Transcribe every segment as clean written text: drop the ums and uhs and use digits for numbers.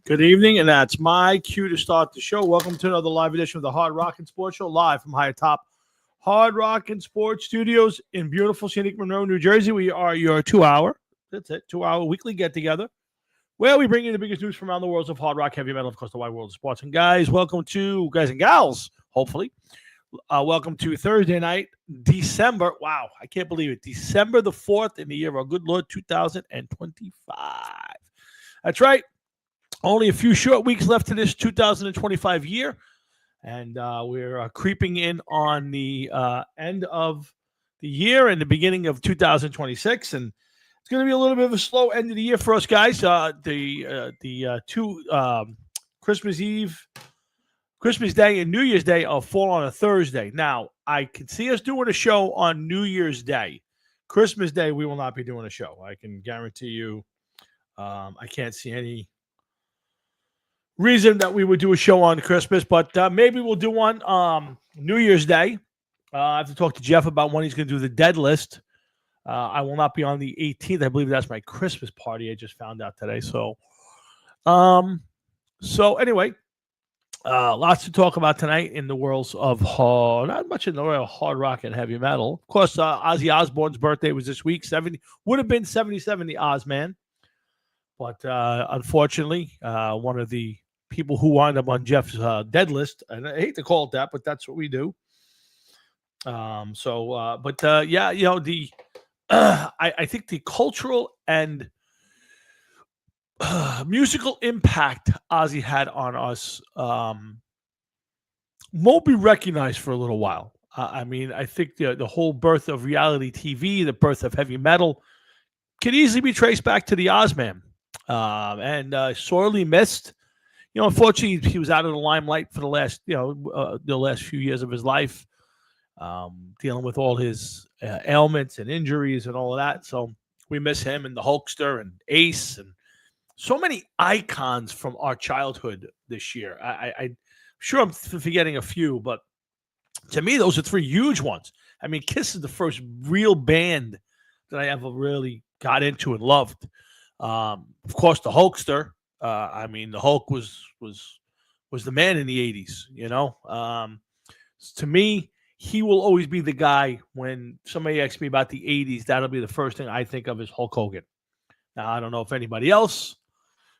Good evening, and that's my cue to start the show. Welcome to another live edition of the Hard Rock and Sports Show, live from high atop Hard Rock and Sports Studios in beautiful scenic Monroe, New Jersey. We are your 2-hour weekly get-together, where we bring you the biggest news from around the worlds of hard rock, heavy metal, of course, the wide world of sports. And guys, guys and gals, hopefully, welcome to Thursday night, December. Wow, I can't believe it. December the 4th in the year of our good Lord, 2025. That's right. Only a few short weeks left to this 2025 year, and we're creeping in on the end of the year and the beginning of 2026, and it's going to be a little bit of a slow end of the year for us guys. The two Christmas Eve, Christmas Day, and New Year's Day fall on a Thursday. Now, I can see us doing a show on New Year's Day. Christmas Day, we will not be doing a show. I can guarantee you. I can't see any reason that we would do a show on Christmas, but maybe we'll do one New Year's Day. I have to talk to Jeff about when he's going to do the dead list. I will not be on the 18th. I believe that's my Christmas party. I just found out today. So anyway, lots to talk about tonight in the worlds of not much in the world of hard rock and heavy metal. Of course, Ozzy Osbourne's birthday was this week. 70 would have been 77, the Ozman. But unfortunately, one of the people who wind up on Jeff's dead list, and I hate to call it that, but that's what we do. Yeah, I think the cultural and musical impact Ozzy had on us won't be recognized for a little while. I mean, I think the whole birth of reality TV, the birth of heavy metal, can easily be traced back to the Ozman. And sorely missed. Unfortunately, he was out of the limelight for the last few years of his life, dealing with all his ailments and injuries and all of that. So we miss him and the Hulkster and Ace and so many icons from our childhood this year. I'm sure I'm forgetting a few, but to me, those are three huge ones. I mean, Kiss is the first real band that I ever really got into and loved. Of course, the Hulkster. I mean, the Hulk was the man in the 80s, To me, he will always be the guy when somebody asks me about the 80s, that'll be the first thing I think of is Hulk Hogan. Now, I don't know if anybody else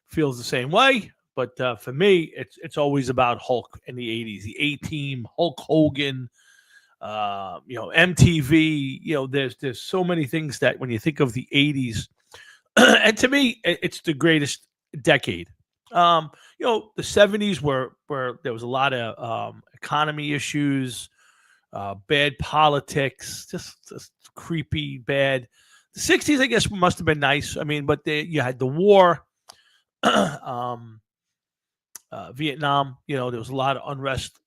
feels the same way, but for me, it's always about Hulk in the 80s, the A-Team, Hulk Hogan, MTV, there's so many things that when you think of the 80s, and to me, it's the greatest decade. The 70s where there was a lot of economy issues, bad politics, just creepy, bad. The 60s, I guess, must have been nice. I mean, but you had the war, Vietnam. There was a lot of unrest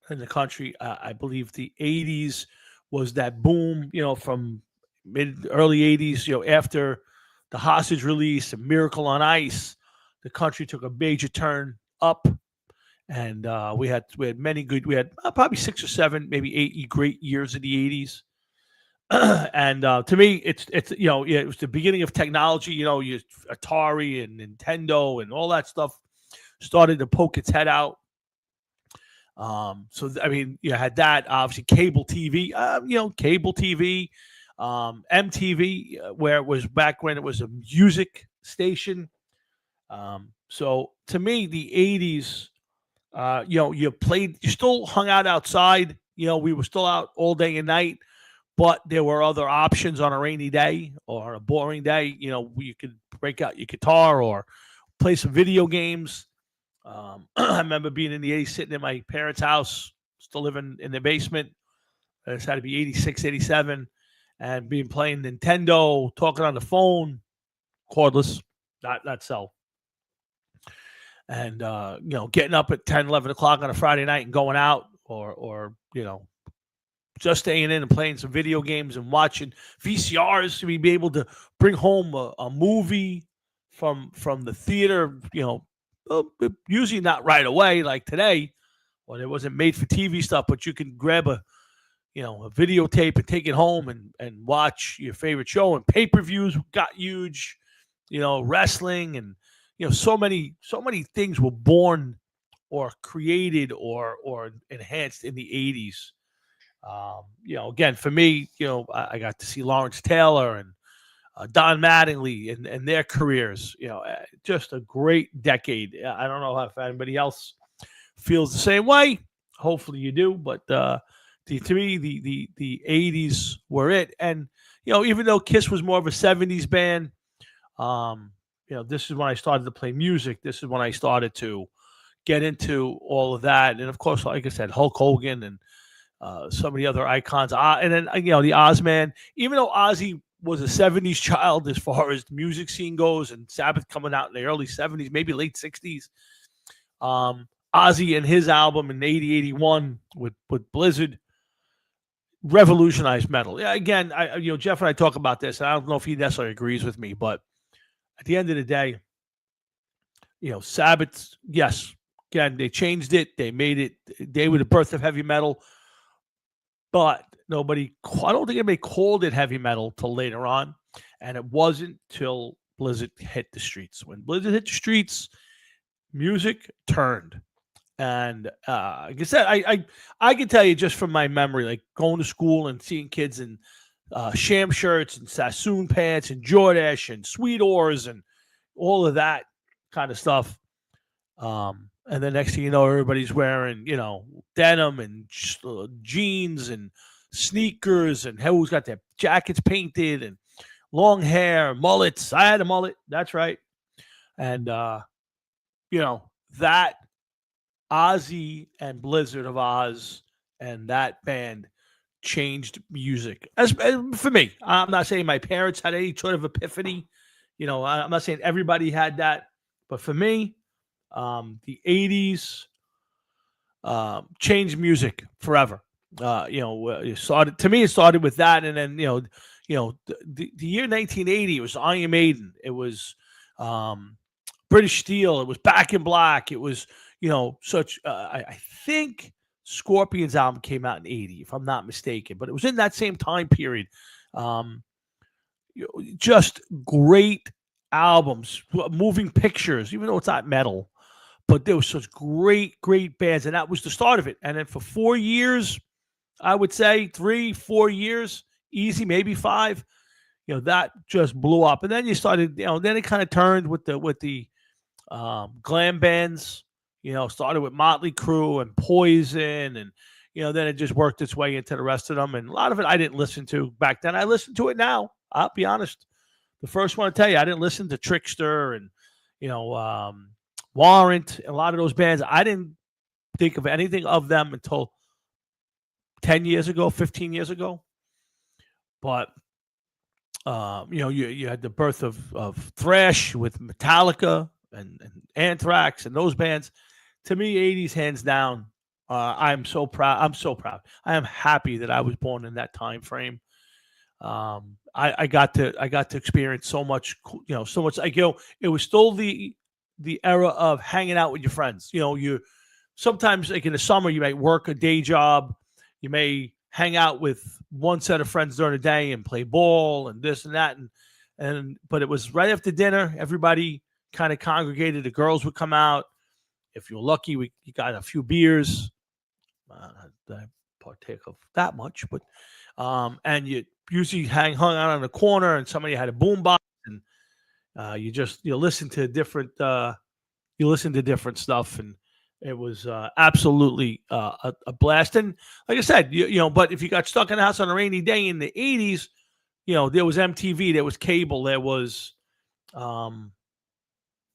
in the country. I believe the 80s was that boom, from early 80s, after the hostage release, a Miracle on Ice, the country took a major turn up, and we had probably 6 or 7, maybe 8 great years of the 80s. And to me, it was the beginning of technology. Atari and Nintendo and all that stuff started to poke its head out. So I mean, you had that, obviously cable TV. MTV, where it was back when it was a music station. So to me, the 80s, you still hung out outside. We were still out all day and night, but there were other options on a rainy day or a boring day. You could break out your guitar or play some video games. I remember being in the 80s, sitting in my parents' house, still living in the basement. This had to be 86, 87. And being playing Nintendo, talking on the phone, cordless, not cell. And, getting up at 10, 11 o'clock on a Friday night and going out or just staying in and playing some video games and watching VCRs to be able to bring home a movie from the theater, usually not right away like today when it wasn't made for TV stuff, but you can grab a videotape and take it home and watch your favorite show. And pay-per-views got huge, wrestling and, so many things were born or created or enhanced in the 80s. Again, for me, I got to see Lawrence Taylor and Don Mattingly and their careers. Just a great decade. I don't know if anybody else feels the same way. Hopefully you do, but to me, the 80s were it. And even though Kiss was more of a 70s band, this is when I started to play music. This is when I started to get into all of that. And of course, like I said, Hulk Hogan and some of the other icons. And then, the Ozman, even though Ozzy was a 70s child as far as the music scene goes, and Sabbath coming out in the early 70s, maybe late 60s, Ozzy and his album in 80, 81 with Blizzard revolutionized metal. Yeah, again, Jeff and I talk about this, and I don't know if he necessarily agrees with me, but at the end of the day, Sabbath, yes, again, they changed it. They made it. They were the birth of heavy metal, but I don't think anybody called it heavy metal till later on, and it wasn't till Blizzard hit the streets. When Blizzard hit the streets, music turned. And like I said, I can tell you just from my memory, like going to school and seeing kids in sham shirts and Sassoon pants and Jordache and Sweet Oars and all of that kind of stuff. And the next thing you know, everybody's wearing, denim and jeans and sneakers, and who's got their jackets painted and long hair, mullets. I had a mullet. That's right. And, that Ozzy and Blizzard of Oz and that band changed music. As for me, I'm not saying my parents had any sort of epiphany. I'm not saying everybody had that, but for me, the 80s changed music forever. It started with that, and then the year 1980, it was Iron Maiden, it was British Steel, it was Back in Black, it was I think Scorpions album came out in 80, if I'm not mistaken, but it was in that same time period. Just great albums, Moving Pictures, even though it's not metal, but there was such great bands, and that was the start of it. And then for 4 years, I would say 3-4 years, easy, maybe 5, that just blew up. And then you started, then it kind of turned with the glam bands. Started with Motley Crue and Poison, and then it just worked its way into the rest of them. And a lot of it I didn't listen to back then. I listen to it now. I'll be honest. The first one to tell you, I didn't listen to Trickster and Warrant, and a lot of those bands. I didn't think of anything of them until 10 years ago, 15 years ago. But you had the birth of thrash with Metallica and Anthrax and those bands. To me, 80s hands down. I'm so proud. I'm so proud. I am happy that I was born in that time frame. I got to experience so much. So much. It was still the era of hanging out with your friends. You sometimes, like in the summer, you might work a day job. You may hang out with one set of friends during the day and play ball and this and that. But it was right after dinner. Everybody kind of congregated. The girls would come out. If you're lucky, you got a few beers. I partake of that much, but and you usually hung out on the corner, and somebody had a boombox, and you listen to different stuff, and it was absolutely a blast. And like I said, but if you got stuck in the house on a rainy day in the 80s, there was MTV, there was cable, there was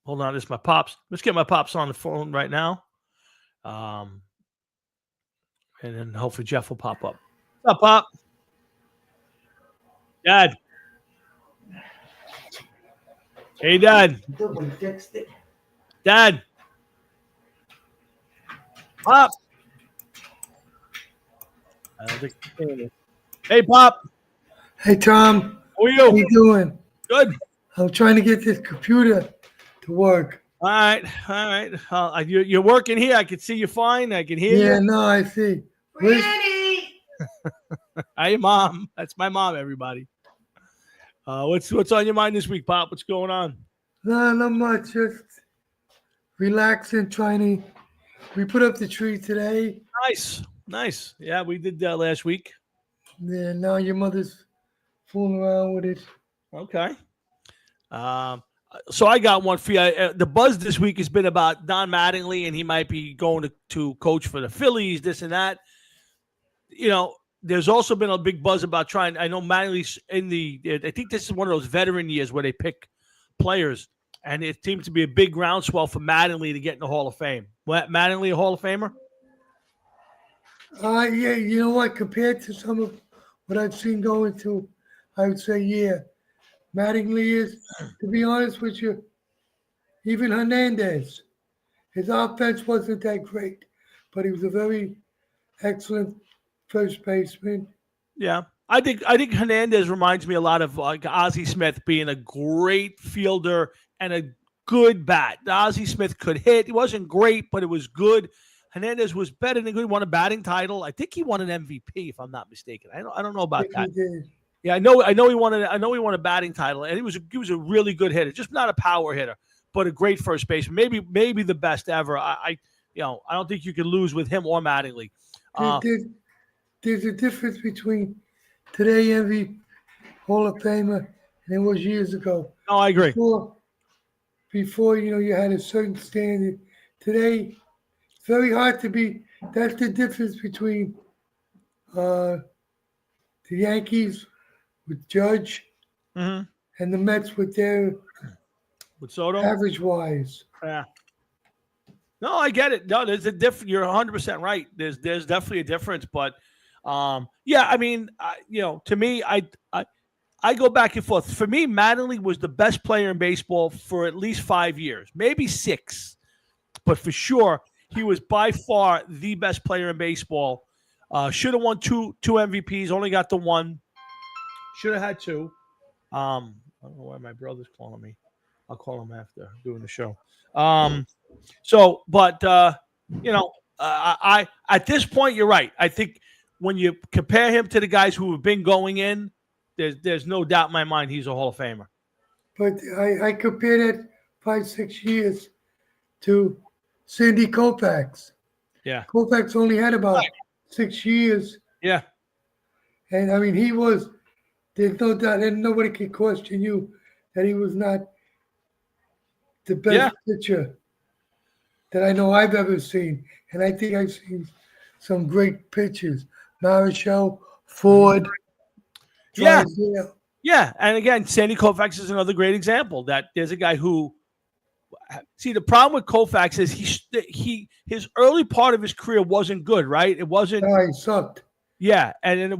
hold on, this is my pops. Let's get my pops on the phone right now. And then hopefully Jeff will pop up. What's up, Pop? Dad. Hey, Dad. Dad. Pop. I don't think. Hey, Pop. Hey, Tom. How are you? How you doing? Good. I'm trying to get this computer to work. All right. You're working here. I can see you fine. I can hear you. Yeah, no, I see. Hey, Mom. That's my mom, everybody. What's on your mind this week, Pop? What's going on? No, not much. Just relaxing, trying to. We put up the tree today. Nice. Yeah, we did that last week. And now your mother's fooling around with it. Okay. Um, so I got one for you. The buzz this week has been about Don Mattingly, and he might be going to coach for the Phillies, this and that. There's also been a big buzz about trying. I know Mattingly's in the. I think this is one of those veteran years where they pick players, and it seems to be a big groundswell for Mattingly to get in the Hall of Fame. Mattingly a Hall of Famer? Yeah, you know what? Compared to some of what I've seen going to, I would say, yeah. Mattingly is, to be honest with you, even Hernandez. His offense wasn't that great, but he was a very excellent first baseman. Yeah. I think Hernandez reminds me a lot of like Ozzie Smith being a great fielder and a good bat. Ozzie Smith could hit. He wasn't great, but it was good. Hernandez was better than good. He won a batting title. I think he won an MVP, if I'm not mistaken. I don't know about that. He did. Yeah, I know he won a batting title, and he was a really good hitter, just not a power hitter, but a great first baseman. Maybe the best ever. I don't think you can lose with him or Mattingly. There's a difference between today MVP Hall of Famer and it was years ago. No, I agree. Before you had a certain standard. Today, it's very hard to be. That's the difference between the Yankees with Judge and the Mets with their Soto average wise. Yeah. No, I get it. No, there's a difference. You're 100% right. There's definitely a difference, but yeah, I mean, to me, I go back and forth. For me, Mattingly was the best player in baseball for at least 5 years, maybe 6, but for sure, he was by far the best player in baseball. Should have won two MVPs, only got the one. Should have had 2. I don't know why my brother's calling me. I'll call him after doing the show. I at this point, you're right. I think when you compare him to the guys who have been going in, there's no doubt in my mind he's a Hall of Famer. But I compare that 5-6 years to Sandy Koufax. Yeah. Koufax only had about 6 years. Yeah. And I mean, there's no doubt, and nobody can question you that he was not the best pitcher that I know I've ever seen. And I think I've seen some great pitchers. Marichal, Ford. Yeah. Yeah. And again, Sandy Koufax is another great example that there's a guy who see the problem with Koufax is his early part of his career wasn't good, right? It wasn't. He sucked. Yeah, and then it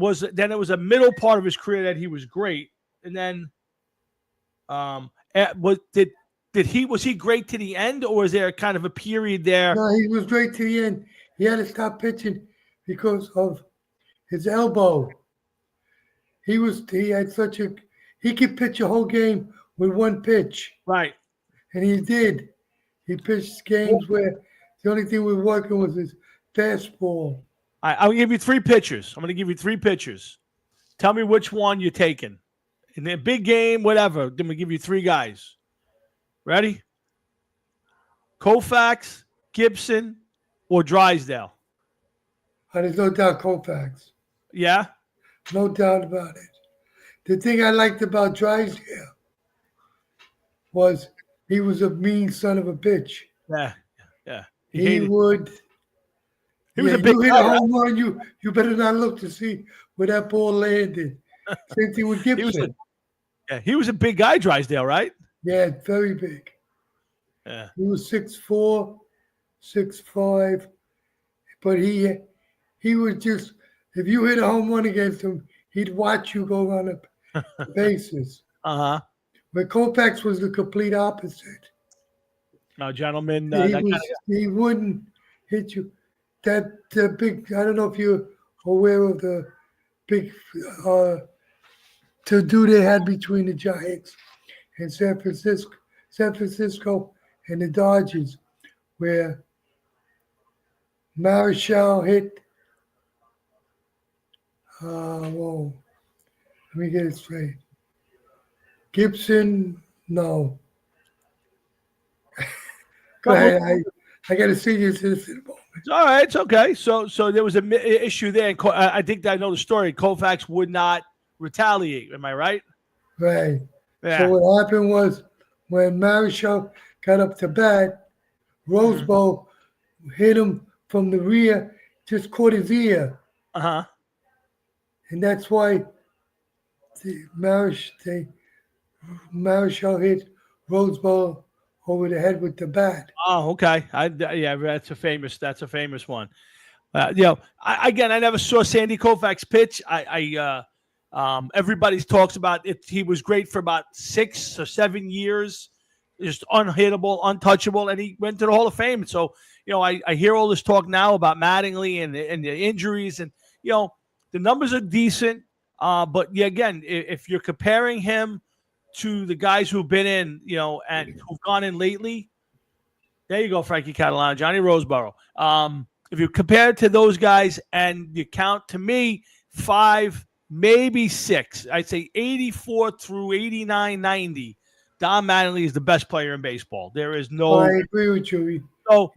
was a middle part of his career that he was great, and then was he great to the end, or was there kind of a period there? No, he was great to the end. He had to stop pitching because of his elbow. He could pitch a whole game with one pitch. Right. And he did. He pitched games where the only thing we were working was his fastball. I'll give you 3 pitchers. I'm going to give you 3 pitchers. Tell me which one you're taking. In the big game, whatever. I'm going to give you 3 guys. Ready? Koufax, Gibson, or Drysdale? There's no doubt Koufax. Yeah? No doubt about it. The thing I liked about Drysdale was he was a mean son of a bitch. Yeah. He was a big guy. A home run, you better not look to see where that ball landed. Same thing with Gibson. He was a big guy, Drysdale, right? Yeah, very big. Yeah. He was 6'4", 6'5", but he was just, if you hit a home run against him, he'd watch you go on the bases. Uh-huh. But Koufax was the complete opposite. No, gentlemen. He wouldn't hit you. That big, I don't know if you're aware of the big to-do they had between the Giants and San Francisco and the Dodgers, where Marichal hit, let me get it straight. Gibson, no. Go Couple ahead. I got a senior citizen moment. All right, it's okay. So there was a issue there, and I think I know the story. Koufax would not retaliate. Am I right? Right. Yeah. So what happened was when Marichal got up to bat, Roseboro hit him from the rear, just caught his ear. Uh-huh. And that's why Marichal hit Roseboro over the head with the bat. Oh, okay. Yeah, that's a famous one. I never saw Sandy Koufax pitch. Everybody talks about it. He was great for about 6 or 7 years, just unhittable, untouchable, and he went to the Hall of Fame. So, I hear all this talk now about Mattingly and the injuries, and the numbers are decent. But yeah, again, if you're comparing him to the guys who've been in, and who've gone in lately, there you go, Frankie Catalano, Johnny Roseboro. If you compare it to those guys and you count, to me, 5, maybe 6, I'd say 84 through 89, 90, Don Mattingly is the best player in baseball. There is no. I agree with you. So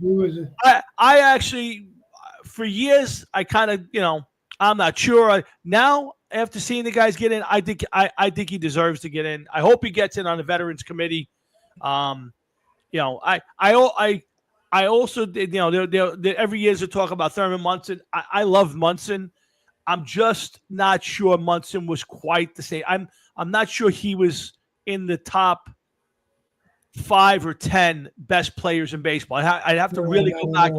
I actually, for years, I kind of, I'm not sure. Now, after seeing the guys get in, I think he deserves to get in. I hope he gets in on the Veterans Committee. I also did, every year to talk about Thurman Munson. I love Munson. I'm just not sure Munson was quite the same. I'm not sure he was in the top 5 or 10 best players in baseball. I'd have to really go back.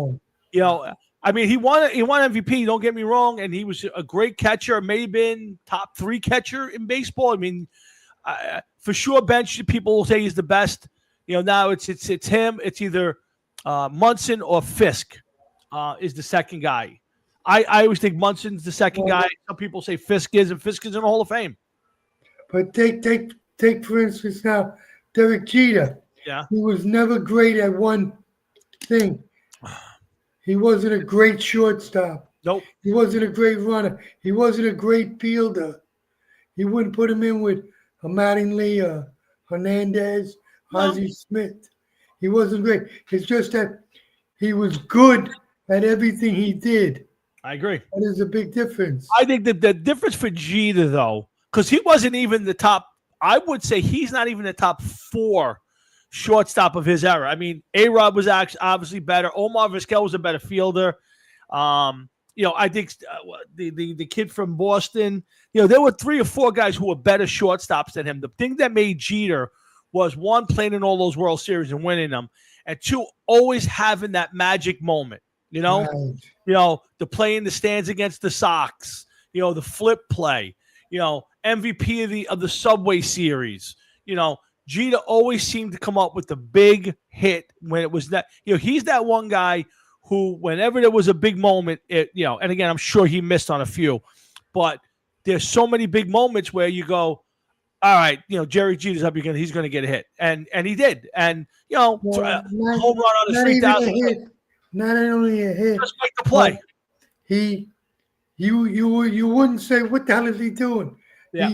I mean, he won MVP. Don't get me wrong, and he was a great catcher. May have been top 3 catcher in baseball. I mean, for sure, bench people will say he's the best. Now it's him. It's either Munson or Fisk is the second guy. I always think Munson's the second guy. Some people say Fisk is, and Fisk is in the Hall of Fame. But take for instance now, Derek Jeter. Yeah. He was never great at one thing. He wasn't a great shortstop. Nope. He wasn't a great runner. He wasn't a great fielder. You wouldn't put him in with a Mattingly, Hernandez, Ozzie Smith. He wasn't great. It's just that he was good at everything he did. I agree. That is a big difference. I think that the difference for Jeter, though, because he wasn't even the top, I would say he's not even the top 4 shortstop of his era. I mean, A-Rod was obviously better. Omar Vizquel was a better fielder. I think the kid from Boston, there were 3 or 4 guys who were better shortstops than him. The thing that made Jeter was, 1, playing in all those World Series and winning them, and 2, always having that magic moment. Right. The play in the stands against the Sox, the flip play, MVP of the Subway Series. Jeter always seemed to come up with the big hit when it was that. He's that one guy who, whenever there was a big moment, and again, I'm sure he missed on a few, but there's so many big moments where you go, all right, Jerry Jeter's up again. He's going to get a hit, and he did, and home run on a 3,000. Not only a hit, just make the play. You wouldn't say, what the hell is he doing? Yeah.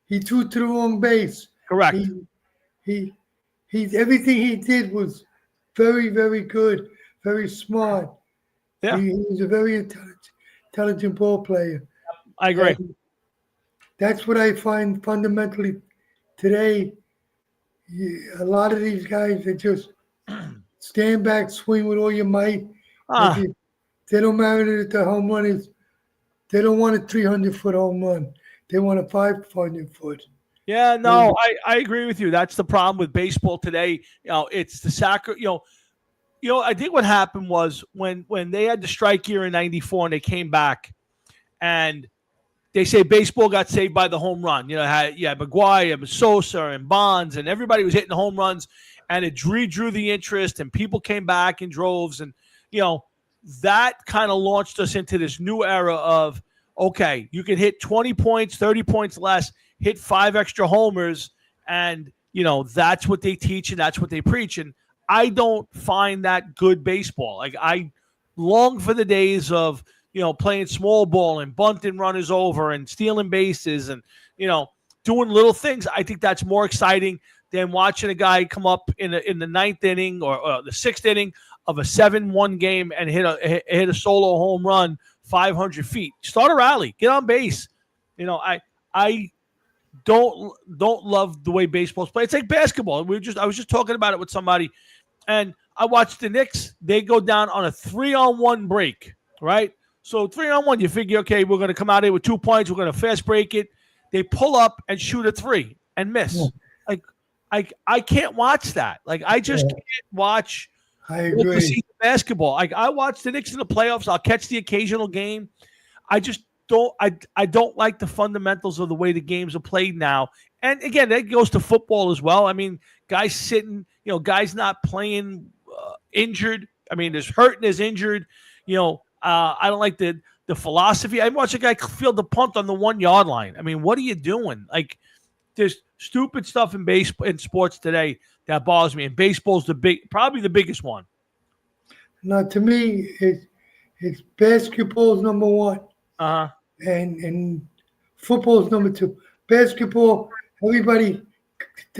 He threw to the wrong base. Correct. He everything he did was very, very good, very smart. Yeah. He was a very intelligent ball player. I agree. And that's what I find fundamentally today. A lot of these guys, they just stand back, swing with all your might. They don't matter that the home run is. They don't want a 300-foot home run. They want a 500-foot. Yeah, no, I agree with you. That's the problem with baseball today. It's the sacre. I think what happened was when they had the strike year in '94 and they came back, and they say baseball got saved by the home run. McGwire, Sosa, and Bonds, and everybody was hitting the home runs, and it drew the interest, and people came back in droves, and that kind of launched us into this new era of, okay, you can hit 20 points, 30 points less, hit 5 extra homers, and that's what they teach and that's what they preach. And I don't find that good baseball. Like, I long for the days of playing small ball and bunting runners over and stealing bases and doing little things. I think that's more exciting. than watching a guy come up in the ninth inning or the sixth inning of a 7-1 game and hit a solo home run 500 feet. Start a rally, get on base. I don't love the way baseball's played. It's like basketball. I was just talking about it with somebody, and I watched the Knicks. They go down on a 3-on-1 break, right? So 3-on-1, you figure, okay, we're going to come out here with 2 points. We're going to fast break it. They pull up and shoot a 3 and miss. Yeah. I can't watch that. Like, I just can't watch. I agree. Basketball. I watch the Knicks in the playoffs. I'll catch the occasional game. I just don't. I don't like the fundamentals of the way the games are played now. And again, that goes to football as well. I mean, guys sitting, guys not playing injured. I mean, there's hurt and there's injured. I don't like the philosophy. I watched a guy field the punt on the 1 yard line. I mean, what are you doing? Like, there's stupid stuff in sports today that bothers me. And baseball's probably the biggest one. Now, to me, it's basketball's number 1. And football's number 2. Basketball, everybody.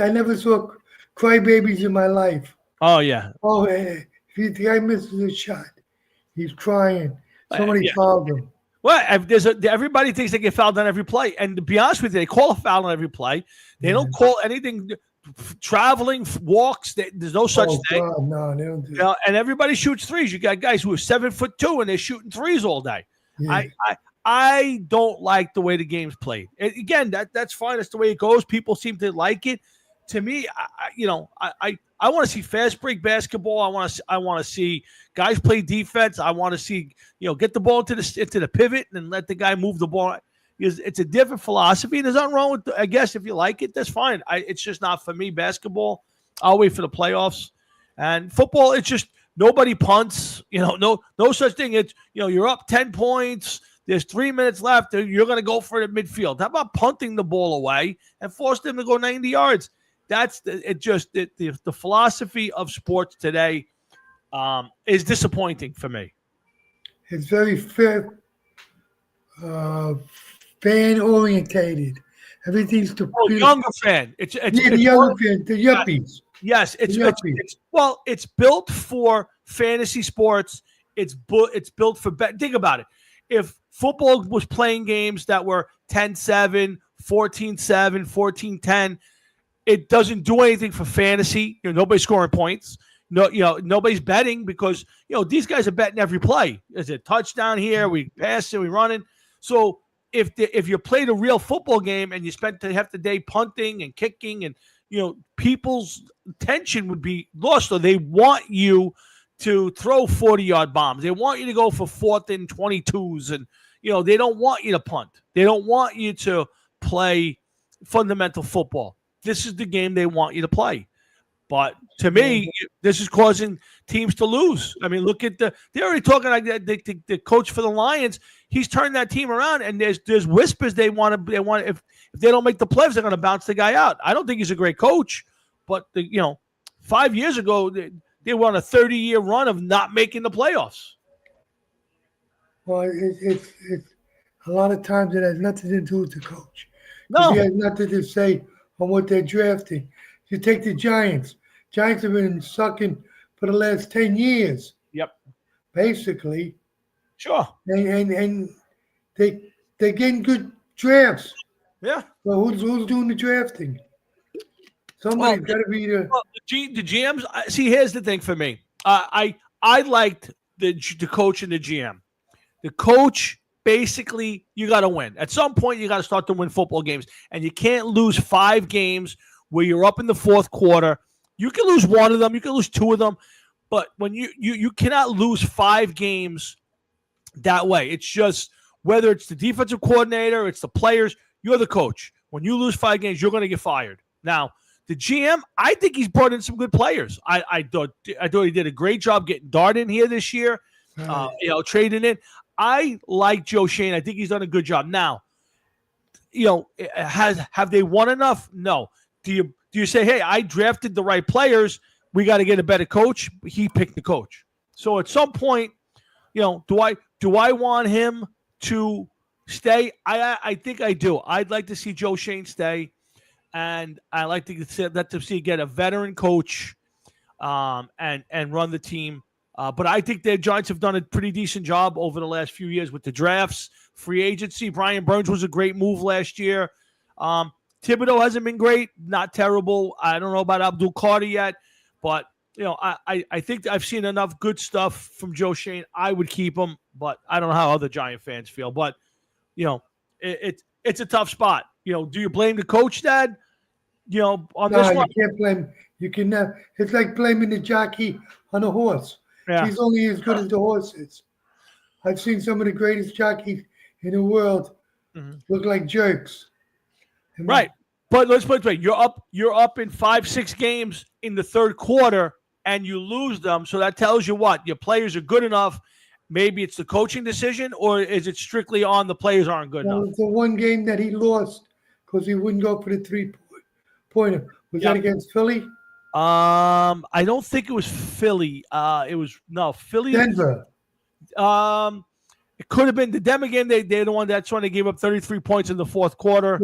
I never saw crybabies in my life. Oh yeah. Oh, if the guy misses a shot, he's crying. Somebody fouled him. Well, everybody thinks they get fouled on every play, and to be honest with you, they call a foul on every play. They don't call anything. Traveling walks, there's no such thing. God, no, they don't do that. And everybody shoots threes. You got guys who are 7'2" and they're shooting threes all day. Yeah. I don't like the way the game's played. Again, that's fine. That's the way it goes. People seem to like it. To me, I want to see fast break basketball. I want to see guys play defense. I want to see get the ball into the pivot and let the guy move the ball. It's a different philosophy. There's nothing wrong with. I guess if you like it, that's fine. It's just not for me. Basketball, I'll wait for the playoffs. And football, it's just nobody punts. No such thing. It's you're up 10 points. There's 3 minutes left. You're going to go for it at midfield. How about punting the ball away and force them to go 90 yards? That's the philosophy of sports today is disappointing for me. It's very fair. Fan orientated. Everything's to younger fan. It's the younger fan, the yuppies. Yes, it's built for fantasy sports. It's built for bet. Think about it. If football was playing games that were 10-7, 14-7, 14-10, it doesn't do anything for fantasy. Nobody's scoring points. No, nobody's betting because these guys are betting every play. Is it touchdown here? We pass it, we running. So if you played a real football game and you spent half the day punting and kicking and people's attention would be lost. So they want you to throw 40-yard bombs. They want you to go for 4th and 22s, and they don't want you to punt. They don't want you to play fundamental football. This is the game they want you to play. But to me, this is causing teams to lose. I mean, look at they're already talking like the coach for the Lions. He's turned that team around, and there's whispers they want if they don't make the playoffs, they're going to bounce the guy out. I don't think he's a great coach, but 5 years ago they were on a 30-year run of not making the playoffs. Well, it's a lot of times it has nothing to do with the coach. No, it has nothing to say on what they're drafting. You take the Giants. Giants have been sucking for the last 10 years. Yep. Basically. Sure. And they're getting good drafts. Yeah. So who's doing the drafting? Somebody's got to be the GMs. See, here's the thing for me. I liked the coach and the GM. The coach, basically, you got to win. At some point, you got to start to win football games. And you can't lose 5 games where you're up in the 4th quarter. You can lose 1 of them. You can lose 2 of them. But when you cannot lose 5 games that way. It's just whether it's the defensive coordinator, it's the players, you're the coach. When you lose 5 games, you're going to get fired. Now, the GM, I think he's brought in some good players. I thought he did a great job getting Dart in here this year, trading in. I like Joe Schoen. I think he's done a good job. Now, have they won enough? No. Do you say, hey, I drafted the right players, we got to get a better coach? He picked the coach. So at some point, do I want him to stay? I think I do. I'd like to see Joe Schoen stay. and I like to let them see get a veteran coach, and run the team. But I think the Giants have done a pretty decent job over the last few years with the drafts, free agency. Brian Burns was a great move last year. Thibodeau hasn't been great, not terrible. I don't know about Abdul Carter yet, but I think I've seen enough good stuff from Joe Schoen. I would keep him, but I don't know how other Giant fans feel. But it's a tough spot. Do you blame the coach, Dad? On this one, you can't blame. You can never. It's like blaming the jockey on a horse. Yeah. He's only as good as the horse is. I've seen some of the greatest jockeys in the world look like jerks. Right. But let's put it this way. You're up in 5-6 games in the third quarter and you lose them. So that tells you what? Your players are good enough. Maybe it's the coaching decision, or is it strictly on the players aren't good enough? The one game that he lost because he wouldn't go for the 3-pointer. Was that against Philly? I don't think it was Philly. It was Philly. Denver. It could have been the Denver game. They're the one that's when they gave up 33 points in the fourth quarter.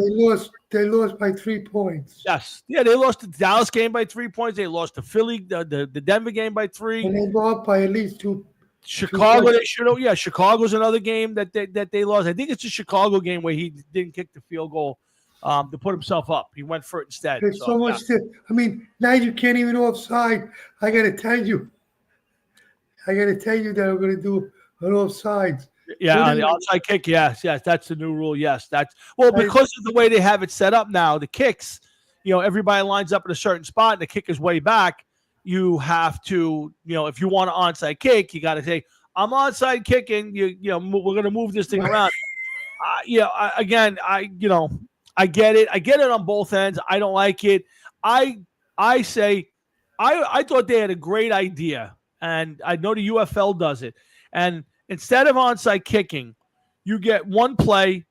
They lost by 3 points. Yes. Yeah, they lost the Dallas game by 3 points. They lost the Philly, the Denver game by 3. And they were up by at least 2. Chicago, they should have. Yeah, Chicago's another game that they lost. I think it's the Chicago game where he didn't kick the field goal to put himself up. He went for it instead. There's so much. Now you can't even offside. I got to tell you that I'm going to do an offsides. Yeah, the outside kick. Yes, that's the new rule. Yes, because of the way they have it set up now. The kicks, everybody lines up at a certain spot, and the kick is way back. You have to, if you want an onside kick, you got to say, "I'm onside kicking." We're going to move this thing around. I get it. I get it on both ends. I don't like it. I say, I thought they had a great idea, and I know the UFL does it, and instead of onside kicking, you get one play.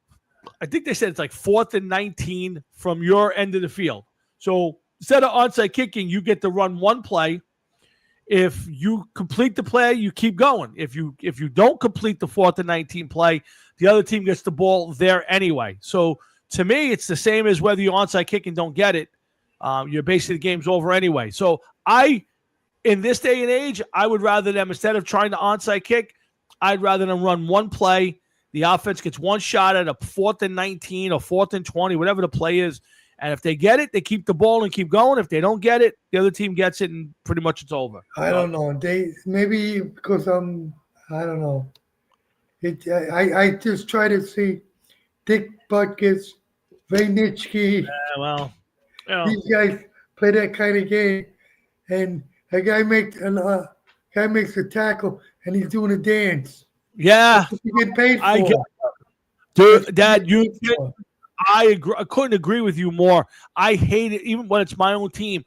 I think they said it's like 4th and 19 from your end of the field. So instead of onside kicking, you get to run one play. If you complete the play, you keep going. If you don't complete the 4th and 19 play, the other team gets the ball there anyway. So to me, it's the same as whether you onside kick and don't get it. You're basically the game's over anyway. So in this day and age, I would rather them, instead of trying to onside kick, I'd rather them run one play. The offense gets one shot at a 4th and 19 or 4th and 20, whatever the play is. And if they get it, they keep the ball and keep going. If they don't get it, the other team gets it, and pretty much it's over. I don't know. Maybe because I don't know. I just try to see Dick Butkus, Ray Nitschke. These guys play that kind of game, and a guy makes a tackle and he's doing a dance. Yeah, you get paid for. Dude, Dad, I agree. I couldn't agree with you more. I hate it, even when it's my own team.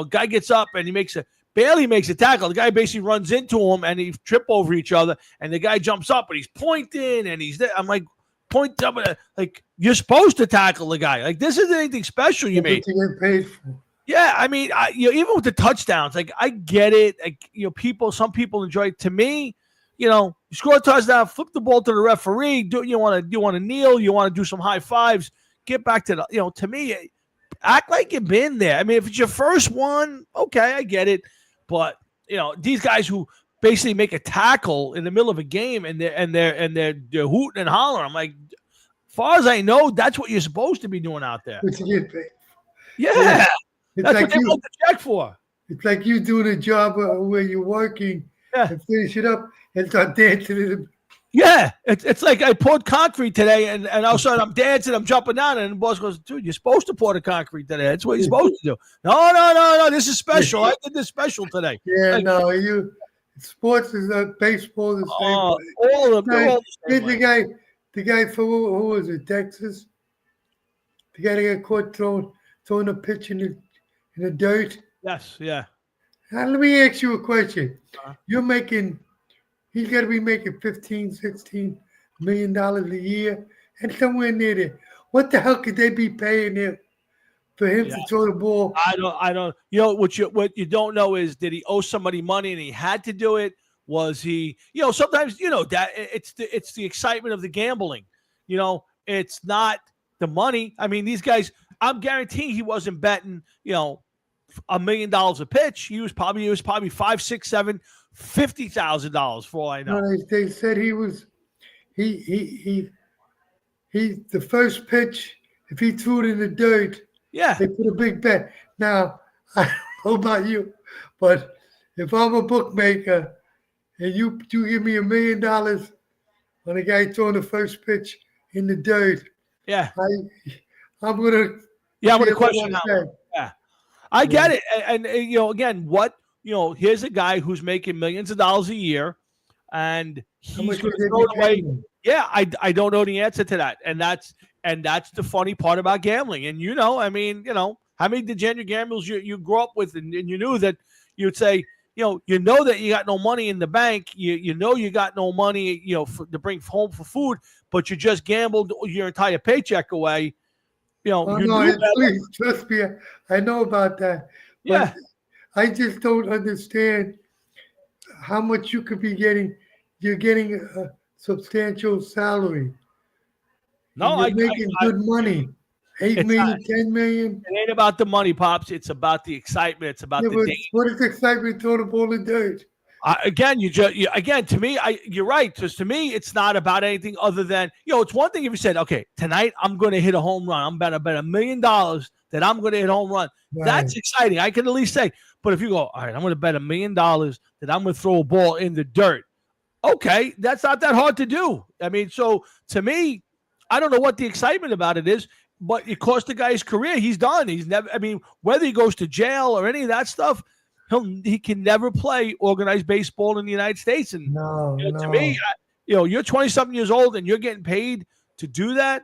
Guy gets up and he barely makes a tackle. The guy basically runs into him and they trip over each other. And the guy jumps up and he's pointing and he's there. I'm like, point up, like you're supposed to tackle the guy. Like this isn't anything special you made. You get paid for. Yeah, I mean, even with the touchdowns, like I get it. Like some people enjoy it. To me, you score a touchdown, flip the ball to the referee. You want to kneel? You want to do some high fives? Get back to the. To me, act like you've been there. I mean, if it's your first one, okay, I get it. But these guys who basically make a tackle in the middle of a game and they're hooting and hollering. I'm like, as far as I know, that's what you're supposed to be doing out there. But you get paid. Yeah. It's That's like what they wrote the check for. It's like you doing a job where you're working and finish it up and start dancing. Yeah, it's like I poured concrete today, and all of a sudden I'm dancing, I'm jumping down, and the boss goes, "Dude, you're supposed to pour the concrete today. That's what you're supposed to do." No, this is special. I did this special today. Yeah, sports is baseball the same way. All of them. The guy for who was it? Texas. The guy that got caught throwing a pitch in the dirt. Yes, yeah. Now, let me ask you a question. He's got to be making $15-16 million a year and somewhere near there. What the hell could they be paying him for him to throw the ball? I don't. What you don't know is, did he owe somebody money and he had to do it? Was he? Sometimes that it's the excitement of the gambling. It's not the money. I mean, these guys. I'm guaranteeing he wasn't betting, $1 million a pitch. He was probably 5, 6, 7, $50,000 for all I know. No, they said he was he the first pitch, if he threw it in the dirt, Yeah. they put a big bet. Now, I don't know about you, but if I'm a bookmaker and you give me $1 million on a guy throwing the first pitch in the dirt, Yeah. I'm gonna Yeah, I'm going to see what question I that say. one. Yeah. I get it. And again, here's a guy who's making millions of dollars a year, and How much he's going would to they throw be it away. paying him? Yeah, I don't know the answer to that. And that's the funny part about gambling. And how many degenerate gamblers you grew up with, and you knew that you'd say, that you got no money in the bank, you got no money, to bring home for food, but you just gambled your entire paycheck away. Oh, you no, knew better. please trust me. I know about that. But Yeah. I just don't understand how much you could be getting. You're getting a substantial salary. No, You're making good money. 8 It's million, not- 10 million. it ain't about the money, Pops. It's about the excitement. It's about Yeah, the but day. what is excitement throwing the ball in dirt? Again, to me, you're right. Because to me, it's not about anything other than, it's one thing if you said, okay, tonight I'm going to hit a home run. I'm about to bet $1 million that I'm going to hit a home run. Right. That's exciting. I can at least say. But if you go, all right, I'm going to bet $1 million that I'm going to throw a ball in the dirt. Okay, that's not that hard to do. I mean, so to me, I don't know what the excitement about it is, but it cost the guy his career. He's done. He's never. I mean, whether he goes to jail or any of that stuff, he can never play organized baseball in the United States. And No. to me, you're 20-something years old and you're getting paid to do that.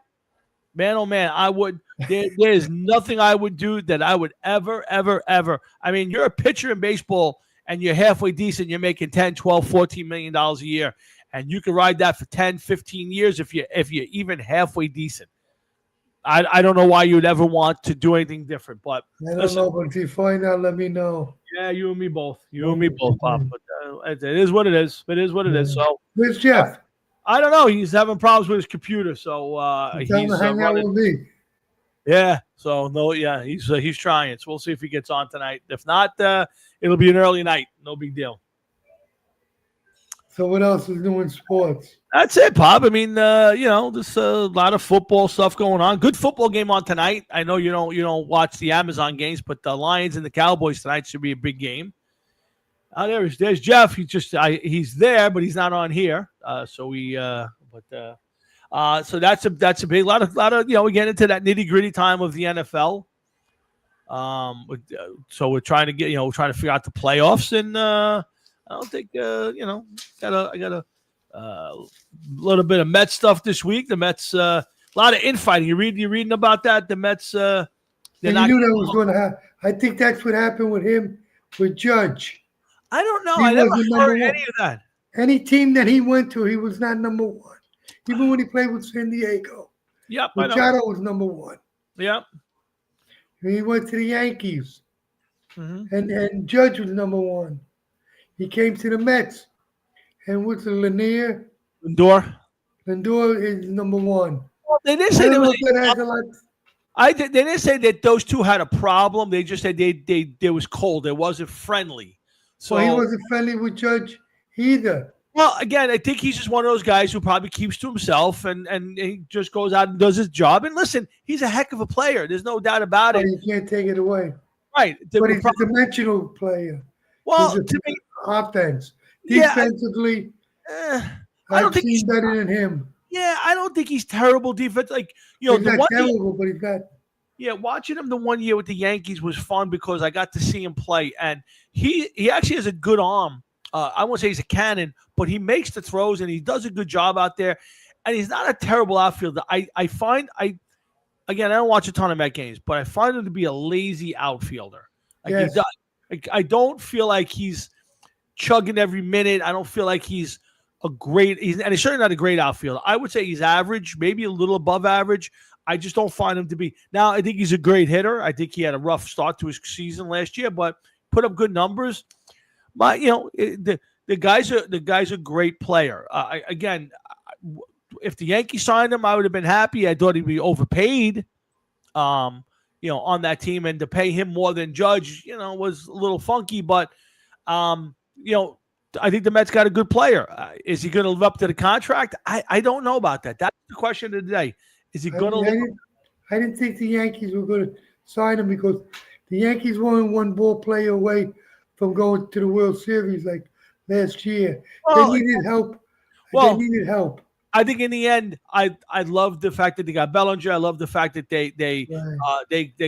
Man, oh man, I would. There's nothing I would do that I would ever. I mean, you're a pitcher in baseball and you're halfway decent. You're making 10, 12, $14 million a year, and you can ride that for 10, 15 years if you're even halfway decent. I don't know why you'd ever want to do anything different, but I don't know. But if you find out, let me know. yeah, you and me both. Pop. But it is what it is. It is what it is. So Where's Jeff? I don't know. He's having problems with his computer, so He's hang out running. with me. Yeah. So no, yeah, he's trying. So we'll see if he gets on tonight. If not, it'll be an early night. No big deal. So what else is new in sports? That's it, Pop. I mean, there's a lot of football stuff going on. Good football game on tonight. I know you don't watch the Amazon games, but the Lions and the Cowboys tonight should be a big game. There's Jeff. He's there, but he's not on here. So that's a big lot of we get into that nitty gritty time of the NFL. So we're trying to trying to figure out the playoffs, and I don't think I got a little bit of Mets stuff this week. The Mets, a lot of infighting. You reading about that? The Mets, you knew that was going to happen. I think that's what happened with him, with Judge. I don't know. He I never wasn't heard number any of that. Any team that he went to, he was not number one. Even when he played with San Diego, Yep, I know. Machado was number one. Yep. He went to the Yankees, Mm-hmm. and Judge was number one. He came to the Mets, and what's the Lindor? Lindor is number one. Well, they didn't I say don't there know was. if that has a lot. They didn't say that those two had a problem. They just said they was cold. It wasn't friendly. So Well, he wasn't friendly with Judge either. Well, again, I think he's just one of those guys who probably keeps to himself and he just goes out and does his job. And listen, he's a heck of a player. There's no doubt about But it. you can't take it away. Right. But he's a dimensional player. Well, He's to me, offense. Yeah, Defensively, I I've don't think he's seen better than him. Yeah, I don't think he's terrible defense. Like, He's the not one year, terrible, but he's got. yeah, watching him the 1 year with the Yankees was fun because I got to see him play, and he actually has a good arm. I won't say he's a cannon, but he makes the throws and he does a good job out there. And he's not a terrible outfielder. I don't watch a ton of Met games, but I find him to be a lazy outfielder. Like Yes. he does, I don't feel like he's chugging every minute. I don't feel like he's and he's certainly not a great outfielder. I would say he's average, maybe a little above average. I just don't find him to be. Now, I think he's a great hitter. I think he had a rough start to his season last year, but put up good numbers. But the guy's a great player. If the Yankees signed him, I would have been happy. I thought he'd be overpaid. on that team, and to pay him more than Judge, was a little funky. But I think the Mets got a good player. Is he going to live up to the contract? I don't know about that. That's the question of the day. Is he going to? I didn't think the Yankees were going to sign him because the Yankees were one ball player away from going to the World Series like last year. They needed help. They needed help. I think in the end, I love the fact that they got Bellinger. I love the fact that they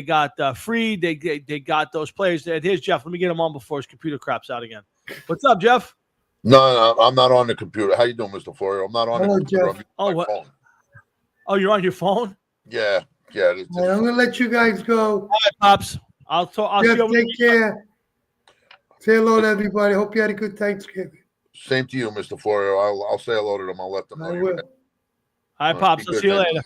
got Freed. They got those players. Here's Jeff. Let me get him on before his computer craps out again. What's up, Jeff? No, I'm not on the computer. How you doing, Mr. Florio? I'm not on the computer. Jeff. I'm on my phone. Oh, you're on your phone? Yeah. I'm gonna let you guys go. All right, Pops. I'll Jeff, see you. Take care. Say hello to everybody. Hope you had a good Thanksgiving. Same to you, Mr. Florio. I'll say hello to them. I'll let them know. I will. All right, Pops. I'll see you later.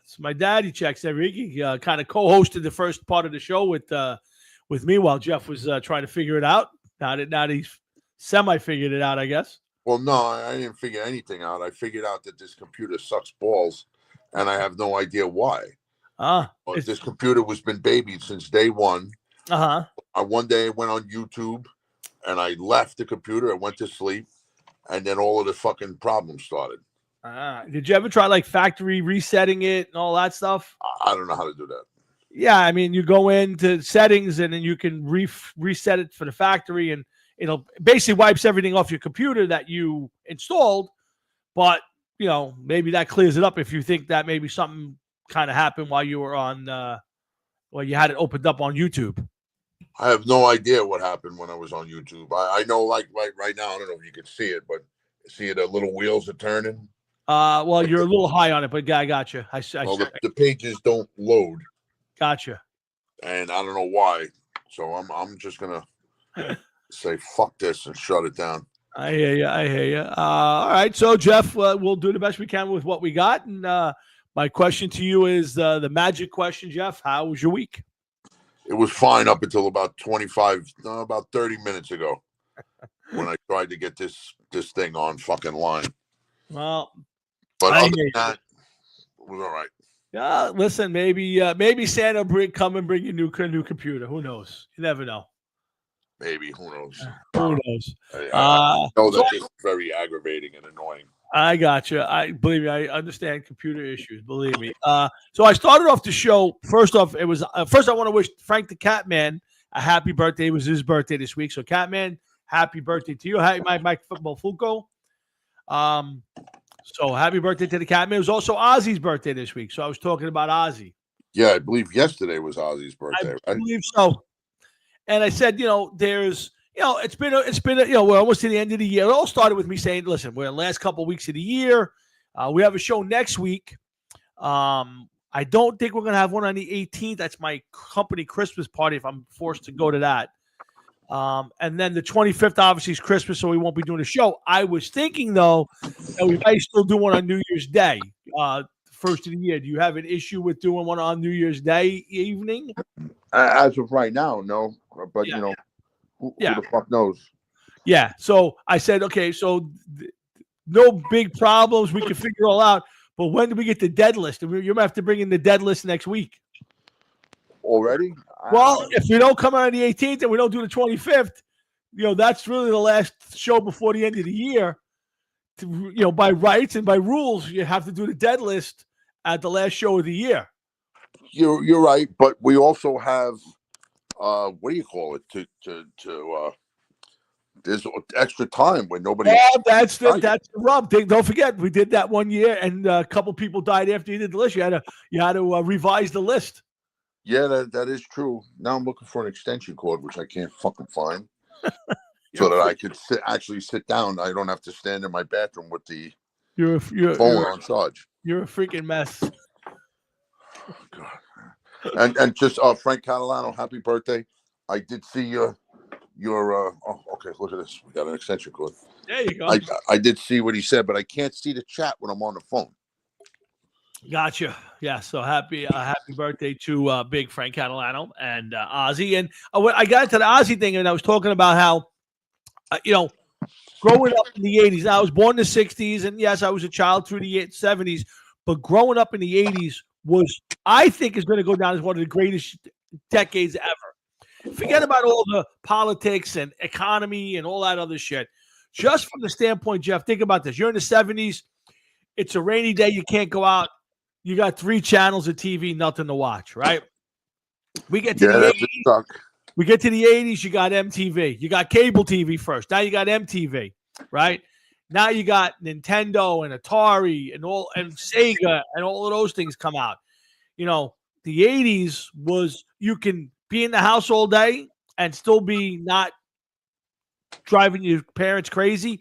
It's my dad. He checks every week. He kind of co-hosted the first part of the show with me while Jeff was trying to figure it out. Now that he's semi-figured it out, I guess. Well, no, I didn't figure anything out. I figured out that this computer sucks balls, and I have no idea why. This computer was been babied since day one. One day I went on YouTube, and I left the computer. I went to sleep, and then all of the fucking problems started. Did you ever try like factory resetting it and all that stuff? I don't know how to do that. Yeah, I mean, you go into settings and then you can reset it for the factory, and it'll basically wipes everything off your computer that you installed. But maybe that clears it up if you think that maybe something kind of happened while you were on, you had it opened up on YouTube. I have no idea what happened when I was on YouTube. I know, like right now, I don't know if you can see it, but see the little wheels are turning. Well, you're a little high on it, but I got you. The pages don't load. Gotcha. And I don't know why. So I'm just gonna say fuck this and shut it down. I hear you. All right. So Jeff, we'll do the best we can with what we got. And my question to you is the magic question, Jeff. How was your week? It was fine up until about 30 minutes ago when I tried to get this thing on fucking line. Well, but other than that, it was all right. Yeah, listen, maybe Santa will come and bring you a new computer. Who knows? You never know. Maybe. Who knows? Who knows? I know that this is very aggravating and annoying. I got you. Believe me, I understand computer issues. Believe me. So I started off the show. First off, I want to wish Frank the Catman a happy birthday. It was his birthday this week. So Catman, happy birthday to you. Hi, Mike Fulco. So happy birthday to the Catman. It was also Ozzy's birthday this week. So I was talking about Ozzy. Yeah, I believe yesterday was Ozzy's birthday. I believe so. And I said, it's been we're almost to the end of the year. It all started with me saying, listen, we're in the last couple of weeks of the year. We have a show next week. I don't think we're going to have one on the 18th. That's my company Christmas party if I'm forced to go to that. And then the 25th, obviously, is Christmas, so we won't be doing a show. I was thinking, though, that we might still do one on New Year's Day, first of the year. Do you have an issue with doing one on New Year's Day evening? As of right now, no. But, who the fuck knows? Yeah. So I said, okay, so no big problems. We can figure it all out. But when do we get the dead list? You're going to have to bring in the dead list next week. Already? Well, if we don't come out on the 18th and we don't do the 25th, that's really the last show before the end of the year. By rights and by rules, you have to do the dead list at the last show of the year. You're right, but we also have what do you call it? There's extra time when nobody. Yeah, that's the rub. Don't forget, we did that one year, and a couple people died after you did the list. You had to revise the list. Yeah, that is true. Now I'm looking for an extension cord, which I can't fucking find, so that I could sit down. I don't have to stand in my bathroom with the phone on charge. You're a freaking mess. Oh, God. And just Frank Catalano, happy birthday. I did see your okay, look at this. We got an extension cord. There you go. I did see what he said, but I can't see the chat when I'm on the phone. Gotcha. Yeah. So happy birthday to big Frank Catalano and Ozzy. And I got into the Ozzy thing, and I was talking about how, growing up in the 80s, I was born in the 60s, and yes, I was a child through the 70s, but growing up in the 80s I think, is going to go down as one of the greatest decades ever. Forget about all the politics and economy and all that other shit. Just from the standpoint, Jeff, think about this. You're in the 70s. It's a rainy day. You can't go out. You got 3 channels of TV, nothing to watch, right? We get to the 80s. We get to the 80s. You got MTV. You got cable TV first. Now you got MTV, right? Now you got Nintendo and Atari and Sega and all of those things come out. You know, the 80s was you can be in the house all day and still be not driving your parents crazy,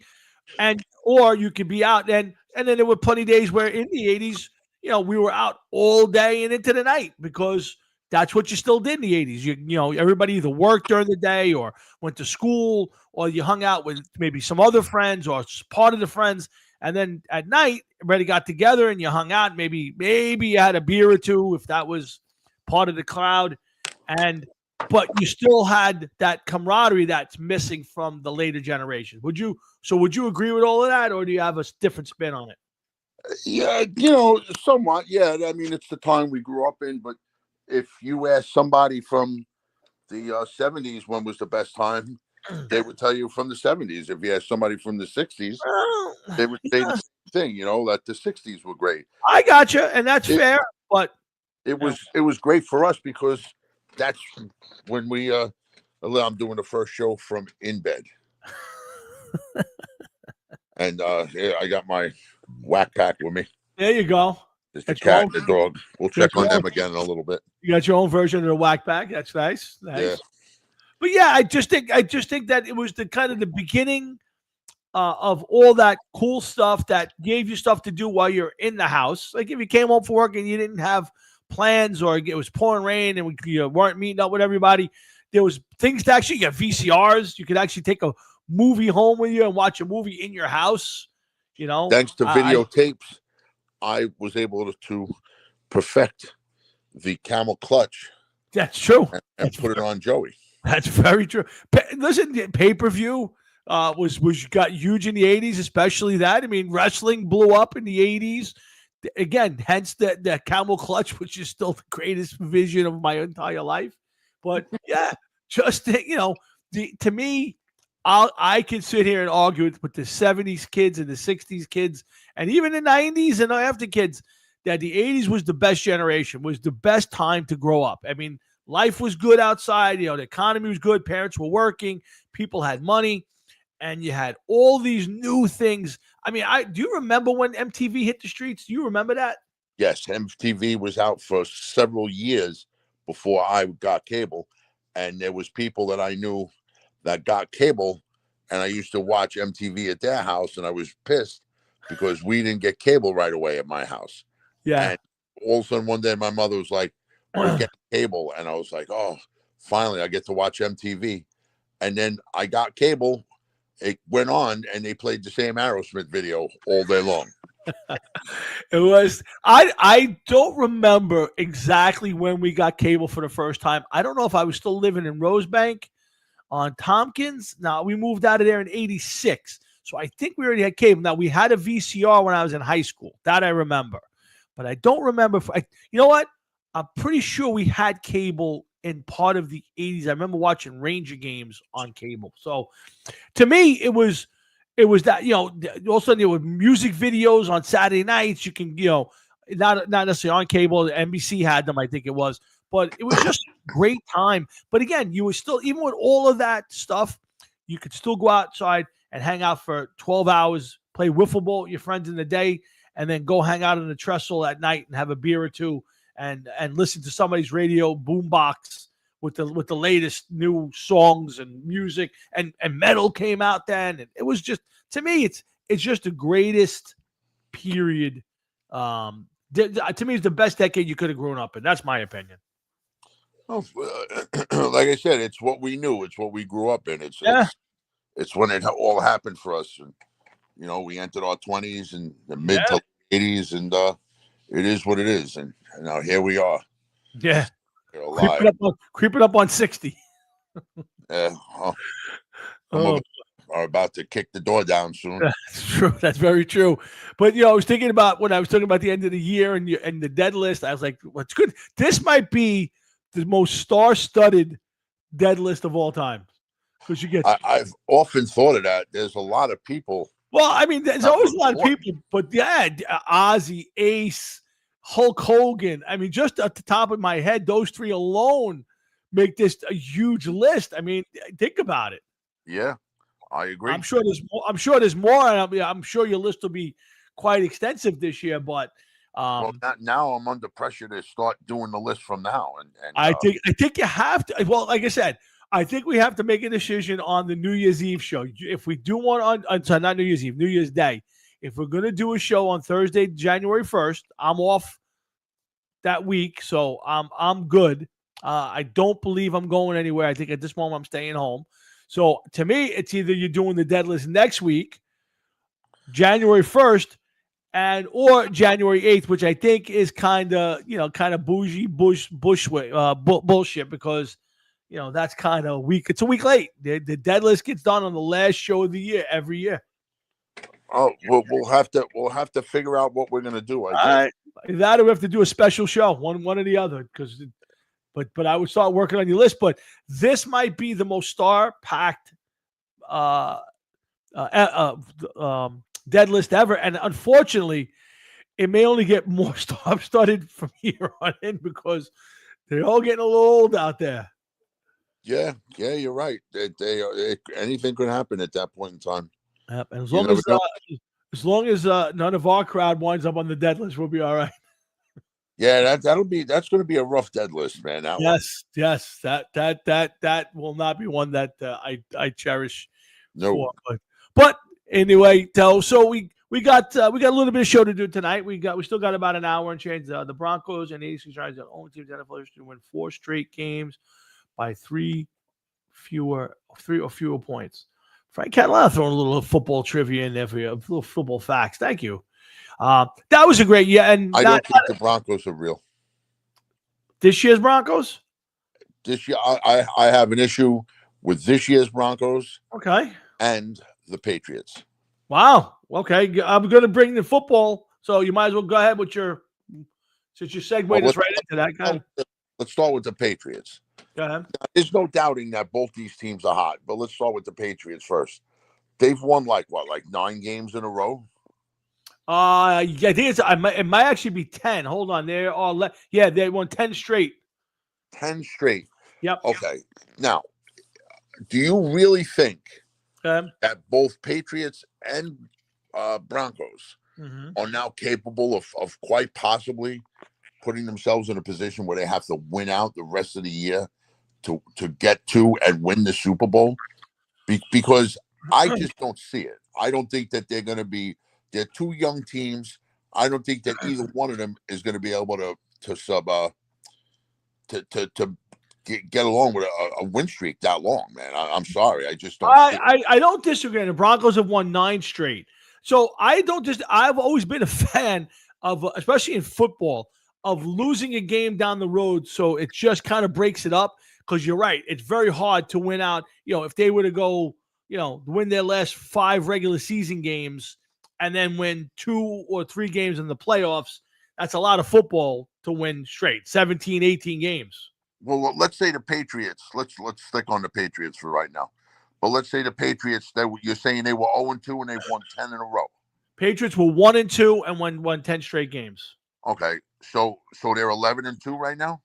or you could be out and then there were plenty of days where in the 80s, you know, we were out all day and into the night because that's what you still did in the 80s. You know, everybody either worked during the day or went to school, or you hung out with maybe some other friends or part of the friends. And then at night, everybody got together and you hung out. Maybe you had a beer or two if that was part of the crowd. But you still had that camaraderie that's missing from the later generation. Would you agree with all of that, or do you have a different spin on it? Yeah, you know, somewhat. Yeah, I mean, it's the time we grew up in. But if you ask somebody from the 70s when was the best time, they would tell you from the 70s. If you ask somebody from the 60s, they would say the same thing. You know, that the 60s were great. I gotcha, and that's fair. But it was great for us because that's when we I'm doing the first show from in bed. And I got my whack pack with me. There you go. There's the cat and the dog. We'll check on them again in a little bit. You got your own version of the whack pack. That's nice. Yeah. But yeah, I just think that it was the kind of the beginning of all that cool stuff that gave you stuff to do while you're in the house. Like if you came home from work and you didn't have plans, or it was pouring rain and you weren't meeting up with everybody, there was things to actually get VCRs. You could actually take a movie home with you and watch a movie in your house. You know, thanks to videotapes, I was able to perfect the camel clutch. That's true. And put it on Joey. That's very true. Listen, pay-per-view was got huge in the 80s, especially that. I mean, wrestling blew up in the 80s. Again, hence the camel clutch, which is still the greatest vision of my entire life. But yeah, just, you know, to me, I can sit here and argue with the 70s kids and the 60s kids and even the 90s and after kids that the 80s was the best generation, was the best time to grow up. I mean, life was good outside. You know, the economy was good. Parents were working. People had money. And you had all these new things. I mean, do you remember when MTV hit the streets? Do you remember that? Yes, MTV was out for several years before I got cable. And there was people that I knew that got cable, and I used to watch MTV at their house, and I was pissed because we didn't get cable right away at my house. Yeah. And all of a sudden one day my mother was like, "We're getting cable," and I was like, "Oh, finally I get to watch MTV." And then I got cable. It went on, and they played the same Aerosmith video all day long. It was. I don't remember exactly when we got cable for the first time. I don't know if I was still living in Rosebank on Tompkins. Now, we moved out of there in 86. So I think we already had cable. Now, we had a VCR when I was in high school. That I remember. But I don't remember. You know what? I'm pretty sure we had cable in part of the 80s. I remember watching Ranger games on cable. So to me, it was that, you know, all of a sudden there were music videos on Saturday nights. You can, you know, not necessarily on cable. NBC had them, I think it was. But it was just a great time. But again, you were still, even with all of that stuff, you could still go outside and hang out for 12 hours, play wiffle ball with your friends in the day, and then go hang out in the trestle at night and have a beer or two and listen to somebody's radio boombox with the latest new songs and music, and metal came out then. And it was just, to me, it's just the greatest period. To me, it's the best decade you could have grown up in. That's my opinion. Well, like I said, it's what we knew. It's what we grew up in. It's when it all happened for us. And, you know, we entered our 20s and the mid to 80s, and it is what it is. And now here we are. Yeah. Creeping up on 60. Yeah. are about to kick the door down soon. That's true. That's very true. But I was thinking about when I was talking about the end of the year and the dead list. I was like, "What's good? This might be the most star-studded dead list of all time." Because you get, I've often thought of that. There's a lot of people. Well, I mean, there's always a lot of people, but yeah, Ozzy, Ace, Hulk Hogan. I mean, just at the top of my head, those three alone make this a huge list. I mean, think about it. Yeah, I agree. I'm sure there's more. And I'm sure your list will be quite extensive this year. But well, now I'm under pressure to start doing the list from now. And I think you have to. Well, like I said, I think we have to make a decision on the New Year's Eve show. If we do one on sorry, not New Year's Eve, New Year's Day. If we're going to do a show on Thursday, January 1st, I'm off that week, so I'm good. I don't believe I'm going anywhere. I think at this moment I'm staying home. So to me, it's either you're doing the dead list next week, January 1st, or January 8th, which I think is kind of bougie bullshit because that's kind of week. It's a week late. The dead list gets done on the last show of the year every year. Oh, well, we'll have to figure out what we're gonna do. I guess. That or we have to do a special show, one or the other. But I would start working on your list. But this might be the most star-packed dead list ever, and unfortunately, it may only get more star-studded from here on in because they're all getting a little old out there. Yeah, you're right. Anything could happen at that point in time. Yep. And as long as none of our crowd winds up on the dead list, we'll be all right. Yeah, that's going to be a rough dead list, man. Yes. That will not be one that I cherish. No. But anyway, so we got a little bit of show to do tonight. We still got about an hour and change. The Broncos and 86 are the only teams in the NFL to win 4 straight games by 3 or fewer points. Frank Catalana throwing a little football trivia in there for you, a little football facts. Thank you. That was a great year. And I don't think the Broncos are real. This year's Broncos? This year, I have an issue with this year's Broncos. Okay. And the Patriots. Wow. Okay. I'm going to bring the football, so you might as well go ahead with since you segued us right into that guy. Let's start with the Patriots. Go ahead. There's no doubting that both these teams are hot, but let's start with the Patriots first. They've won like 9 games in a row? I think it might actually be 10. Hold on. They won 10 straight. 10 straight. Yep. Okay. Now, do you really think that both Patriots and Broncos are now capable of quite possibly putting themselves in a position where they have to win out the rest of the year to get to and win the Super Bowl? Because I just don't see it. I don't think that they're going to be. They're 2 young teams. I don't think that either one of them is going to be able to get along with a win streak that long, man. I'm sorry. I just don't. I don't disagree. The Broncos have won 9 straight. So I've always been a fan of, especially in football, of losing a game down the road. So it just kind of breaks it up. Because you're right. It's very hard to win out. If they were to go, win their last 5 regular season games and then win 2 or 3 games in the playoffs, that's a lot of football to win straight, 17, 18 games. Well, let's say the Patriots. Let's stick on the Patriots for right now. But let's say the Patriots. You're saying they were 0-2 and they've won 10 in a row. Patriots were 1-2 and won 10 straight games. Okay, so they're 11-2 right now.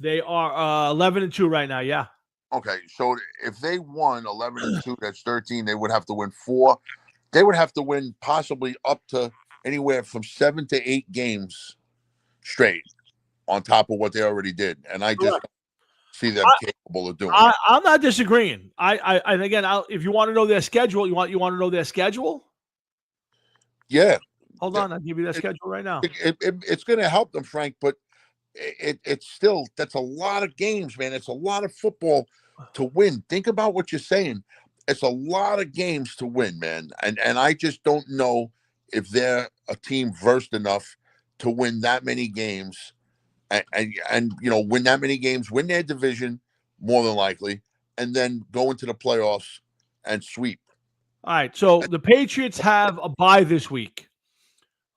They are 11-2 right now. Yeah. Okay, so if they won 11-2, that's 13. They would have to win 4. They would have to win possibly up to anywhere from 7 to 8 games straight on top of what they already did, and I just don't see them capable of doing it. I'm not disagreeing. And again, if you want to know their schedule, you want to know their schedule? Yeah. Hold on, I'll give you that schedule right now. It's going to help them, Frank, but it's still, that's a lot of games, man. It's a lot of football to win. Think about what you're saying. It's a lot of games to win, man. And I just don't know if they're a team versed enough to win that many games and win that many games, win their division more than likely, and then go into the playoffs and sweep All right. So the Patriots have a bye this week.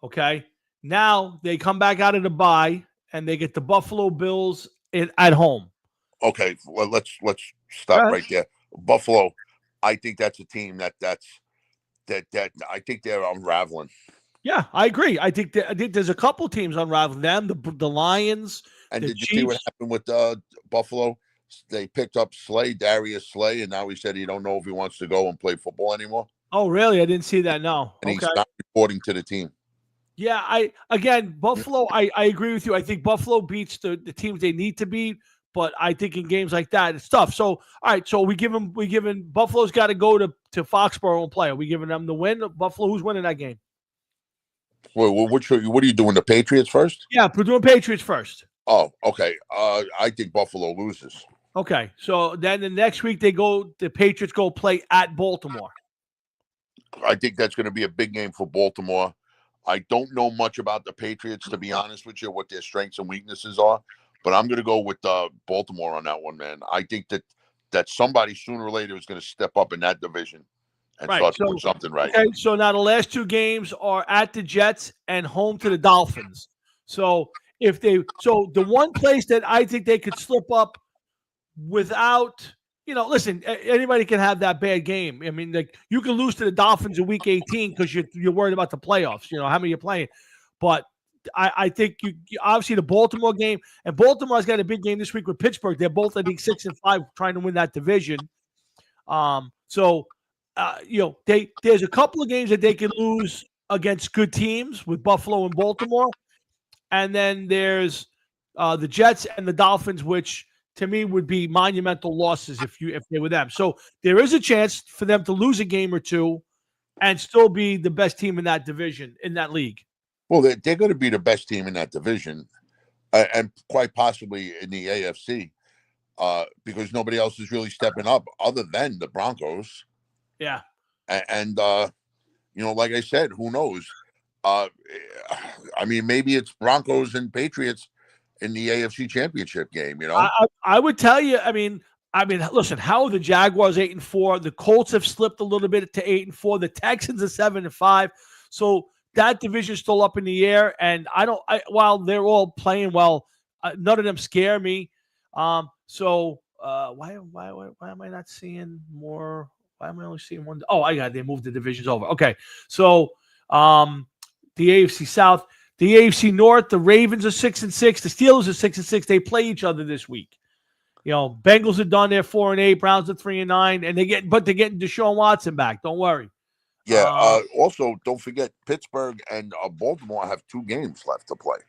Okay. Now they come back out of the bye and they get the Buffalo Bills at home. Okay. Well, let's stop right there. Buffalo. I think that's a team that I think they're unraveling. Yeah, I agree. I think there's a couple teams unraveling them. The Lions. And did Chiefs. You see what happened with Buffalo? They picked up Darius Slay, and now he said he don't know if he wants to go and play football anymore. Oh, really? I didn't see that. No. And he's not reporting to the team. Yeah, Buffalo. I agree with you. I think Buffalo beats the teams they need to beat. But I think in games like that, it's tough. So, all right. So we giving Buffalo's got to go to Foxborough and play. Are we giving them the win? Buffalo, who's winning that game? Well, what are you doing? The Patriots first? Yeah, we're doing Patriots first. Oh, okay. I think Buffalo loses. Okay. So then the next week the Patriots go play at Baltimore. I think that's going to be a big game for Baltimore. I don't know much about the Patriots, to be honest with you, what their strengths and weaknesses are. But I'm going to go with Baltimore on that one, man. I think that somebody sooner or later is going to step up in that division and start doing something right. Okay, so now the last two games are at the Jets and home to the Dolphins. So the one place that I think they could slip up without, listen, anybody can have that bad game. I mean, like you can lose to the Dolphins in Week 18 because you're worried about the playoffs. How many you're playing, but. I think you obviously the Baltimore game, and Baltimore's got a big game this week with Pittsburgh. They're both, I think, 6-5, trying to win that division. There's a couple of games that they can lose against good teams with Buffalo and Baltimore, and then there's the Jets and the Dolphins, which to me would be monumental losses if they were them. So there is a chance for them to lose a game or two, and still be the best team in that division in that league. Well, they're going to be the best team in that division, and quite possibly in the AFC, because nobody else is really stepping up other than the Broncos. Yeah. And like I said, who knows? I mean, maybe it's Broncos and Patriots in the AFC Championship game, I would tell you, I mean, listen, how are the Jaguars 8-4? The Colts have slipped a little bit to 8-4. The Texans are 7-5. So that division is still up in the air, and while they're all playing well, none of them scare me. Why am I not seeing more? Why am I only seeing one? Oh, they moved the divisions over. Okay, so the AFC South, the AFC North, the Ravens are 6-6, the Steelers are 6-6. They play each other this week. Bengals are done. They're 4-8. Browns are 3-9, and they're getting Deshaun Watson back. Don't worry. Yeah. Also, don't forget Pittsburgh and Baltimore have 2 games left to play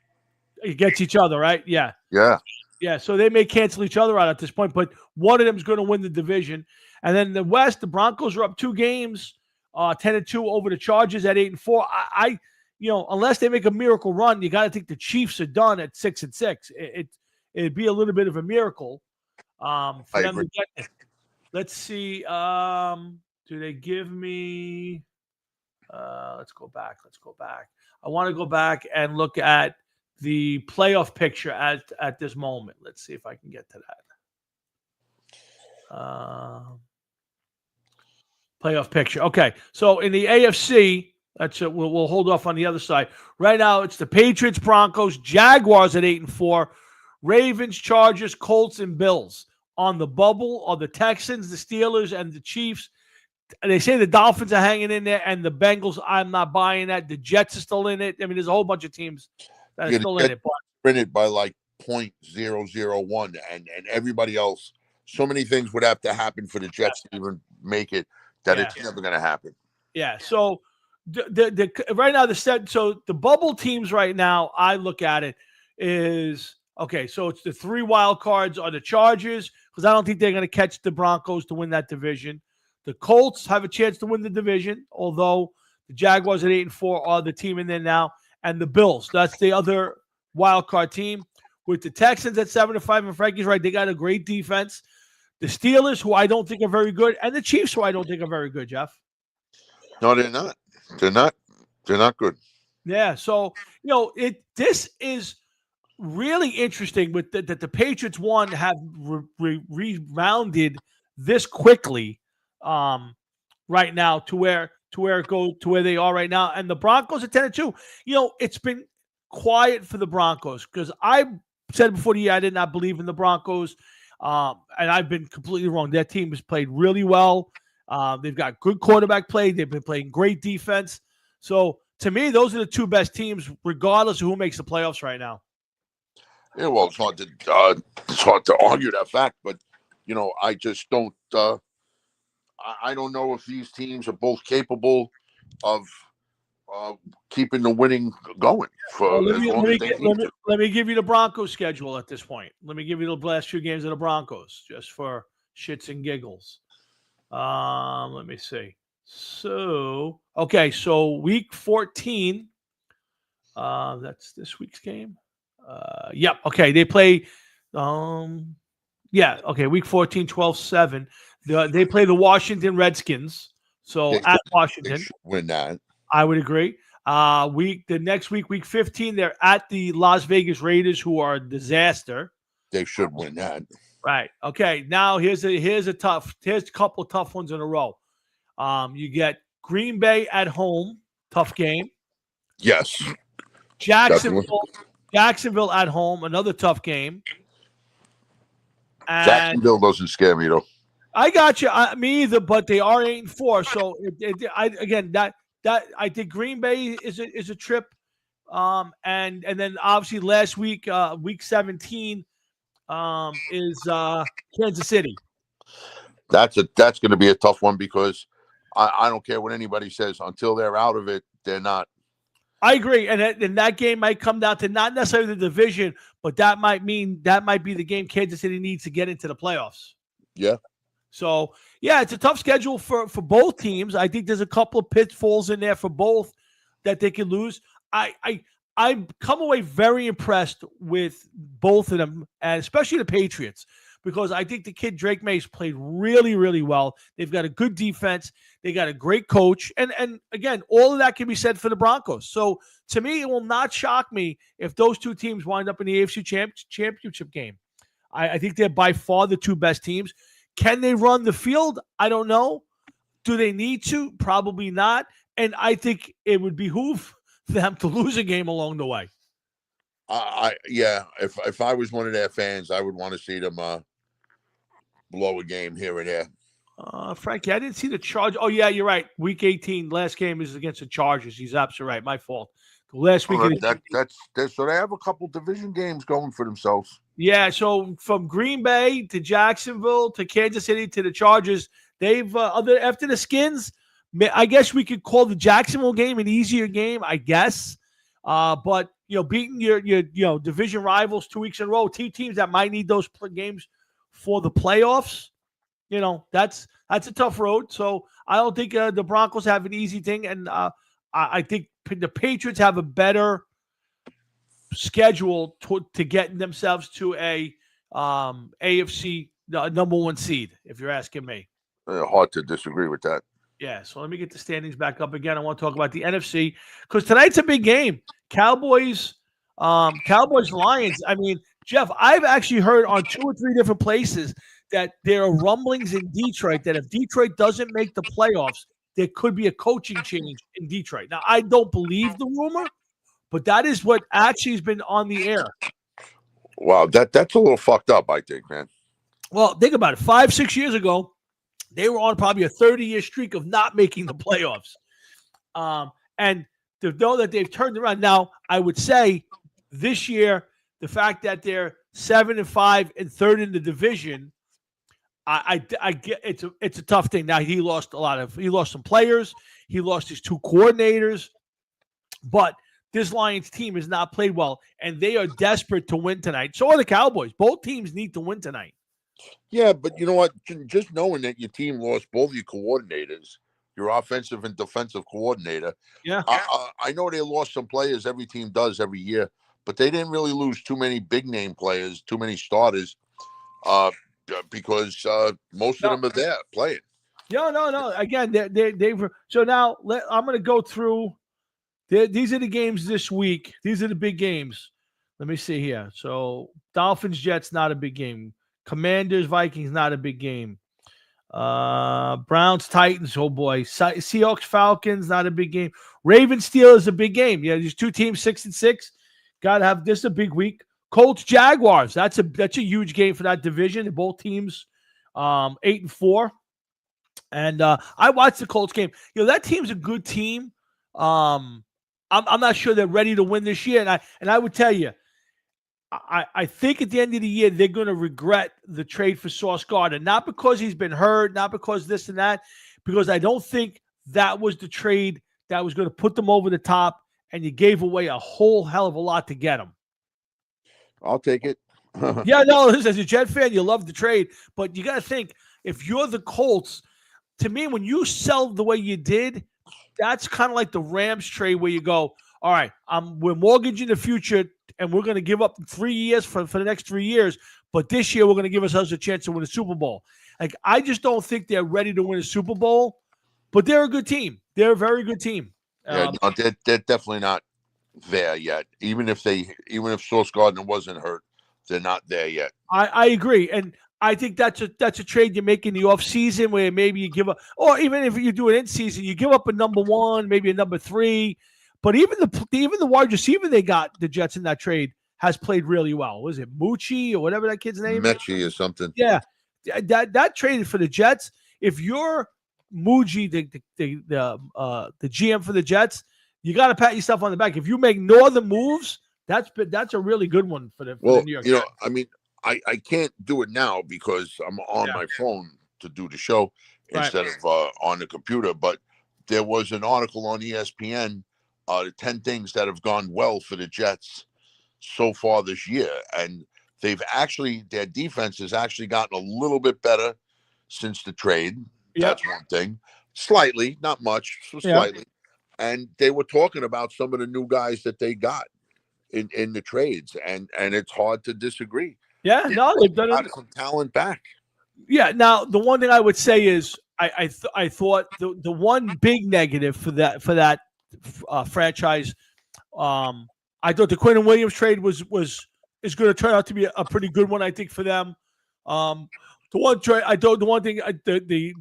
against eeach other, right? Yeah. Yeah. Yeah. So they may cancel each other out at this point, but one of them is going to win the division. And then the West, the Broncos are up 2 games, 10-2 over the Chargers at 8-4. Unless they make a miracle run, you got to think the Chiefs are done at 6-6. It'd be a little bit of a miracle for them to get there. Let's see. Do they give me let's go back. I want to go back and look at the playoff picture at this moment. Let's see if I can get to that. Playoff picture. Okay. So in the AFC, we'll hold off on the other side. Right now, it's the Patriots, Broncos, Jaguars at 8-4, Ravens, Chargers, Colts, and Bills. On the bubble are the Texans, the Steelers, and the Chiefs. They say the Dolphins are hanging in there, and the Bengals, I'm not buying that. The Jets are still in it. I mean, there's a whole bunch of teams that are still in it. Printed by like 0.001, and everybody else. So many things would have to happen for the Jets to even make it that it's never going to happen. Yeah. So the right now the bubble teams right now, I look at it is okay. So it's the 3 wild cards are the Chargers, because I don't think they're going to catch the Broncos to win that division. The Colts have a chance to win the division, although the Jaguars at 8-4 are the team in there now, and the Bills. That's the other wild card team. With the Texans at 7-5, and Frankie's right, they got a great defense. The Steelers, who I don't think are very good, and the Chiefs, who I don't think are very good, Jeff. No, they're not. They're not good. Yeah. So this is really interesting with that the Patriots have rebounded this quickly. right now to where they are right now. And the Broncos are 10-2. It's been quiet for the Broncos because I said before the year I did not believe in the Broncos. And I've been completely wrong. Their team has played really well. They've got good quarterback play. They've been playing great defense. So to me, those are the two best teams, regardless of who makes the playoffs right now. Yeah, well, it's hard to argue that fact, but I just don't. I don't know if these teams are both capable of keeping the winning going for as long as they need to. Let me give you the Broncos schedule at this point. Let me give you the last few games of the Broncos, just for shits and giggles. Let me see. So week 14. That's this week's game. Yep. Okay. They play. Week 14, 12-7. They play the Washington Redskins. So at Washington, they should win that. I would agree. The next week, week 15, they're at the Las Vegas Raiders, who are a disaster. They should win that. Right. Okay. Now here's a couple tough ones in a row. You get Green Bay at home, tough game. Yes. Jacksonville at home, another tough game. And Jacksonville doesn't scare me though. I got you. Me either, but they are 8-4. So I think Green Bay is a trip. And then obviously last week, week 17, is Kansas City. That's going to be a tough one because I don't care what anybody says. Until they're out of it, they're not. I agree, and that game might come down to not necessarily the division, but that might be the game Kansas City needs to get into the playoffs. Yeah. So it's a tough schedule for both teams. I think there's a couple of pitfalls in there for both that they can lose. I come away very impressed with both of them, and especially the Patriots, because I think the kid Drake May's played really, really well. They've got a good defense. They got a great coach. And again, all of that can be said for the Broncos. So to me, it will not shock me if those two teams wind up in the AFC championship game. I think they're by far the two best teams. Can they run the field? I don't know. Do they need to? Probably not. And I think it would behoove them to lose a game along the way. If I was one of their fans, I would want to see them blow a game here and there. Frankie, I didn't see the charge. Oh yeah, you're right. Week 18, last game is against the Chargers. He's absolutely right. My fault. The last week, so they have a couple division games going for themselves. Yeah. So from Green Bay to Jacksonville to Kansas City to the Chargers, they've after the Skins. I guess we could call the Jacksonville game an easier game. I guess, but beating your division rivals 2 weeks in a row, teams that might need those games for the playoffs. That's a tough road. So I don't think the Broncos have an easy thing. And I think the Patriots have a better schedule to get themselves to a AFC number one seed, if you're asking me. Hard to disagree with that. Yeah, so let me get the standings back up again. I want to talk about the NFC because tonight's a big game. Cowboys, Lions. I mean, Jeff, I've actually heard on 2 or 3 different places that there are rumblings in Detroit that if Detroit doesn't make the playoffs, there could be a coaching change in Detroit. Now, I don't believe the rumor, but that is what actually has been on the air. Wow, that's a little fucked up, I think, man. Well, think about it. 5-6 years ago, they were on probably a 30-year streak of not making the playoffs. And to know that they've turned around. Now, I would say this year, the fact that they're 7-5 and third in the division, I get it's a tough thing. Now he lost some players, he lost his 2 coordinators, but this Lions team has not played well, and they are desperate to win tonight. So are the Cowboys. Both teams need to win tonight. Yeah, but you know what? Just knowing that your team lost both your coordinators, your offensive and defensive coordinator. Yeah, I know they lost some players. Every team does every year, but they didn't really lose too many big name players, too many starters, because most of them are there playing. No. Again, they've. So now I'm going to go through. These are the games this week. These are the big games. Let me see here. So Dolphins, Jets, not a big game. Commanders, Vikings, not a big game. Browns, Titans. Oh boy, Seahawks, Falcons. Not a big game. Ravens, Steelers, a big game. Yeah, these two teams 6-6. Got to have this a big week. Colts, Jaguars. That's a huge game for that division. Both teams 8-4. And I watched the Colts game. That team's a good team. I'm not sure they're ready to win this year. And I would tell you, I think at the end of the year, they're going to regret the trade for Sauce Gardner. Not because he's been hurt, not because this and that, because I don't think that was the trade that was going to put them over the top, and you gave away a whole hell of a lot to get him. I'll take it. Yeah, no, as a Jet fan, you love the trade, but you got to think, if you're the Colts, to me, when you sell the way you did, that's kind of like the Rams trade where you go, all right, we're mortgaging the future, and we're going to give up 3 years for the next 3 years, but this year we're going to give ourselves a chance to win a Super Bowl. Like, I just don't think they're ready to win a Super Bowl, but they're a good team. They're a very good team. Yeah, no, they're definitely not there yet. Even if Sauce Gardner wasn't hurt, they're not there yet. I agree, and I think that's a trade you make in the offseason where maybe you give up, or even if you do it in season, you give up a number 1, maybe a number 3. But even the wide receiver they got, the Jets, in that trade has played really well. Was it Mucci or whatever that kid's name? Mechie or something. Yeah, that traded for the Jets. If you're Mucci, the GM for the Jets, you got to pat yourself on the back. If you make no other moves, that's a really good one for the New York Jets. I mean, I can't do it now because I'm on my phone to do the show instead of on the computer. But there was an article on ESPN. The 10 things that have gone well for the Jets so far this year. And their defense has actually gotten a little bit better since the trade. Yep. That's one thing. Slightly, not much, slightly. Yep. And they were talking about some of the new guys that they got in the trades. And it's hard to disagree. Yeah, they've done some talent back. Yeah. Now, the one thing I would say is I thought the one big negative for that franchise. I thought the Quentin Williams trade is going to turn out to be a pretty good one, I think, for them. The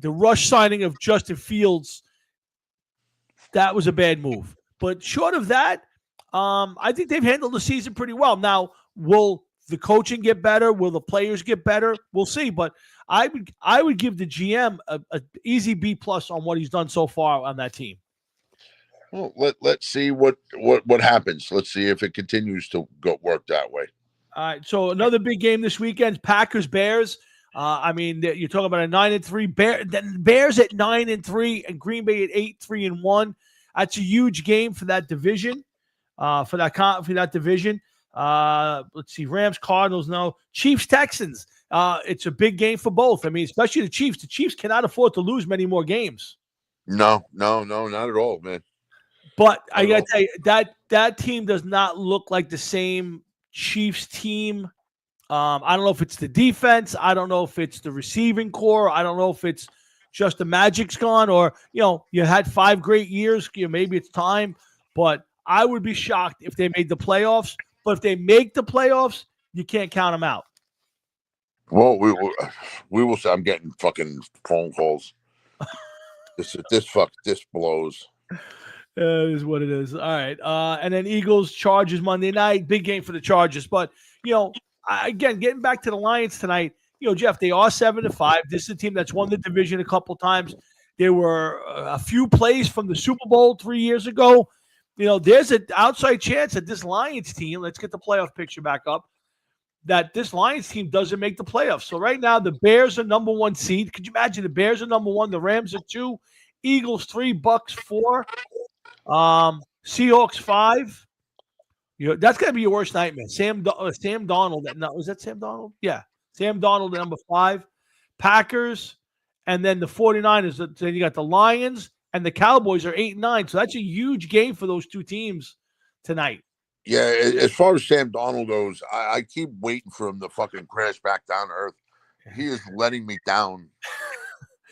rush signing of Justin Fields, that was a bad move. But short of that, I think they've handled the season pretty well. Now, will the coaching get better? Will the players get better? We'll see. But I would give the GM a easy B+ on what he's done so far on that team. Well, let's see what happens. Let's see if it continues to work that way. All right. So another big game this weekend: Packers Bears. I mean, you're talking about a 9-3 Bears at 9-3 and Green Bay at 8-3-1. That's a huge game for that division. For that division. Let's see: Rams, Cardinals. No, Chiefs, Texans. It's a big game for both. I mean, especially the Chiefs. The Chiefs cannot afford to lose many more games. No, not at all, man. But I got to tell you, that team does not look like the same Chiefs team. I don't know if it's the defense. I don't know if it's the receiving core. I don't know if it's just the magic's gone or, you had 5 great years. Maybe it's time. But I would be shocked if they made the playoffs. But if they make the playoffs, you can't count them out. Well, we will say I'm getting fucking phone calls. This blows. It is what it is. All right. And then Eagles, Chargers Monday night. Big game for the Chargers. But, again, getting back to the Lions tonight, Jeff, they are 7-5. This is a team that's won the division a couple times. There were a few plays from the Super Bowl 3 years ago. There's an outside chance that this Lions team, let's get the playoff picture back up, that this Lions team doesn't make the playoffs. So right now, the Bears are number 1 seed. Could you imagine the Bears are number 1, the Rams are 2, Eagles 3, Bucks 4. Seahawks 5. That's gonna be your worst nightmare. Sam Darnold. Was that Sam Darnold? Yeah, Sam Darnold at number 5. Packers, and then the 49ers. Then you got the Lions and the Cowboys are 8-9. So that's a huge game for those two teams tonight. Yeah, as far as Sam Darnold goes, I keep waiting for him to fucking crash back down to earth. He is letting me down.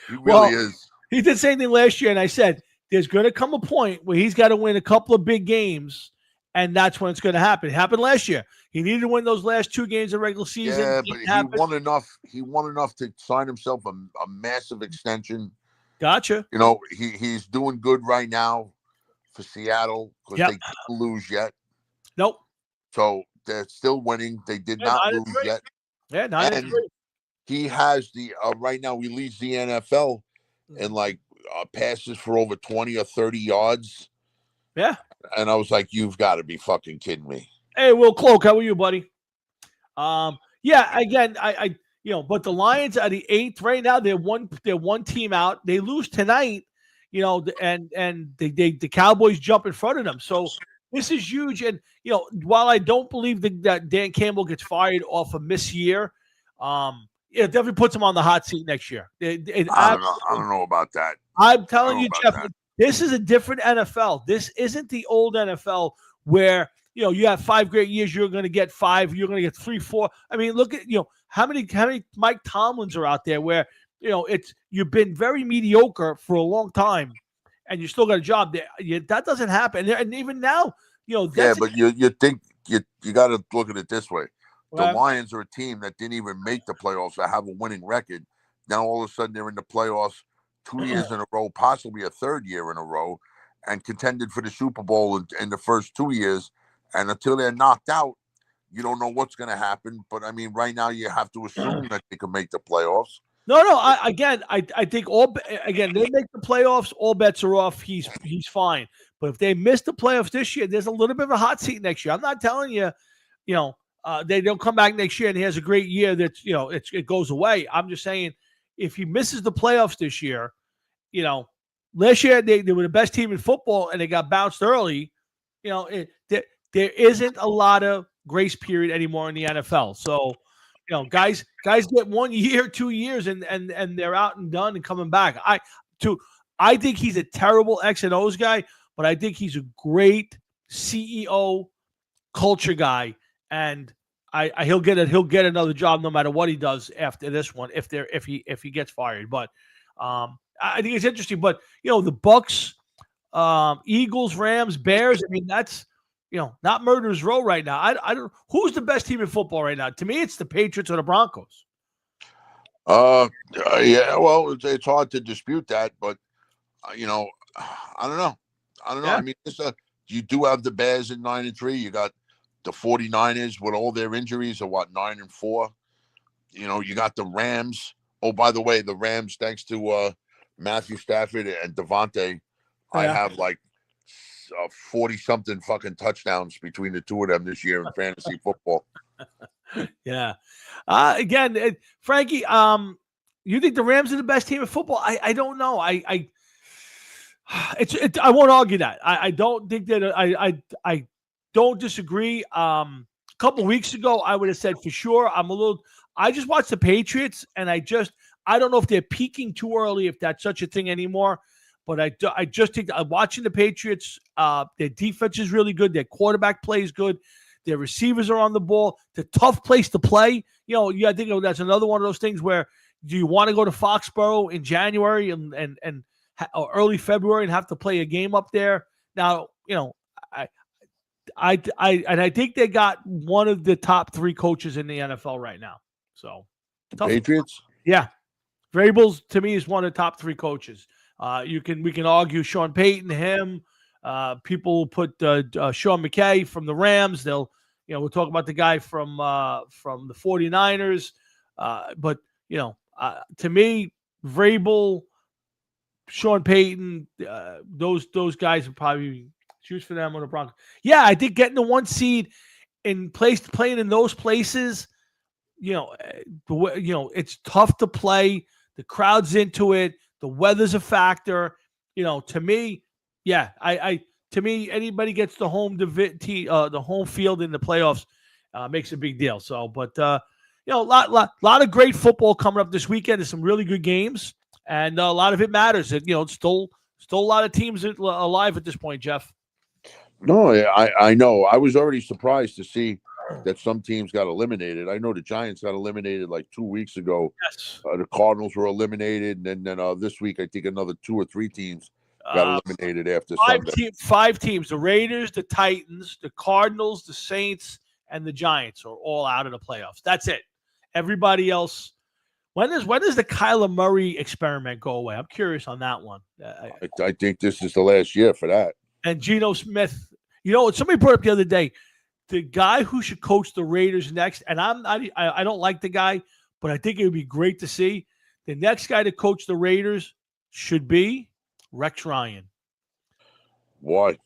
He really is. He did the same thing last year, and I said, there's going to come a point where he's got to win a couple of big games, and that's when it's going to happen. It happened last year. He needed to win those last 2 games of regular season. Yeah, but he won enough. He won enough to sign himself a massive extension. Gotcha. You know, he's doing good right now for Seattle because they didn't lose yet. Nope. So they're still winning. They did not lose yet. Yeah, 9-3. He has the right now. He leads the NFL in like passes for over 20 or 30 yards. Yeah. And I was like, you've got to be fucking kidding me. Hey, Will Cloak, how are you, buddy? Yeah, again, I but the Lions are the 8th right now. They're one team out. They lose tonight, and the Cowboys jump in front of them. So this is huge. And while I don't believe that Dan Campbell gets fired off a miss year, it definitely puts him on the hot seat next year. I don't know about that. I'm telling you, Jeff, this is a different NFL. This isn't the old NFL where you have 5 great years, you're going to get 5, you're going to get 3, 4. I mean, look at how many Mike Tomlins are out there where you've been very mediocre for a long time, and you still got a job there. That doesn't happen, and even now, but you think you got to look at it this way. The Lions are a team that didn't even make the playoffs or have a winning record. Now all of a sudden they're in the playoffs 2 years in a row, possibly a 3rd year in a row, and contended for the Super Bowl in the first 2 years. And until they're knocked out, you don't know what's going to happen. But I mean, right now you have to assume that they can make the playoffs. No. I think they make the playoffs, all bets are off. He's fine. But if they miss the playoffs this year, there's a little bit of a hot seat next year. I'm not telling you, they don't come back next year and he has a great year that it goes away. I'm just saying, if he misses the playoffs this year, last year they were the best team in football and they got bounced early. There isn't a lot of grace period anymore in the NFL. So, guys get 1 year, 2 years, and they're out and done and coming back. I think he's a terrible X and O's guy, but I think he's a great CEO culture guy, and he'll get another job no matter what he does after this one if he gets fired. But I think it's interesting. But the Bucks, Eagles, Rams, Bears. I mean, that's not murderer's row right now. I don't. Who's the best team in football right now? To me, it's the Patriots or the Broncos. Yeah. Well, it's hard to dispute that, but I don't know. I don't know. Yeah. I mean, you do have the Bears at 9-3. You got the 49ers with all their injuries are 9-4. You got the Rams. Oh, by the way, the Rams, thanks to Matthew Stafford and Devontae, I have like 40-something fucking touchdowns between the two of them this year in fantasy football. Yeah. Again, Frankie, you think the Rams are the best team in football? I don't know. I won't argue that. I don't think that I don't disagree. A couple weeks ago, I would have said for sure. I just watched the Patriots, and I don't know if they're peaking too early, if that's such a thing anymore. But I just think watching the Patriots, their defense is really good. Their quarterback play is good. Their receivers are on the ball. It's a tough place to play. I think that's another one of those things where do you want to go to Foxborough in January or early February and have to play a game up there? Now, I think they got one of the top 3 coaches in the NFL right now. So Patriots? Yeah. Vrabel's to me is one of the top 3 coaches. We can argue Sean Payton, him. People put Sean McKay from the Rams. We'll talk about the guy from the 49ers. But to me, Vrabel, Sean Payton, those guys would probably choose for them on the Broncos. Yeah, I think getting the 1 seed playing in those places, it's tough to play. The crowd's into it. The weather's a factor. To me, yeah, to me, anybody gets the home field in the playoffs makes a big deal. So, but a lot of great football coming up this weekend. There's some really good games, and a lot of it matters. It's still a lot of teams alive at this point, Jeff. No, I know. I was already surprised to see that some teams got eliminated. I know the Giants got eliminated like 2 weeks ago. Yes. The Cardinals were eliminated, and then this week I think another 2 or 3 teams got eliminated after Sunday. Five teams: the Raiders, the Titans, the Cardinals, the Saints, and the Giants are all out of the playoffs. That's it. Everybody else. When does the Kyler Murray experiment go away? I'm curious on that one. I think this is the last year for that. And Geno Smith. You know, somebody brought up the other day, the guy who should coach the Raiders next, and I don't like the guy, but I think it would be great to see. The next guy to coach the Raiders should be Rex Ryan. Why?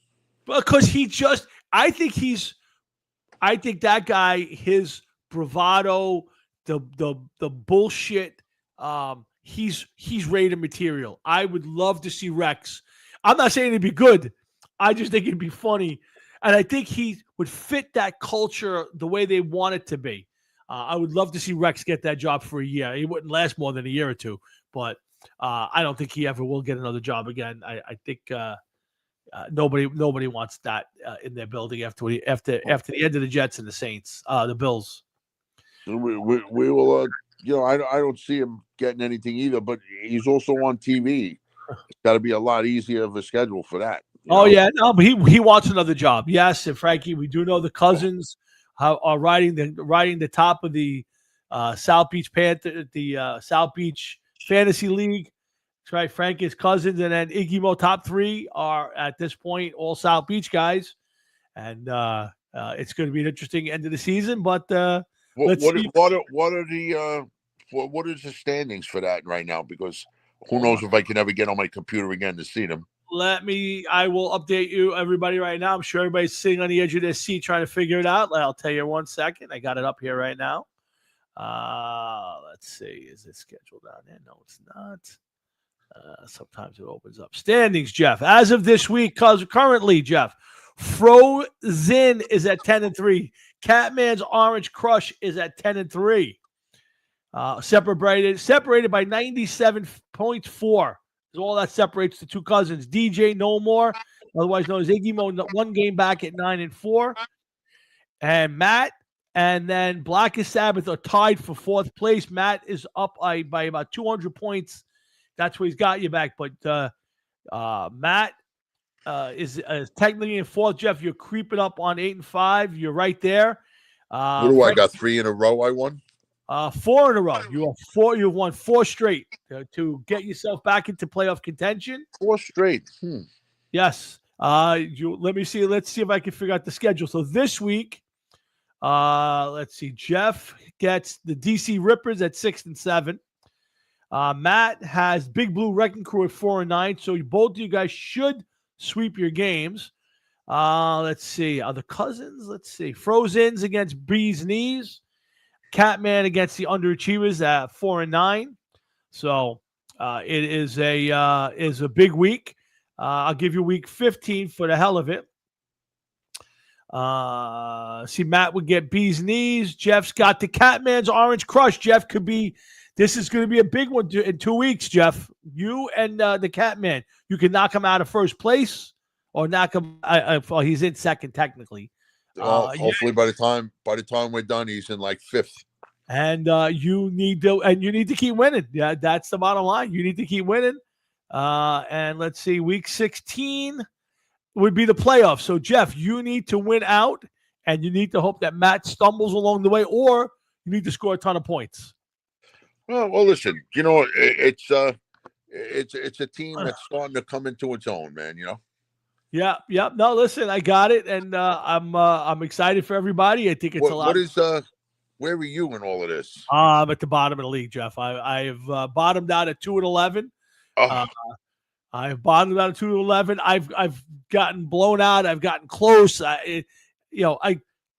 Because I think that guy, his bravado, the bullshit, he's Raider material. I would love to see Rex. I'm not saying it'd be good. I just think it'd be funny. And I think he would fit that culture the way they want it to be. I would love to see Rex get that job for a year. He wouldn't last more than a year or two, but I don't think he ever will get another job again. I think nobody wants that in their building after the end of the Jets and the Saints, the Bills. We will. I don't see him getting anything either. But he's also on TV. It's got to be a lot easier of a schedule for that. Yeah, no, but he wants another job. Yes, and Frankie, we do know the Cousins are riding the top of the South Beach Panther, the South Beach Fantasy League. That's right, Frankie's Cousins, and then Iggy Mo top three are at this point all South Beach guys, and it's going to be an interesting end of the season. But what is the standings for that right now? Because who knows if I can ever get on my computer again to see them. I will update you, everybody, right now. I'm sure everybody's sitting on the edge of their seat trying to figure it out. I'll tell you 1 second. I got it up here right now. Let's see. Is it scheduled down there? No, it's not. Sometimes it opens up. Standings, Jeff. As of this week, currently, Jeff, Frozen is at 10-3. Catman's Orange Crush is at 10-3. Separated by 97.4. All that separates the two cousins. DJ No More, otherwise known as Iggy Mo, 1 game back at 9-4. And Matt and then Blackest Sabbath are tied for 4th place. Matt is up by about 200 points. That's where he's got you back. But Matt is technically in 4th. Jeff, you're creeping up on 8-5. You're right there. What do I got? 3 in a row I won? 4 in a row. You've won 4 straight to get yourself back into playoff contention. 4 straight. Yes. Let's see if I can figure out the schedule. So this week, let's see. Jeff gets the DC Rippers at 6-7. Matt has Big Blue Wrecking Crew at 4-9. So both of you guys should sweep your games. Let's see. The cousins. Let's see. Frozen's against Bee's Knees. Catman against the Underachievers at 4-9. So it is a big week. I'll give you week 15 for the hell of it. See, Matt would get Bee's Knees. Jeff's got the Catman's Orange Crush. Jeff this is going to be a big one in 2 weeks, Jeff. You and the Catman, you can knock him out of 1st place or knock him. He's in 2nd technically. Hopefully by the time we're done, he's in like 5th. And you need to keep winning. Yeah, that's the bottom line. You need to keep winning. And let's see, week 16 would be the playoffs. So Jeff, you need to win out, and you need to hope that Matt stumbles along the way, or you need to score a ton of points. Well, listen, it's a team that's starting to come into its own, man. Yeah. No, listen, I got it, and I'm excited for everybody. I think it's a lot. Where were you in all of this? I'm at the bottom of the league, Jeff. I've bottomed out at 2-11. I've bottomed out at 2-11. I've gotten blown out. I've gotten close.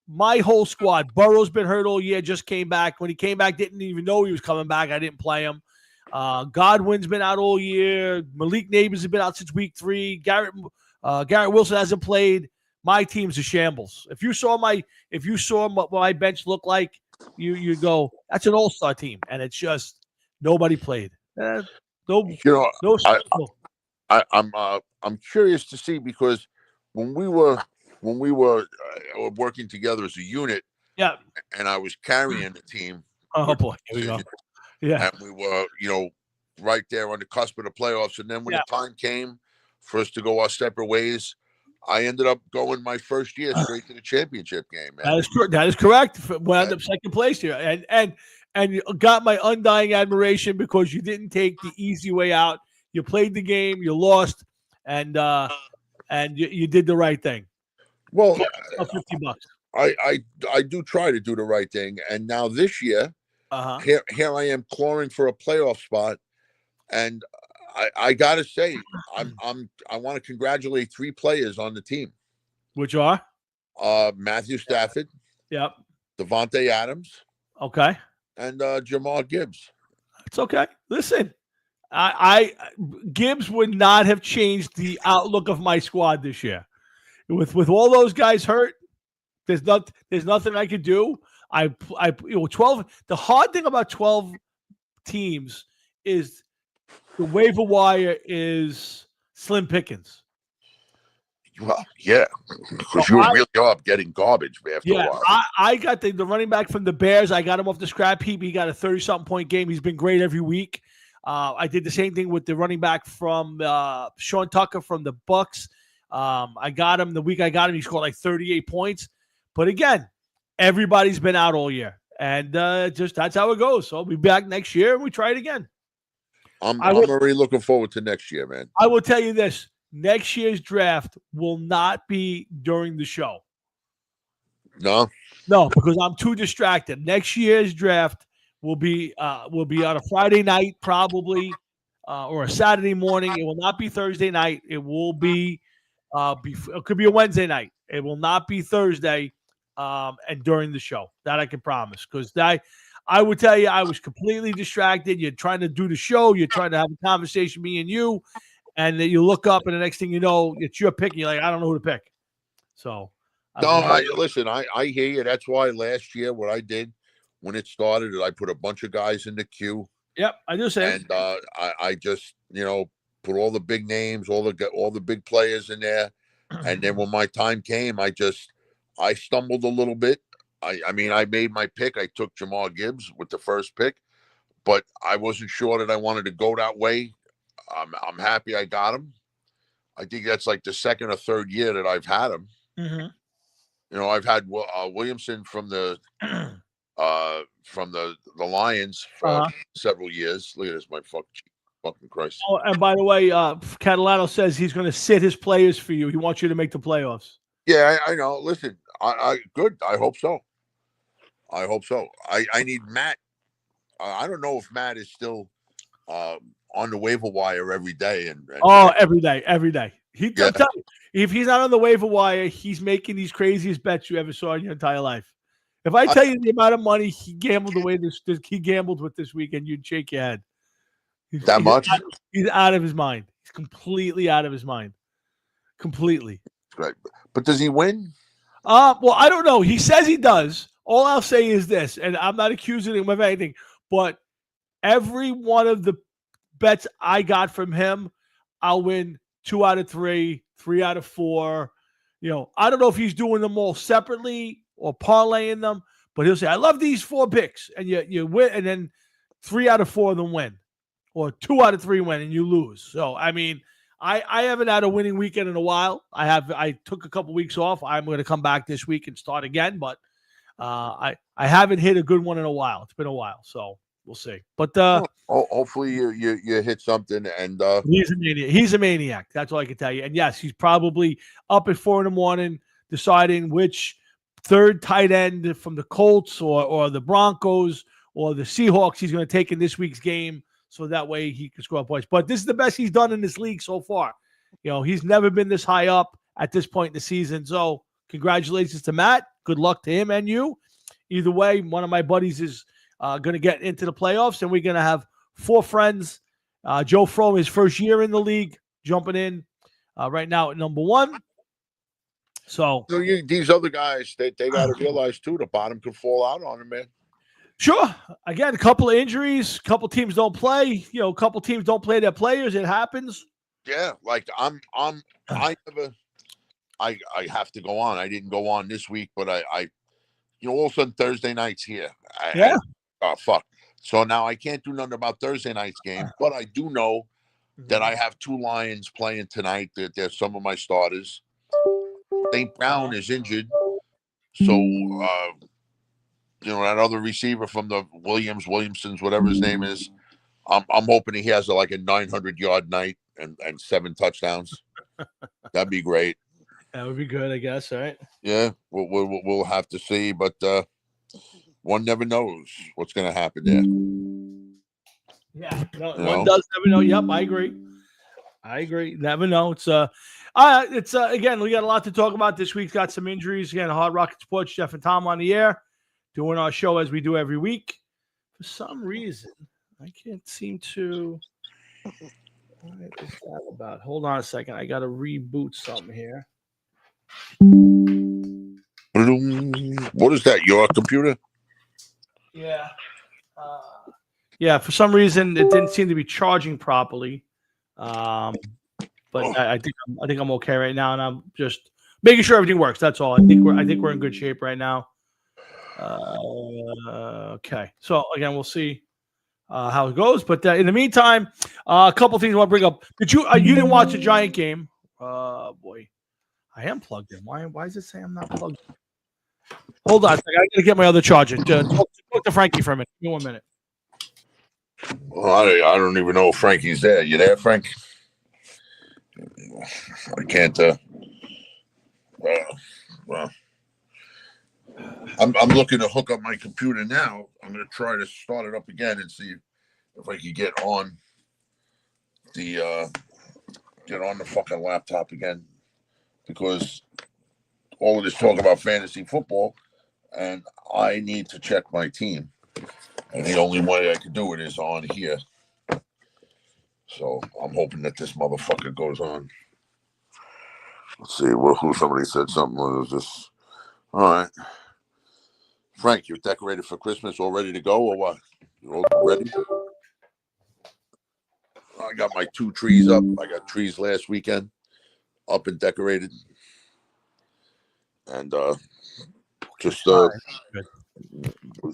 My whole squad. Burrow's been hurt all year. Just came back. When he came back, didn't even know he was coming back. I didn't play him. Godwin's been out all year. Malik Neighbors has been out since week 3. Garrett Wilson hasn't played. My team's a shambles. If you saw what my bench looked like, you go, that's an all-star team, and it's just nobody played. I'm curious to see, because when we were working together as a unit, yeah, and I was carrying the team. Oh boy, here we go. Yeah, and we were, right there on the cusp of the playoffs, and then when the time came for us to go our separate ways. I ended up going my first year straight to the championship game, man. That is correct. Wound up second place here, and you got my undying admiration because you didn't take the easy way out. You played the game, you lost, and you did the right thing. Well, $50. I do try to do the right thing, and now this year, here I am clawing for a playoff spot, and I gotta say, I want to congratulate 3 players on the team, which are Matthew Stafford, yep, Devontae Adams, okay, and Jamal Gibbs. It's okay. Listen, I Gibbs would not have changed the outlook of my squad this year. With all those guys hurt, there's nothing I could do. 12. The hard thing about 12 teams is the waiver wire is slim pickings. Well, yeah, because you really are getting garbage after a while. I got the running back from the Bears. I got him off the scrap heap. He got a 30-something point game. He's been great every week. I did the same thing with the running back from Sean Tucker from the Bucks. I got him the week I got him. He scored like 38 points. But again, everybody's been out all year, and just that's how it goes. So I'll be back next year, and we try it again. I'm already looking forward to next year, man. I will tell you this: next year's draft will not be during the show. No, because I'm too distracted. Next year's draft will be on a Friday night, probably, or a Saturday morning. It will not be Thursday night. It will be, it could be a Wednesday night. It will not be Thursday, and during the show. That I can promise. Because I would tell you, I was completely distracted. You're trying to do the show. You're trying to have a conversation, me and you, and then you look up, and the next thing you know, it's your pick. And you're like, I don't know who to pick. So, listen, I hear you. That's why last year what I did when it started is I put a bunch of guys in the queue. Yep, I do say. And I just put all the big names, all the big players in there, and then when my time came, I stumbled a little bit. I mean, I made my pick. I took Jamal Gibbs with the first pick, but I wasn't sure that I wanted to go that way. I'm happy I got him. I think that's like the second or third year that I've had him. Mm-hmm. I've had Williamson from the Lions for several years. Look at this, my fucking Christ. Oh, and by the way, Catalano says he's going to sit his players for you. He wants you to make the playoffs. Yeah, I know. Listen, I good. I hope so. I need Matt. I don't know if Matt is still on the waiver wire every day. Every day. I'm telling you, if he's not on the waiver wire, he's making these craziest bets you ever saw in your entire life. If I tell you the amount of money he gambled he gambled with this weekend, you'd shake your head. He's out of his mind. He's completely out of his mind. Completely. Right. But does he win? Well, I don't know. He says he does. All I'll say is this, and I'm not accusing him of anything, but every one of the bets I got from him, I'll win 2 out of 3, 3 out of 4. I don't know if he's doing them all separately or parlaying them, but he'll say, I love these 4 picks, and you win, and then 3 out of 4 of them win, or 2 out of 3 win, and you lose. So, I mean, I haven't had a winning weekend in a while. I took a couple weeks off. I'm going to come back this week and start again, but I haven't hit a good one in a while. It's been a while, so we'll see. But hopefully you hit something. And he's a maniac. He's a maniac. That's all I can tell you. And yes, he's probably up at 4 a.m. deciding which third tight end from the Colts or the Broncos or the Seahawks he's going to take in this week's game. So that way he can score points. But this is the best he's done in this league so far. He's never been this high up at this point in the season. So congratulations to Matt. Good luck to him and you. Either way, one of my buddies is going to get into the playoffs, and we're going to have 4 friends. Joe Fro, his first year in the league, jumping in right now at number 1. So these other guys, they got to realize too, the bottom could fall out on them, man. Sure. Again, a couple of injuries, a couple teams don't play. A couple teams don't play their players. It happens. Yeah, like I have to go on. I didn't go on this week, but I all of a sudden Thursday night's here. Yeah. Fuck. So now I can't do nothing about Thursday night's game, but I do know Then I have 2 Lions playing tonight. They're some of my starters. St. Brown is injured. So, that other receiver from the Williamsons, whatever his name is, I'm hoping he has like a 900-yard night and 7 touchdowns. That'd be great. That would be good, I guess, right? Yeah, we'll have to see, but one never knows what's going to happen there. Yeah, one does never know. Yep, I agree. Never know. It's again, we got a lot to talk about this week. Got some injuries again. Hard Rocket Sports, Jeff and Tom on the air, doing our show as we do every week. For some reason, I can't seem to. What is that about? Hold on a second. I got to reboot something here. What is that? Your computer? Yeah. Yeah. For some reason, it didn't seem to be charging properly. But I think I'm okay right now, and I'm just making sure everything works. That's all. I think we're in good shape right now. Okay. So again, we'll see how it goes. But in the meantime, a couple things I want to bring up. Did you didn't watch the Giant game? Boy, I am plugged in. Why does it say I'm not plugged in? Hold on a second. I got to get my other charger. Talk to Frankie for a minute. Give me 1 minute. Well, I don't even know if Frankie's there. You there, Frank? I can't. Well, I'm looking to hook up my computer now. I'm going to try to start it up again and see if I can get on the fucking laptop again, because all of this talk about fantasy football, and I need to check my team, and the only way I can do it is on here. So I'm hoping that this motherfucker goes on. Let's see. Who somebody said something. Was this? All right. Frank, you're decorated for Christmas, all ready to go, or what? You all ready? I got my 2 trees up. I got trees last weekend up and decorated. And just all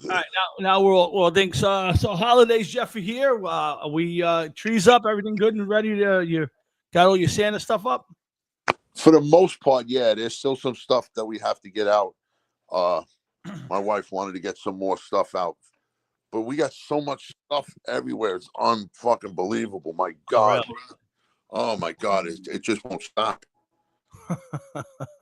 right, now we're all things. So holidays, Jeff, are here. We trees up, everything good and ready to you got all your Santa stuff up? For the most part, yeah. There's still some stuff that we have to get out. My wife wanted to get some more stuff out, but we got so much stuff everywhere. It's unfucking believable. My God. Really? Oh my God. It just won't stop.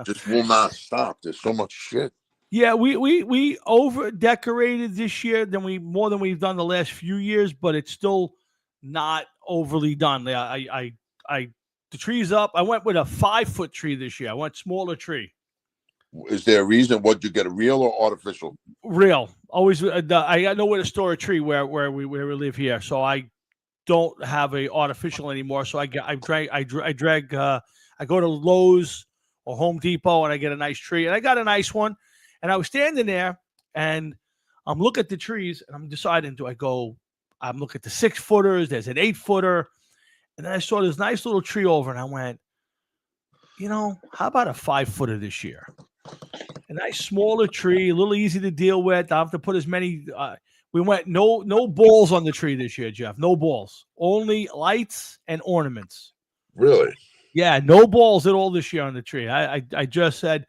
Just will not stop. There's so much shit. Yeah, we over decorated this year more than we've done the last few years, but it's still not overly done. The tree's up. I went with a 5-foot tree this year. I went smaller tree. Is there a reason? What you get, a real or artificial? Real. Always. I got nowhere to store a tree where we live here, so I don't have a artificial anymore. So I go to Lowe's or Home Depot and I get a nice tree, and I got a nice one. And I was standing there and I'm looking at the trees and I'm deciding, I'm looking at the 6-footers, there's an 8-footer. And then I saw this nice little tree over and I went, how about a 5-footer this year? A nice smaller tree, a little easy to deal with. I have to put as many, we went no balls on the tree this year, Jeff, no balls, only lights and ornaments. Really? Yeah, no balls at all this year on the tree. I just said,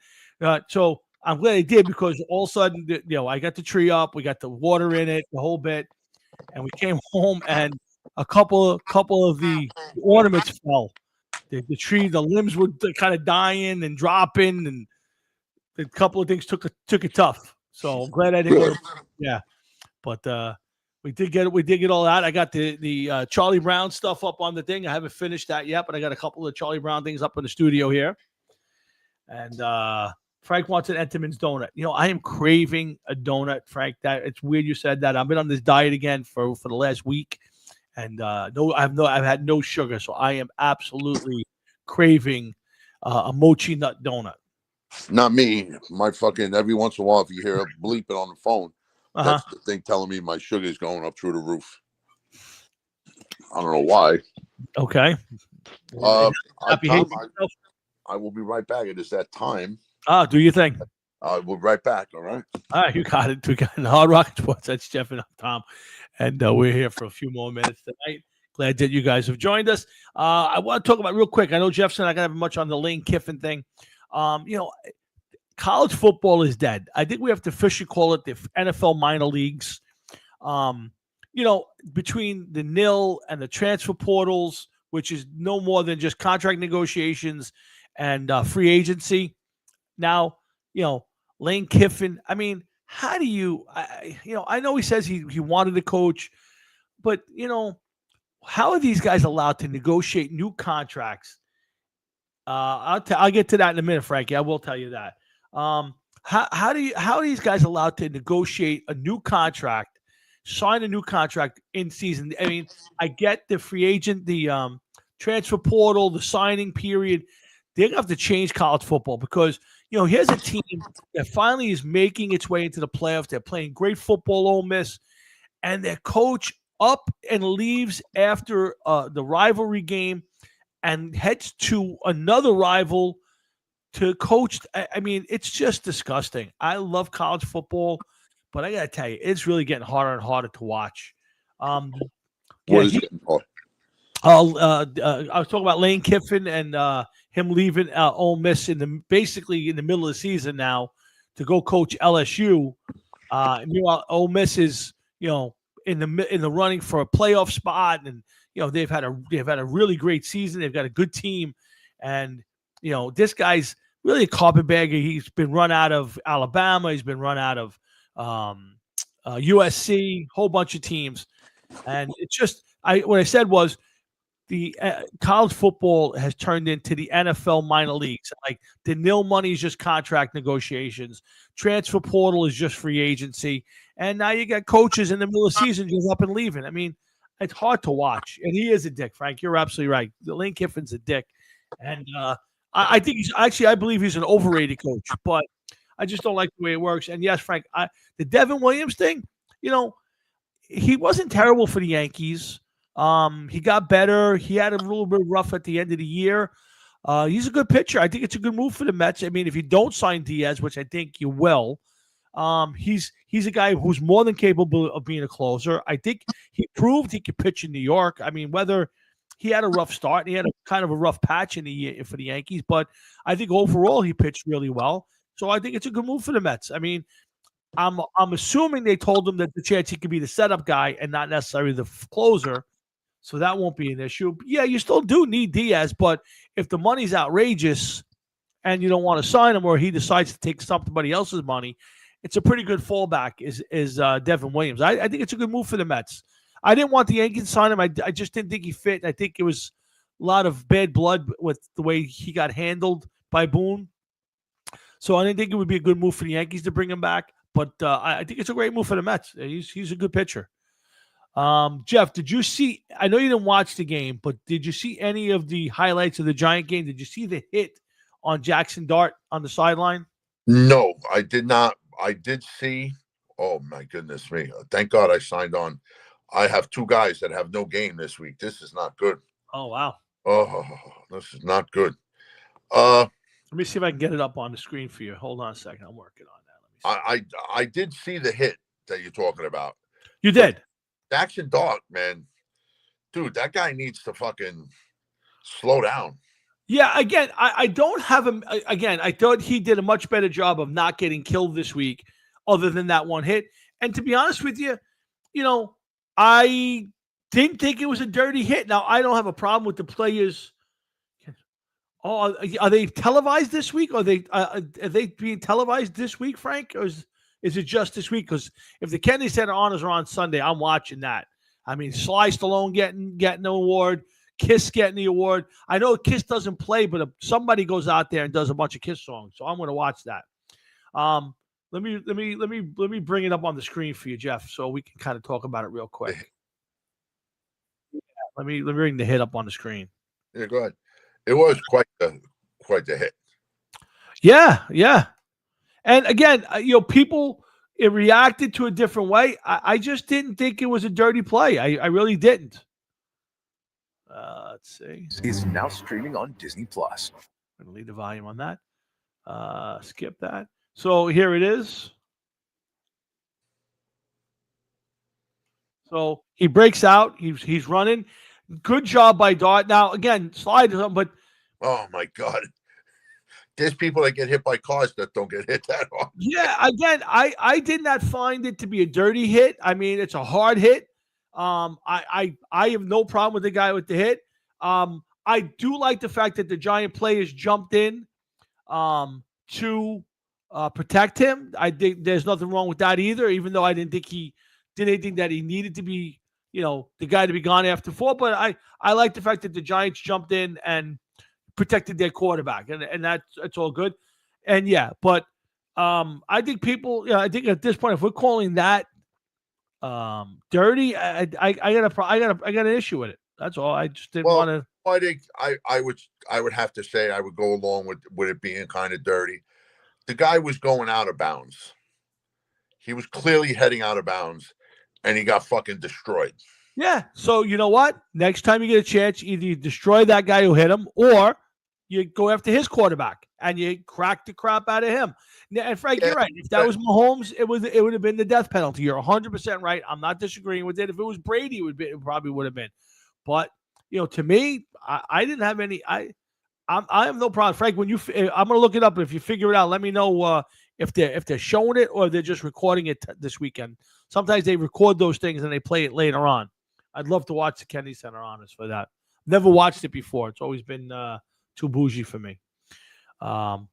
so I'm glad I did, because all of a sudden, I got the tree up, we got the water in it, the whole bit, and we came home and a couple of the ornaments fell. The tree, the limbs were kind of dying and dropping, and a couple of things took it tough. So I'm glad I didn't go. Yeah, but we did get all that. I got the Charlie Brown stuff up on the thing. I haven't finished that yet, but I got a couple of Charlie Brown things up in the studio here, and. Frank wants an Entenmann's donut. I am craving a donut, Frank. That it's weird you said that. I've been on this diet again for the last week, and I've had no sugar, so I am absolutely craving a mochi nut donut. Not me. My fucking every once in a while, if you hear a bleeping on the phone, that's the thing telling me my sugar is going up through the roof. I don't know why. Okay. Tom, I will be right back. It is that time. Do your thing. We'll be right back. All right. All right, you got it. We got the Hard Rocket Sports. That's Jeff and Tom, and we're here for a few more minutes tonight. Glad that you guys have joined us. I want to talk about real quick. I know Jeff's not going to have much on the Lane Kiffin thing. College football is dead. I think we have to officially call it the NFL minor leagues. Between the NIL and the transfer portals, which is no more than just contract negotiations and free agency. Now, Lane Kiffin, I mean, how do you, I know he says he wanted to coach, but, how are these guys allowed to negotiate new contracts? I'll get to that in a minute, Frankie. I will tell you that. How are these guys allowed to negotiate a new contract, sign a new contract in season? I mean, I get the free agent, the transfer portal, the signing period. They're going to have to change college football because, here's a team that finally is making its way into the playoffs. They're playing great football, Ole Miss, and their coach up and leaves after the rivalry game and heads to another rival to coach. I mean, it's just disgusting. I love college football, but I got to tell you, it's really getting harder and harder to watch. What is it? I was talking about Lane Kiffin and him leaving Ole Miss basically in the middle of the season now to go coach LSU. Meanwhile, Ole Miss is in the running for a playoff spot, and they've had a really great season. They've got a good team, and this guy's really a carpetbagger. He's been run out of Alabama. He's been run out of USC, whole bunch of teams, and it's just what I said was the college football has turned into the NFL minor leagues. Like the NIL money is just contract negotiations, transfer portal is just free agency, and now you got coaches in the middle of the season just up and leaving. I mean, it's hard to watch, and he is a dick, Frank. You're absolutely right. Lane Kiffin's a dick, and I think I believe he's an overrated coach, but I just don't like the way it works. And yes, Frank, the Devin Williams thing, he wasn't terrible for the Yankees. He got better. He had a little bit rough at the end of the year. He's a good pitcher. I think it's a good move for the Mets. I mean, if you don't sign Diaz, which I think you will, he's a guy who's more than capable of being a closer. I think he proved he could pitch in New York. I mean, whether he had a rough start, he had a kind of a rough patch in the year for the Yankees, but I think overall he pitched really well. So I think it's a good move for the Mets. I mean, I'm assuming they told him that the chance he could be the setup guy and not necessarily the closer. So that won't be an issue. Yeah, you still do need Diaz, but if the money's outrageous and you don't want to sign him or he decides to take somebody else's money, it's a pretty good fallback is Devin Williams. I think it's a good move for the Mets. I didn't want the Yankees to sign him. I just didn't think he fit. I think it was a lot of bad blood with the way he got handled by Boone. So I didn't think it would be a good move for the Yankees to bring him back. But I think it's a great move for the Mets. He's a good pitcher. Jeff, did you see? I know you didn't watch the game, but did you see any of the highlights of the Giant game? Did you see the hit on Jackson Dart on the sideline? No, I did not. I did see. Oh my goodness me! Thank God I signed on. I have two guys that have no game this week. This is not good. Oh wow! Oh, this is not good. Let me see if I can get it up on the screen for you. Hold on a second. I'm working on that. Let me see. I did see the hit that you're talking about. You did. Jackson Dart, man, dude, that guy needs to fucking slow down. Yeah, again, I don't have him. Again, I thought he did a much better job of not getting killed this week, other than that one hit. And to be honest with you, I didn't think it was a dirty hit. Now, I don't have a problem with the players. Oh, are they televised this week? Are they being televised this week, Frank? Or is it just this week? Because if the Kennedy Center Honors are on Sunday, I'm watching that. I mean, Sly Stallone getting the award, Kiss getting the award. I know Kiss doesn't play, but somebody goes out there and does a bunch of Kiss songs, so I'm going to watch that. Let me bring it up on the screen for you, Jeff, so we can kind of talk about it real quick. Yeah, let me bring the hit up on the screen. Yeah, go ahead. It was quite the hit. Yeah. And again, people reacted to a different way. I just didn't think it was a dirty play. I really didn't. Let's see. Is now streaming on Disney Plus. I'm going to leave the volume on that. Skip that. So here it is. So he breaks out. He's running. good job by Dart. Now again, slide, but oh my God. There's people that get hit by cars that don't get hit that hard. Yeah, again, I did not find it to be a dirty hit. I mean, it's a hard hit. I have no problem with the guy with the hit. I do like the fact that the Giant players jumped in to protect him. I think there's nothing wrong with that either, even though I didn't think he did anything that he needed to be, the guy to be gone after 4. But I like the fact that the Giants jumped in and protected their quarterback, and that's all good. And yeah, but I think people, I think at this point, if we're calling that dirty, I got an issue with it. That's all. I just didn't want to. I think I would have to say I would go along with it being kind of dirty. The guy was going out of bounds. He was clearly heading out of bounds, and he got fucking destroyed. Yeah. So you know what? Next time you get a chance, either you destroy that guy who hit him, or you go after his quarterback and you crack the crap out of him. And Frank, you're right. If that was Mahomes, it would have been the death penalty. You're 100% right. I'm not disagreeing with it. If it was Brady, it probably would have been. But to me, I didn't have any. I have no problem, Frank. When I'm gonna look it up. If you figure it out, let me know if they're showing it or they're just recording it this weekend. Sometimes they record those things and they play it later on. I'd love to watch the Kennedy Center Honors for that. Never watched it before. It's always been too bougie for me. So,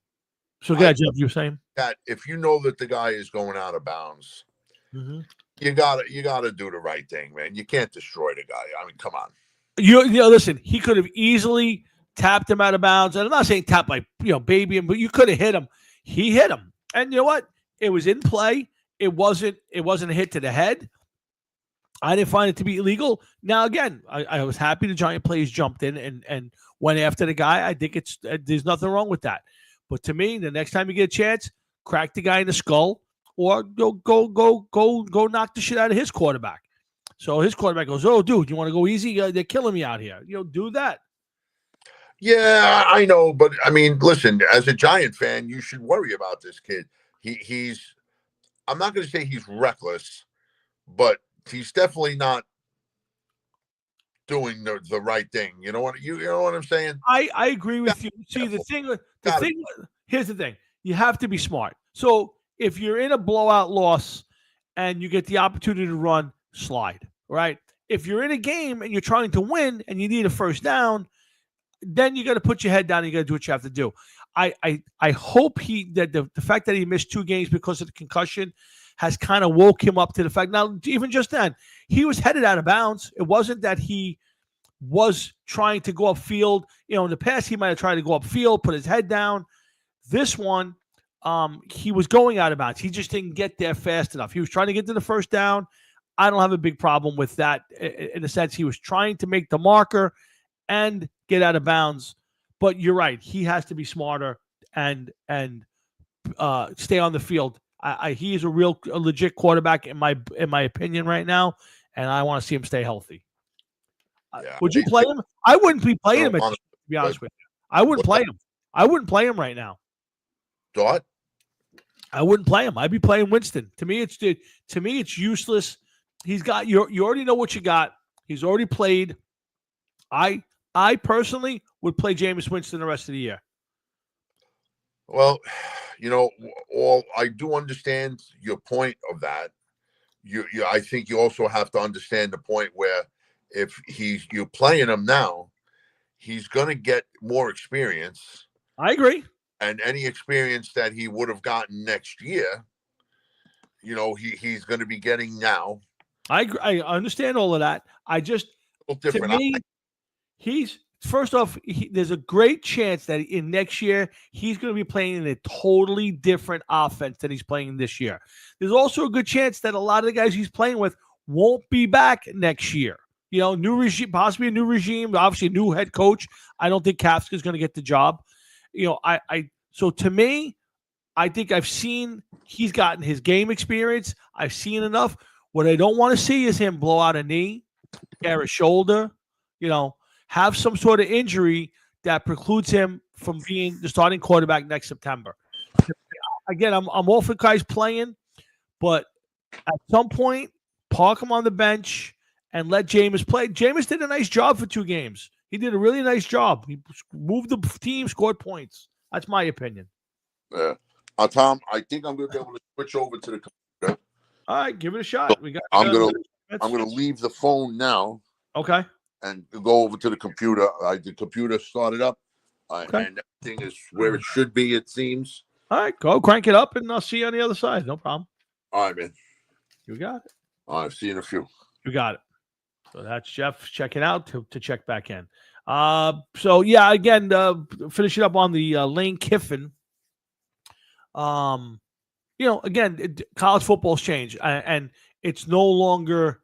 Jeff, you were saying that if you know that the guy is going out of bounds, you gotta do the right thing, man. You can't destroy the guy. I mean, come on. Listen, he could have easily tapped him out of bounds. And I'm not saying tap like baby him, but you could have hit him. He hit him, and you know what? It was in play. It wasn't a hit to the head. I didn't find it to be illegal. Now, again, I was happy the Giant players jumped in and went after the guy. I think there's nothing wrong with that. But to me, the next time you get a chance, crack the guy in the skull or go knock the shit out of his quarterback. So his quarterback goes, "Oh, dude, you want to go easy? They're killing me out here. Do that." Yeah, I know, but I mean, listen, as a Giant fan, you should worry about this kid. He's I'm not going to say he's reckless, but he's definitely not doing the right thing. You know what I'm saying? I agree with you. See, here's the thing. You have to be smart. So if you're in a blowout loss and you get the opportunity to run, slide, right? If you're in a game and you're trying to win and you need a first down, then you got to put your head down and you got to do what you have to do. I hope that the fact that he missed 2 games because of the concussion has kind of woke him up to the fact. Now, even just then, he was headed out of bounds. It wasn't that he was trying to go upfield. In the past, he might have tried to go upfield, put his head down. This one, he was going out of bounds. He just didn't get there fast enough. He was trying to get to the first down. I don't have a big problem with that in the sense he was trying to make the marker and get out of bounds. But you're right. He has to be smarter and stay on the field. He is a legit quarterback in my opinion right now, and I want to see him stay healthy. Yeah, would you play him? I wouldn't be playing him. To be honest with you, I wouldn't play him. I wouldn't play him right now. What? I wouldn't play him. I'd be playing Winston. To me, it's useless. He's got you already know what you got. He's already played. I personally would play Jameis Winston the rest of the year. Well, I do understand your point of that. I think you also have to understand the point where if you're playing him now, he's going to get more experience. I agree. And any experience that he would have gotten next year, he's going to be getting now. I understand all of that. To me, first off, there's a great chance that in next year, he's going to be playing in a totally different offense than he's playing this year. There's also a good chance that a lot of the guys he's playing with won't be back next year. New regime, possibly a new regime, obviously a new head coach. I don't think Kafka is going to get the job. So to me, I think he's gotten his game experience. I've seen enough. What I don't want to see is him blow out a knee, tear a shoulder, have some sort of injury that precludes him from being the starting quarterback next September. Again, I'm all for guys playing, but at some point, park him on the bench and let Jameis play. Jameis did a nice job for 2 games. He did a really nice job. He moved the team, scored points. That's my opinion. Yeah. Tom, I think I'm going to be able to switch over to the computer. All right, give it a shot. I'm going to leave the phone now. Okay. And go over to the computer. The computer started up, and everything is where it should be, it seems. All right, go crank it up, and I'll see you on the other side. No problem. All right, man. You got it. All right, see you in a few. You got it. So that's Jeff checking out to check back in. So yeah, again, finishing up on the Lane Kiffin. Again, college football's changed, and it's no longer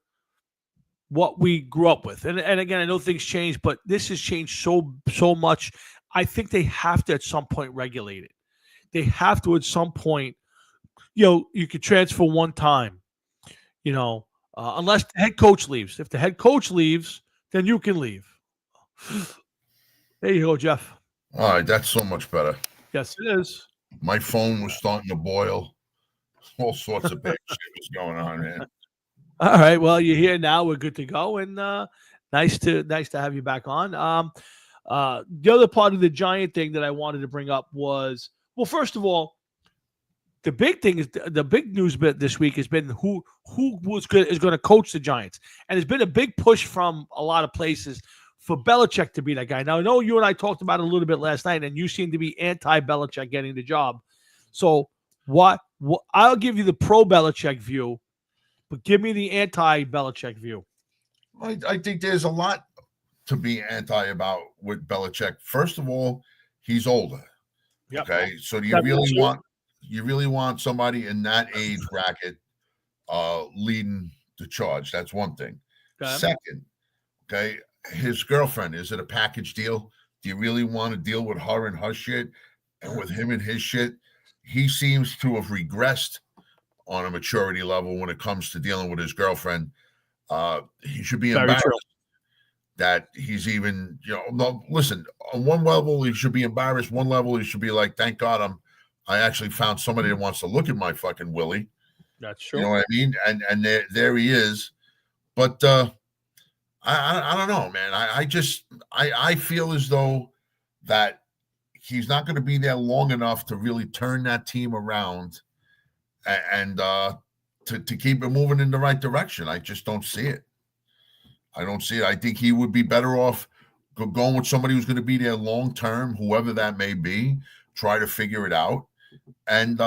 what we grew up with. And again, I know things change, but this has changed so much. I think they have to at some point regulate it. They have to at some point, you could transfer one time, unless the head coach leaves. If the head coach leaves, then you can leave. There you go, Jeff. All right, that's so much better. Yes, it is. My phone was starting to boil. All sorts of bad shit was going on, man. All right. Well, you're here now. We're good to go, and nice to have you back on. The other part of the Giant thing that I wanted to bring up was, well, first of all, the big thing is the big news bit this week has been who is going to coach the Giants, and there's been a big push from a lot of places for Belichick to be that guy. Now, I know you and I talked about it a little bit last night, and you seem to be anti-Belichick getting the job. So what I'll give you the pro-Belichick view, but give me the anti-Belichick view. I think there's a lot to be anti about with Belichick. First of all, he's older. Yep. Okay, so do you really want somebody in that age bracket leading the charge? That's one thing. Okay. Second, okay, his girlfriend, is it a package deal? Do you really want to deal with her and her shit and with him and his shit? He seems to have regressed on a maturity level when it comes to dealing with his girlfriend. He should be embarrassed that he's even, listen, on one level, he should be embarrassed. One level, he should be like, thank God I actually found somebody that wants to look at my fucking Willie. That's true. You know what I mean? And there he is. But I don't know, man. I feel as though that he's not going to be there long enough to really turn that team around and to keep it moving in the right direction. I just don't see it. I don't see it. I think he would be better off going with somebody who's going to be there long term, whoever that may be. Try to figure it out, and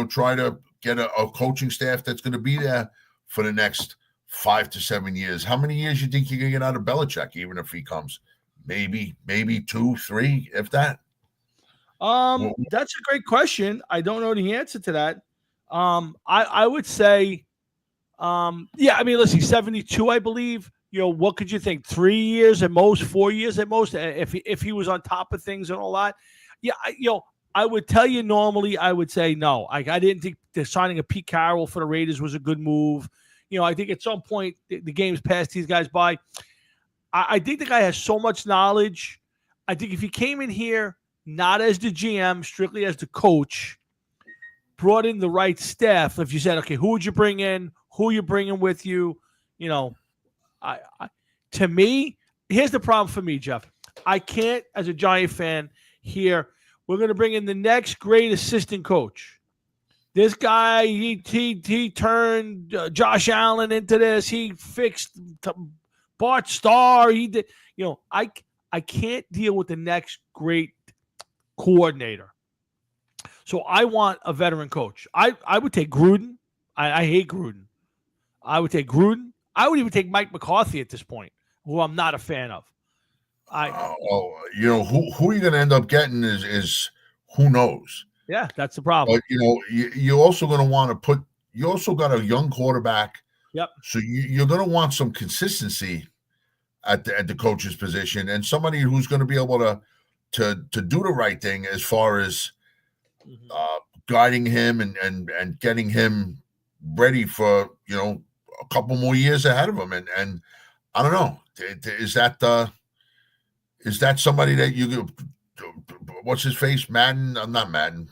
try to get a coaching staff that's going to be there for the next 5 to 7 years. How many years you think you can get out of Belichick, even if he comes? Maybe 2, 3, if that. That's a great question. I don't know the answer to that. I would say, listen, he's 72, I believe. What could you think? 3 years at most, 4 years at most, if he was on top of things and all that. Yeah, I would tell you normally, I would say no. I didn't think signing a Pete Carroll for the Raiders was a good move. I think at some point the game's passed these guys by. I think the guy has so much knowledge. I think if he came in here not as the GM, strictly as the coach, brought in the right staff, if you said, okay, who would you bring in? Who you bringing with you? To me, here's the problem for me, Jeff. I can't, as a Giant fan, hear we're going to bring in the next great assistant coach. This guy, he turned Josh Allen into this. He fixed Bart Starr. He did, I can't deal with the next great coordinator. So I want a veteran coach. I would take Gruden. I hate Gruden. I would take Gruden. I would even take Mike McCarthy at this point, who I'm not a fan of. Who you're going to end up getting is who knows. Yeah, that's the problem. But you're also going to want to you also got a young quarterback. Yep. So you're going to want some consistency at the coach's position, and somebody who's going to be able to do the right thing as far as guiding him and getting him ready for a couple more years ahead of him. And I don't know, is that somebody that you what's his face? Madden? I'm not Madden.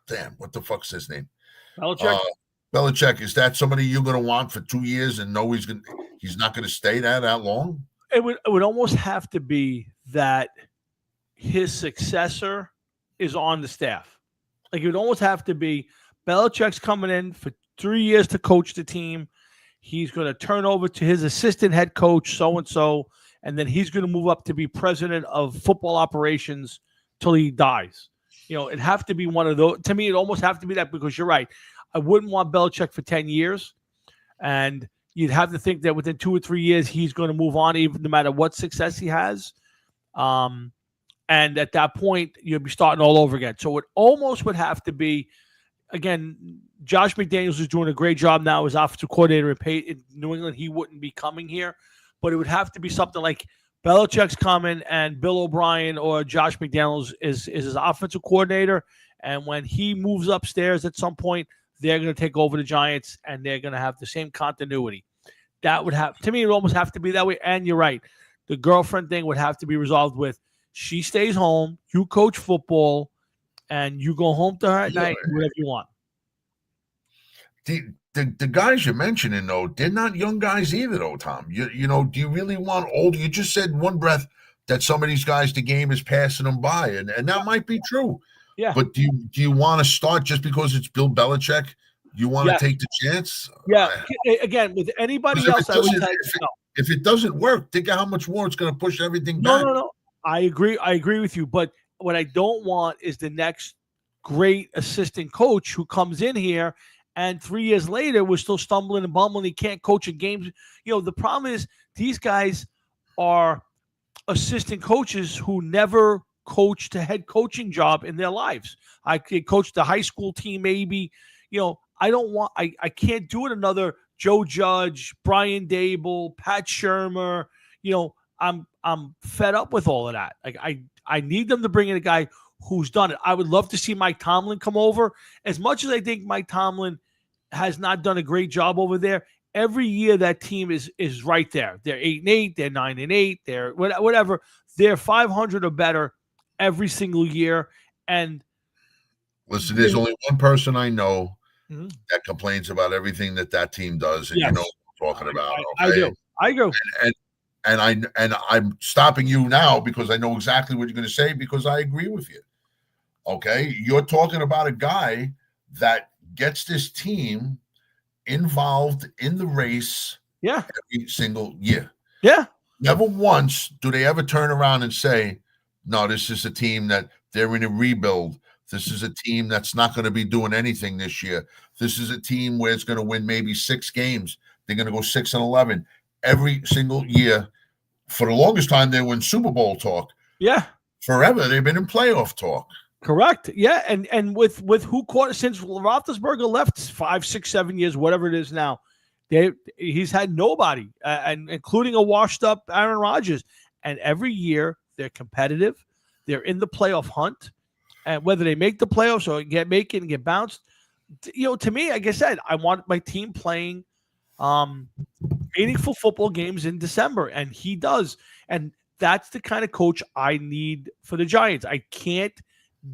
Damn, what the fuck's his name? Belichick. Belichick, is that somebody you're going to want for 2 years and know he's not going to stay there that long? It would almost have to be that his successor is on the staff. Like, it would almost have to be Belichick's coming in for 3 years to coach the team. He's going to turn over to his assistant head coach, so-and-so, and then he's going to move up to be president of football operations till he dies. It'd have to be one of those. To me, it'd almost have to be that, because you're right. I wouldn't want Belichick for 10 years. And you'd have to think that within 2 or 3 years, he's going to move on, even no matter what success he has. And at that point, you'll be starting all over again. So it almost would have to be, again, Josh McDaniels is doing a great job now as offensive coordinator in New England. He wouldn't be coming here. But it would have to be something like Belichick's coming and Bill O'Brien or Josh McDaniels is his offensive coordinator. And when he moves upstairs at some point, they're going to take over the Giants and they're going to have the same continuity. That would have, to me, it would almost have to be that way. And you're right. The girlfriend thing would have to be resolved with she stays home, you coach football, and you go home to her at night, whatever you want. The guys you're mentioning, though, they're not young guys either, though, Tom. Do you really want older? You just said in one breath that some of these guys, the game is passing them by, and that might be true. Yeah. But do you want to start just because it's Bill Belichick? You want to take the chance? Yeah. Again, with anybody else, I would tell you no. If it doesn't work, think of how much more it's going to push everything back. No. I agree with you. But what I don't want is the next great assistant coach who comes in here and 3 years later we're still stumbling and bumbling. He can't coach a game. The problem is these guys are assistant coaches who never coached a head coaching job in their lives. I could coach the high school team, maybe. I can't do it another Joe Judge, Brian Dable, Pat Shurmur. I'm fed up with all of that. Like I need them to bring in a guy who's done it. I would love to see Mike Tomlin come over. As much as I think Mike Tomlin has not done a great job over there, every year that team is right there. They're 8-8, they're 9-8, they're whatever. They're 500 or better every single year. And listen, there's only one person I know that complains about everything that team does, and you know what I'm talking about. Okay? I do. And I'm stopping you now because I know exactly what you're going to say, because I agree with you. Okay, you're talking about a guy that gets this team involved in the race every single year. Yeah. Never once do they ever turn around and say, no, this is a team that they're in a rebuild. This is a team that's not going to be doing anything this year. This is a team where it's going to win maybe 6 games. They're going to go 6-11 every single year. For the longest time, they were in Super Bowl talk. Yeah. Forever, they've been in playoff talk. Correct. Yeah. And with who caught since Roethlisberger left 5, 6, 7 years, whatever it is now, he's had nobody, and including a washed up Aaron Rodgers. And every year they're competitive. They're in the playoff hunt. And whether they make the playoffs or make it and get bounced, to me, like I said, I want my team playing meaningful football games in December, and he does. And that's the kind of coach I need for the Giants. I can't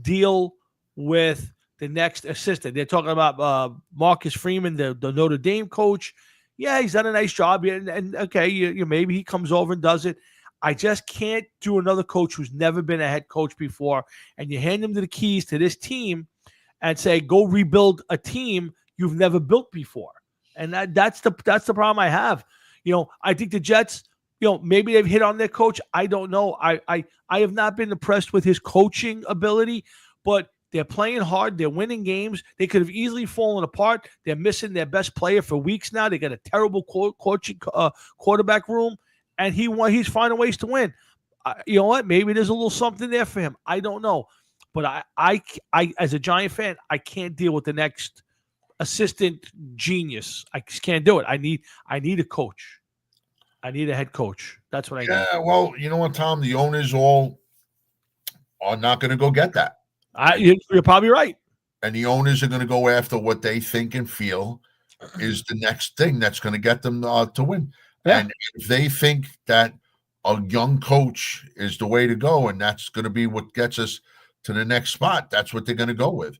deal with the next assistant. They're talking about Marcus Freeman, the Notre Dame coach. Yeah, he's done a nice job. And okay, maybe he comes over and does it. I just can't do another coach who's never been a head coach before, and you hand him the keys to this team and say, go rebuild a team you've never built before. And that's the problem I have. I think the Jets, maybe they've hit on their coach. I don't know. I have not been impressed with his coaching ability, but they're playing hard. They're winning games. They could have easily fallen apart. They're missing their best player for weeks now. They got a terrible coaching quarterback room, and he's finding ways to win. You know what? Maybe there's a little something there for him. I don't know. But I as a Giant fan, I can't deal with the next assistant genius. I just can't do it. I need a coach. I need a head coach. That's what I need. Yeah, well, you know what, Tom? The owners all are not going to go get that. You're probably right. And the owners are going to go after what they think and feel is the next thing that's going to get them to win. Yeah. And if they think that a young coach is the way to go, and that's going to be what gets us to the next spot, that's what they're going to go with.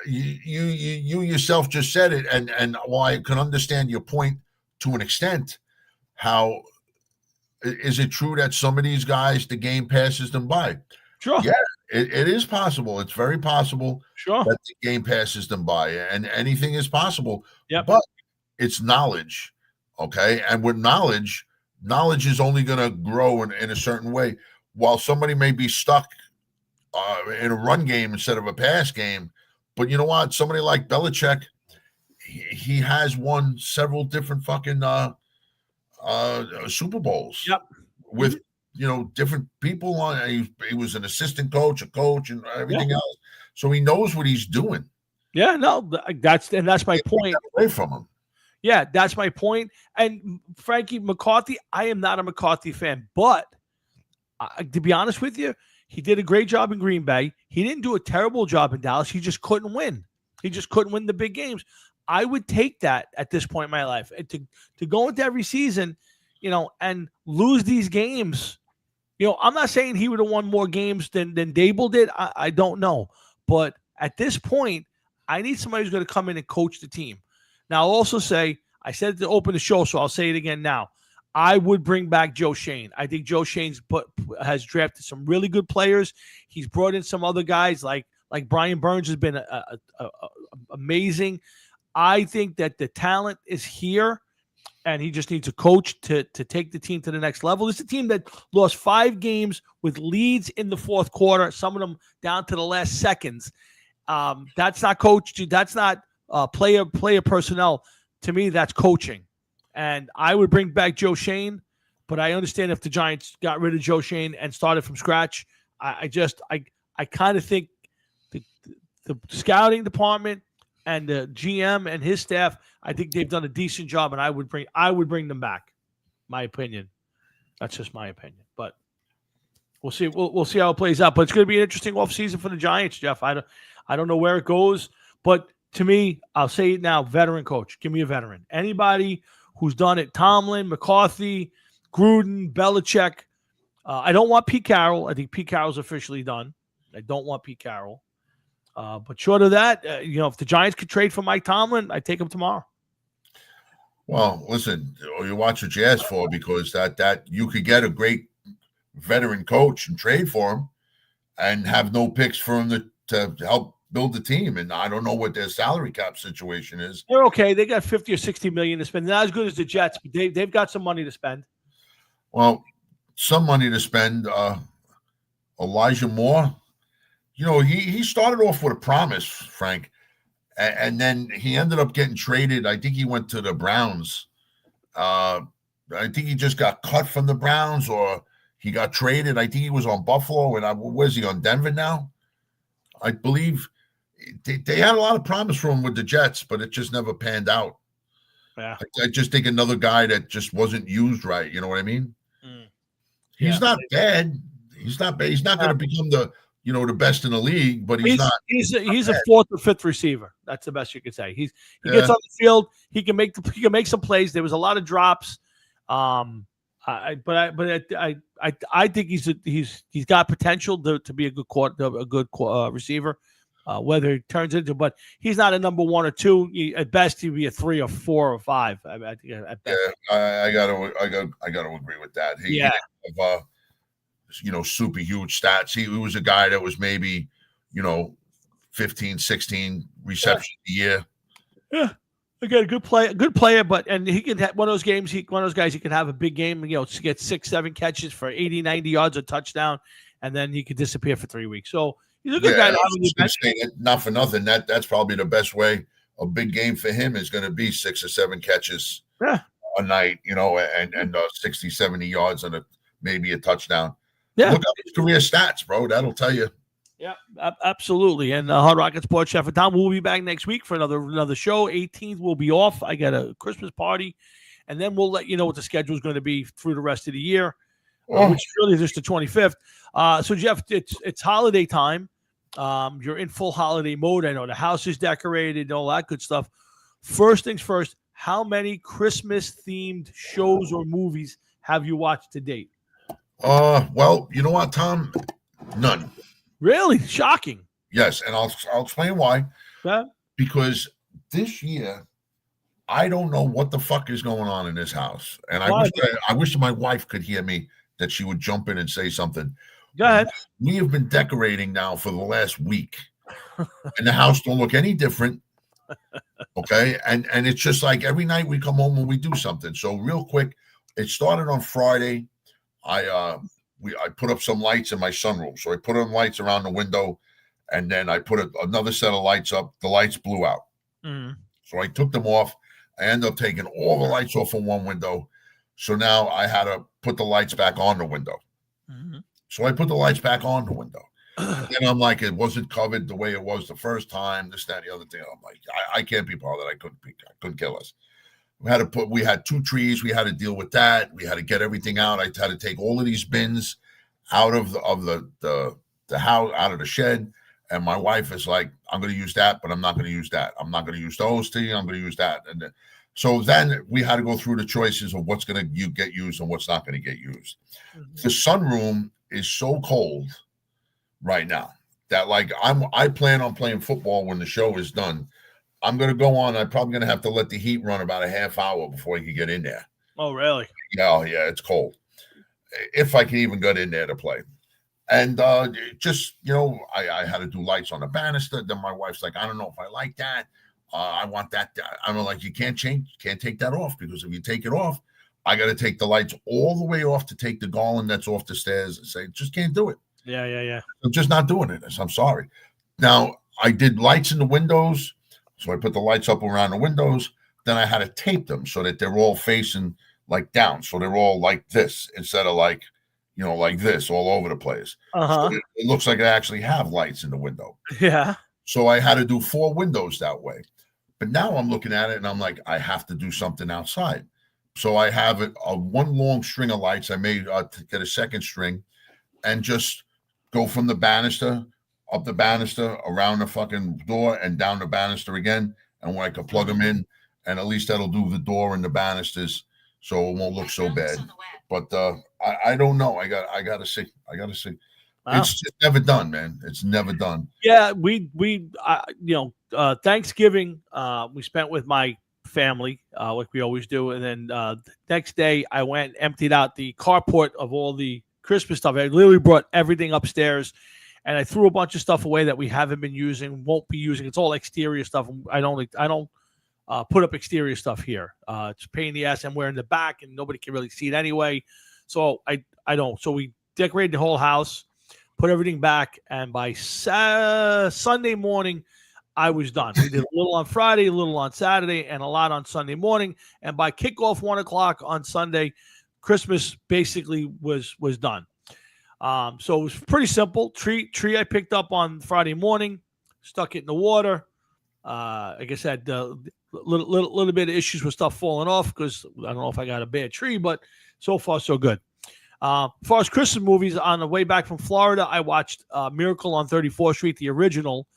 you yourself just said it, and while I can understand your point to an extent, how is it true that some of these guys the game passes them by? Sure. Yeah, it is possible. It's very possible that the game passes them by, and anything is possible. Yeah, but it's knowledge, okay? And with knowledge is only going to grow in a certain way. While somebody may be stuck in a run game instead of a pass game, but you know what? Somebody like Belichick, he has won several different fucking Super Bowls. Yep. With different people on. He was an assistant coach, a coach, and everything else. So he knows what he's doing. Yeah, no, that's my point. Away from him. Yeah, that's my point. And Frankie McCarthy, I am not a McCarthy fan, but to be honest with you, he did a great job in Green Bay. He didn't do a terrible job in Dallas. He just couldn't win. He just couldn't win the big games. I would take that at this point in my life. And to go into every season, and lose these games. I'm not saying he would have won more games than Dable did. I don't know. But at this point, I need somebody who's going to come in and coach the team. Now, I'll also say, I said it to open the show, so I'll say it again now. I would bring back Joe Schoen. I think Joe Schoen has drafted some really good players. He's brought in some other guys like Brian Burns has been amazing. I think that the talent is here, and he just needs a coach to take the team to the next level. It's a team that lost 5 games with leads in the fourth quarter, some of them down to the last seconds. That's not coach. That's not player personnel. To me, that's coaching. And I would bring back Joe Schoen, but I understand if the Giants got rid of Joe Schoen and started from scratch. I kind of think the scouting department and the GM and his staff, I think they've done a decent job, and I would bring them back. My opinion. That's just my opinion. But we'll see. We'll see how it plays out. But it's going to be an interesting offseason for the Giants, Jeff. I don't know where it goes, but to me, I'll say it now: veteran coach. Give me a veteran. Anybody who's done it: Tomlin, McCarthy, Gruden, Belichick. I don't want Pete Carroll. I think Pete Carroll's officially done. I don't want Pete Carroll. But short of that, if the Giants could trade for Mike Tomlin, I'd take him tomorrow. Well, listen, you watch what you ask for, because that you could get a great veteran coach and trade for him and have no picks for him to help build the team. And I don't know what their salary cap situation is. They're okay. They got $50 or $60 million to spend. Not as good as the Jets, but they've got some money to spend. Well, some money to spend. Elijah Moore. He started off with a promise, Frank, and then he ended up getting traded. I think he went to the Browns. I think he just got cut from the Browns, or he got traded. I think he was on Buffalo, and where's he on Denver now? I believe they had a lot of promise for him with the Jets, but it just never panned out. Yeah, I just think another guy that just wasn't used right. You know what I mean? He's not bad. He's not bad. He's not going to become the best in the league, but he's not. He's a 4th or 5th receiver. That's the best you could say. He gets on the field. He can make some plays. There was a lot of drops. I think he's got potential to be a good receiver. Whether he turns into, but he's not a number 1 or 2. At best, he'd be a 3 or 4 or 5. I think at best. Yeah, I got to agree with that. He didn't have, super huge stats. He was a guy that was maybe, 15, 16 receptions a year. Yeah. Again, a good player, but he can have one of those games. One of those guys, he can have a big game, to get 6-7 catches for 80, 90 yards, a touchdown, and then he could disappear for 3 weeks. So he's a good guy. Not for nothing. That's probably the best way. A big game for him is going to be 6 or 7 catches a night, and 60, 70 yards and maybe a touchdown. Yeah. Look up his career stats, bro. That'll tell you. Yeah, absolutely. And Hard Rocket Sports Chef and Tom will be back next week for another show. 18th will be off. I got a Christmas party, and then we'll let you know what the schedule is going to be through the rest of the year, which is really just the 25th. So Jeff, it's holiday time. You're in full holiday mode. I know the house is decorated and all that good stuff. First things first, how many Christmas-themed shows or movies have you watched to date? Well, you know what, Tom? None. Really? Shocking. Yes, and I'll explain why. Yeah. Because this year, I don't know what the fuck is going on in this house. And I wish my wife could hear me, that she would jump in and say something. Go ahead. We have been decorating now for the last week, and the house don't look any different. Okay. And it's just like every night we come home and we do something. So real quick, it started on Friday. I put up some lights in my sunroof. So I put on lights around the window, and then I put another set of lights up. The lights blew out. So I took them off. I ended up taking all the lights off of one window. So now I had to put the lights back on the window. So I put the lights back on the window. And I'm like, it wasn't covered the way it was the first time, this, that, the other thing. I'm like, I can't be part of that. I couldn't kill us. We had 2 trees. We had to deal with that. We had to get everything out. I had to take all of these bins out of the house, out of the shed. And my wife is like, I'm going to use that, but I'm not going to use that. I'm not going to use those to you. I'm going to use that. And so then we had to go through the choices of what's going to get used and what's not going to get used. The sunroom is so cold right now that like I plan on playing football when the show is done. I'm going to go on. I'm probably going to have to let the heat run about a half hour before I can get in there. Oh, really? Yeah, it's cold. If I can even get in there to play. And just, I had to do lights on the banister. Then my wife's like, I don't know if I like that. I want that. I'm like, you can't take that off, because if you take it off, I got to take the lights all the way off to take the garland that's off the stairs and say, just can't do it. Yeah. I'm just not doing it. I'm sorry. Now, I did lights in the windows. So I put the lights up around the windows. Then I had to tape them so that they're all facing like down. So they're all like this instead of like, like this all over the place. So it looks like I actually have lights in the window. Yeah. So I had to do 4 windows that way. But now I'm looking at it and I'm like, I have to do something outside. So I have one long string of lights. I may get a second string and just go from the banister, up the banister, around the fucking door, and down the banister again. And when I can plug them in, and at least that'll do the door and the banisters, so it won't look so bad. But I don't know. I gotta see. Wow. It's just never done, man. It's never done. Yeah, we Thanksgiving we spent with my family like we always do, and then the next day I went and emptied out the carport of all the Christmas stuff. I literally brought everything upstairs, and I threw a bunch of stuff away that we haven't been using, won't be using. It's all exterior stuff. I don't put up exterior stuff here. It's a pain in the ass. I'm wearing the back, and nobody can really see it anyway. So I don't. So we decorated the whole house, put everything back, and by Sunday morning, I was done. We did a little on Friday, a little on Saturday, and a lot on Sunday morning. And by kickoff 1:00 on Sunday, Christmas basically was done. So it was pretty simple. Tree I picked up on Friday morning, stuck it in the water. Like I said, little bit of issues with stuff falling off because I don't know if I got a bad tree, but so far so good. As far as Christmas movies, on the way back from Florida, I watched Miracle on 34th Street, the original,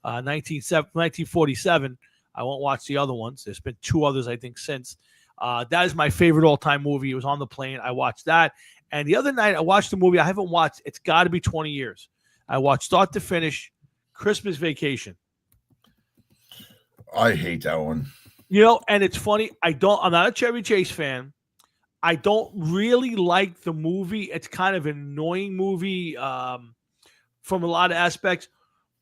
1947. I won't watch the other ones. There's been 2 others, I think, since. That is my favorite all-time movie. It was on the plane. I watched that. And the other night, I watched a movie I haven't watched. It's got to be 20 years. I watched start to finish Christmas Vacation. I hate that one. And it's funny. I'm not a Chevy Chase fan. I don't really like the movie. It's kind of an annoying movie from a lot of aspects,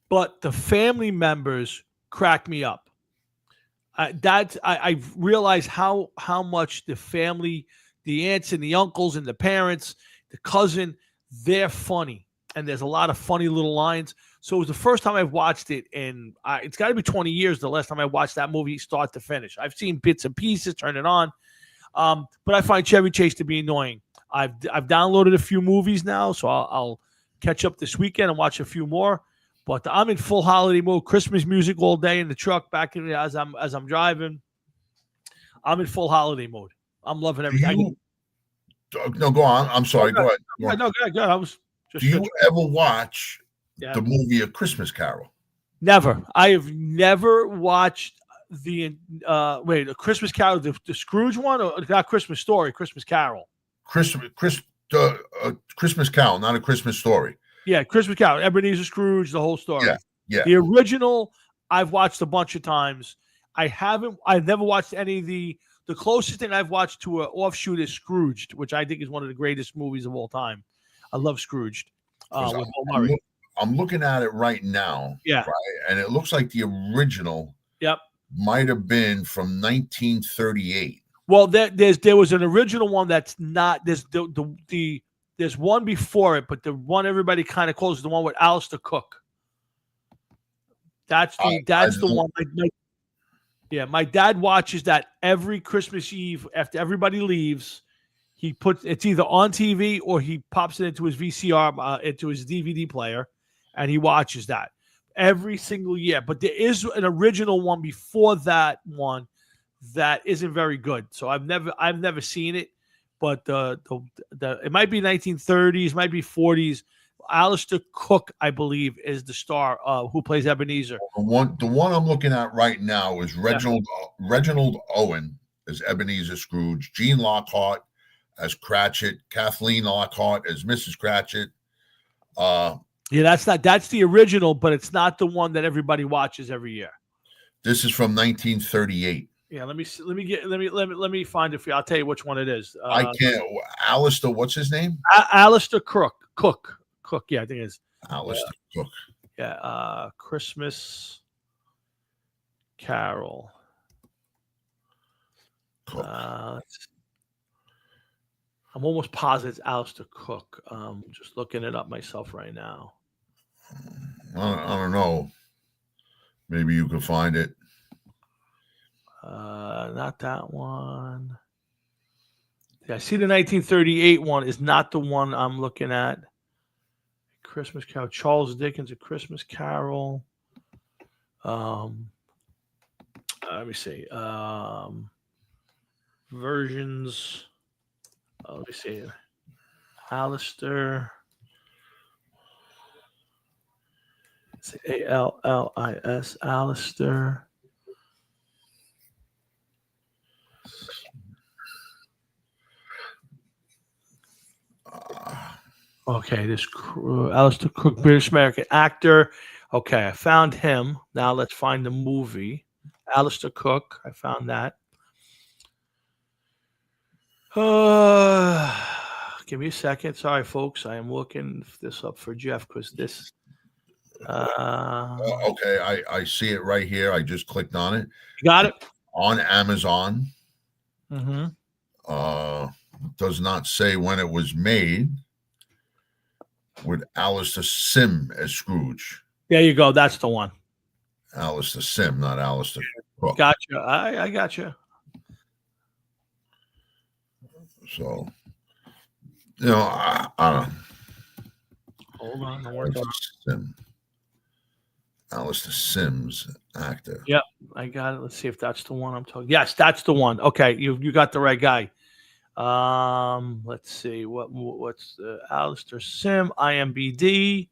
but the family members crack me up. I've realized how much the family, the aunts and the uncles and the parents, the cousin, they're funny. And there's a lot of funny little lines. So it was the first time I've watched it, and it's got to be 20 years the last time I watched that movie start to finish. I've seen bits and pieces, turn it on. But I find Chevy Chase to be annoying. I've downloaded a few movies now, so I'll catch up this weekend and watch a few more. But I'm in full holiday mode. Christmas music all day in the truck, back in as I'm driving. I'm in full holiday mode. I'm loving everything. No, go on. I'm sorry. Go ahead. No, go ahead. I was just. Do you ever watch the movie A Christmas Carol? Never. I have never watched the A Christmas Carol, the Scrooge one, or not Christmas Story, Christmas Carol. Christmas Carol, not A Christmas Story. Yeah, Christmas Carol, Ebenezer Scrooge, the whole story. Yeah. The original, I've watched a bunch of times. I've never watched any of the closest thing I've watched to an offshoot is Scrooged, which I think is one of the greatest movies of all time. I love Scrooged with Bill Murray. I'm looking at it right now. Yeah. Right? And it looks like the original might have been from 1938. Well, there was an original one that's not there's one before it, but the one everybody kind of calls the one with Alistair Cook. That's the one. My dad watches that every Christmas Eve after everybody leaves. It's either on TV or he pops it into his VCR, into his DVD player, and he watches that every single year. But there is an original one before that one that isn't very good. So I've never seen it, but it might be 1930s, might be 40s. Alistair Cook, I believe, is the star who plays Ebenezer. The one I'm looking at right now is Reginald Owen as Ebenezer Scrooge, Gene Lockhart as Cratchit, Kathleen Lockhart as Mrs. Cratchit. That's the original, but it's not the one that everybody watches every year. This is from 1938. Yeah, let me find it for you. I'll tell you which one it is. I can't. Alistair, what's his name? Alistair Cook. Yeah, I think it's Alistair Cook. Yeah, Christmas Carol. Cook. I'm almost positive it's Alistair Cook. Just looking it up myself right now. I don't know. Maybe you can find it. Not that one. Yeah, I see the 1938 one is not the one I'm looking at. Christmas Carol, Charles Dickens, A Christmas Carol. Let me see. Versions. Let me see. Alistair. It's Allis. Alistair. Okay, this Alistair Cook, British American actor. Okay, I found him. Now let's find the movie. Alistair Cook. I found that. Give me a second. Sorry, folks. I am looking this up for Jeff because this. Okay, I see it right here. I just clicked on it. You got it? On Amazon. Mm-hmm. Does not say when it was made. With Alistair Sim as Scrooge. There you go. That's the one. Alistair Sim, not Alistair Cook. Gotcha. I gotcha. So, I don't know. Hold on. Alistair Sims, actor. Yep, I got it. Let's see if that's the one I'm talking. Yes, that's the one. Okay, you got the right guy. Let's see what's Alistair Sim, IMBD.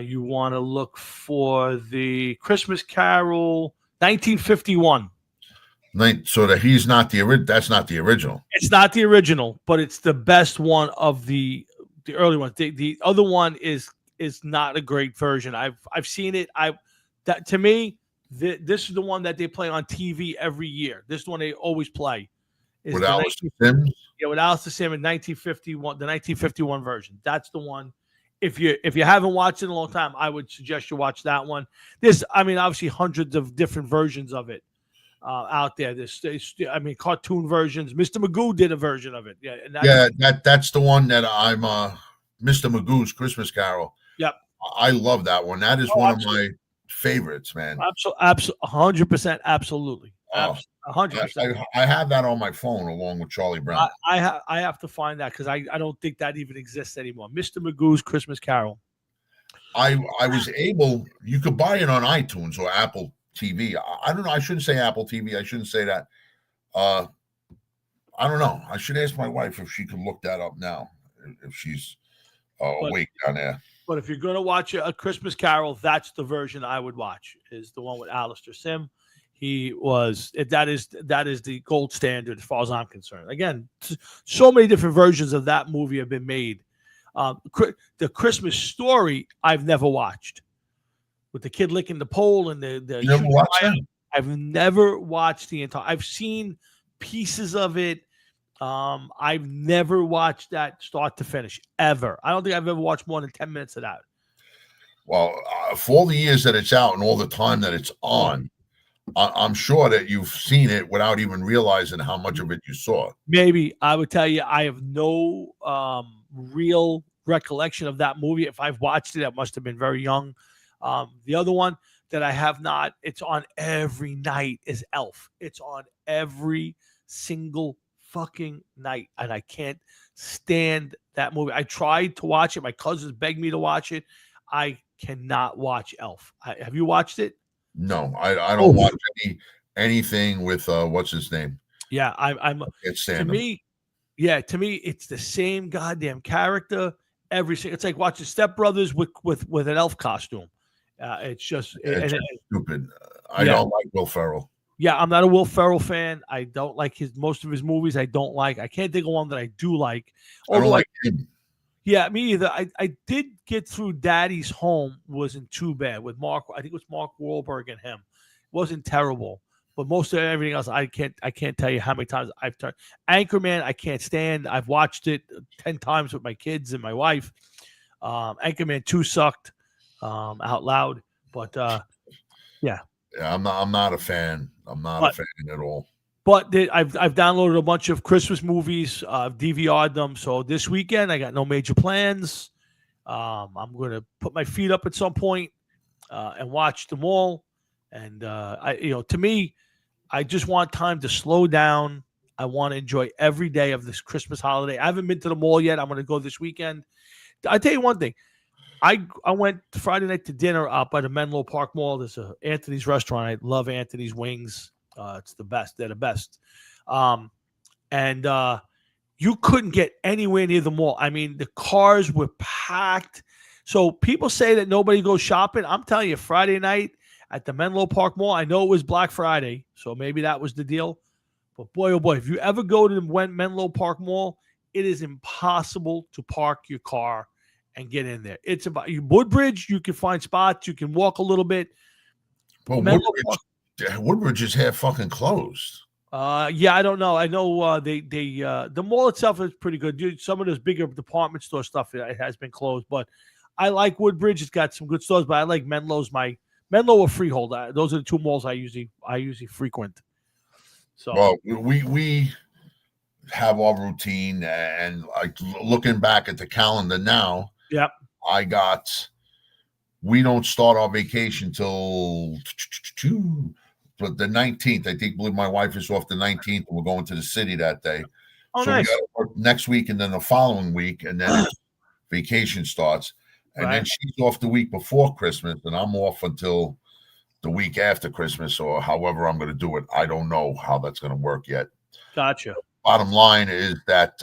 You want to look for the Christmas Carol 1951. So that he's not the original. That's not the original. It's not the original, but it's the best one of the early ones. The other one is not a great version. I've seen it. To me, this is the one that they play on TV every year. This is the one they always play. With Alistair Sims? Yeah, with Alistair Sims in 1951, the 1951 version. That's the one. If you haven't watched it in a long time, I would suggest you watch that one. There's, obviously hundreds of different versions of it out there. Cartoon versions. Mr. Magoo did a version of it. Yeah, that's the one that I'm Mr. Magoo's Christmas Carol. Yep. I love that one. That is one of my favorites, man. Absolutely, 100%, absolutely. 100%. I have that on my phone along with Charlie Brown. I have to find that because I don't think that even exists anymore. Mr. Magoo's Christmas Carol. I was able. You could buy it on iTunes or Apple TV. I don't know. I shouldn't say Apple TV. I shouldn't say that. I don't know. I should ask my wife if she could look that up now, if she's awake down there. But if you're going to watch a Christmas Carol, that's the version I would watch. Is the one with Alistair Sim. That is the gold standard as far as I'm concerned. Again, so many different versions of that movie have been made. The Christmas Story I've never watched. with the kid licking the pole and the You never watched that? I've never watched the entire. I've seen pieces of it. I've never watched that start to finish ever. I don't think I've ever watched more than 10 minutes of that. Well, for all the years that it's out and all the time that it's on, I'm sure that you've seen it without even realizing how much of it you saw. Maybe. I would tell you I have no real recollection of that movie. If I've watched it, I must have been very young. The other one that I have not, it's on every night, is Elf. It's on every single fucking night, and I can't stand that movie. I tried to watch it. My cousins begged me to watch it. I cannot watch Elf. Have you watched it? No, I don't watch anything with what's his name. Yeah, I'm to me, it's the same goddamn character every single. It's like watching Step Brothers with an elf costume. It's just stupid. I don't like Will Ferrell. Yeah, I'm not a Will Ferrell fan. I don't like most of his movies. I don't like. I can't think of one that I do like. I don't like him. Yeah, me either. I did get through Daddy's Home. Wasn't too bad with Mark. I think it was Mark Wahlberg and him. Wasn't terrible, but most of everything else, I can't tell you how many times I've turned. Anchorman, I can't stand. I've watched it 10 times with my kids and my wife. Anchorman 2 sucked out loud, but yeah. Yeah, I'm not a fan. I'm not a fan at all. But I've downloaded a bunch of Christmas movies. I've DVR'd them. So this weekend I got no major plans. I'm going to put my feet up at some point and watch them all. And to me, I just want time to slow down. I want to enjoy every day of this Christmas holiday. I haven't been to the mall yet. I'm going to go this weekend. I'll tell you one thing. I went Friday night to dinner out by the Menlo Park Mall. There's a Anthony's restaurant. I love Anthony's wings. It's the best. They're the best. And you couldn't get anywhere near the mall. I mean, the cars were packed. So people say that nobody goes shopping. I'm telling you, Friday night at the Menlo Park Mall, I know it was Black Friday, so maybe that was the deal. But boy, oh boy, if you ever go to the Menlo Park Mall, it is impossible to park your car and get in there. It's about Woodbridge. You can find spots. You can walk a little bit. Well, Woodbridge is half fucking closed. Yeah, I don't know. I know the mall itself is pretty good. Dude, some of those bigger department store stuff it has been closed, but I like Woodbridge. It's got some good stores, but I like Menlo's. Menlo or Freehold. Those are the two malls I usually frequent. So well, we have our routine, and like looking back at the calendar now. Yep. We don't start our vacation till the 19th. I believe my wife is off the 19th, and we're going to the city that day. Oh, so nice. We got to work next week, and then the following week, and then vacation starts. And then she's off the week before Christmas, and I'm off until the week after Christmas, or however I'm going to do it. I don't know how that's going to work yet. Gotcha. Bottom line is that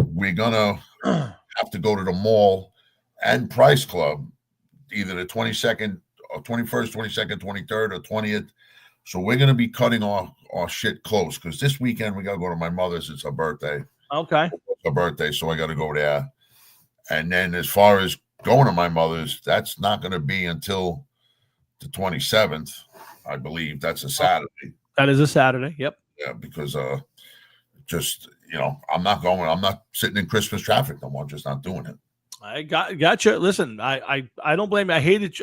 we're going to have to go to the mall and Price Club, either the 22nd or 21st, 22nd, 23rd, or 20th. So we're going to be cutting our shit close, because this weekend we got to go to my mother's. It's her birthday. Okay. It's her birthday, so I got to go there. And then as far as going to my mother's, that's not going to be until the 27th, I believe. That's a Saturday. That is a Saturday. Yep. Yeah, because I'm not going. I'm not sitting in Christmas traffic no more. I'm just not doing it. I gotcha. Listen, I don't blame you.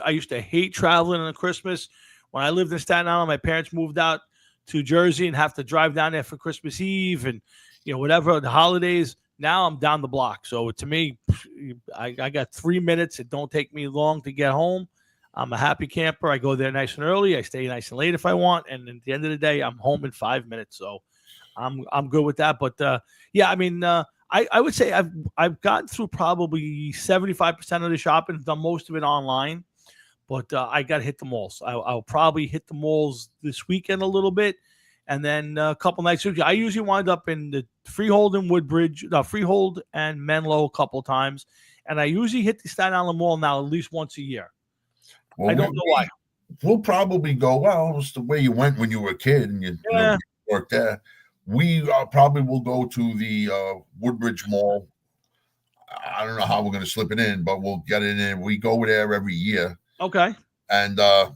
I used to hate traveling on Christmas. When I lived in Staten Island, my parents moved out to Jersey and have to drive down there for Christmas Eve and whatever the holidays. Now I'm down the block. So to me, I got 3 minutes. It don't take me long to get home. I'm a happy camper. I go there nice and early. I stay nice and late if I want. And at the end of the day, I'm home in 5 minutes. So I'm good with that. But yeah, I mean, I would say I've gotten through probably 75% of the shopping, done most of it online. But I got to hit the malls. I'll probably hit the malls this weekend a little bit. And then a couple nights. I usually wind up in the Freehold and Woodbridge, Freehold and Menlo a couple times. And I usually hit the Staten Island Mall now at least once a year. Well, I don't know why. We'll probably go, well, it's the way you went when you were a kid and you worked there. We probably will go to the Woodbridge Mall. I don't know how we're going to slip it in, but we'll get it in. We go there every year. Okay. And I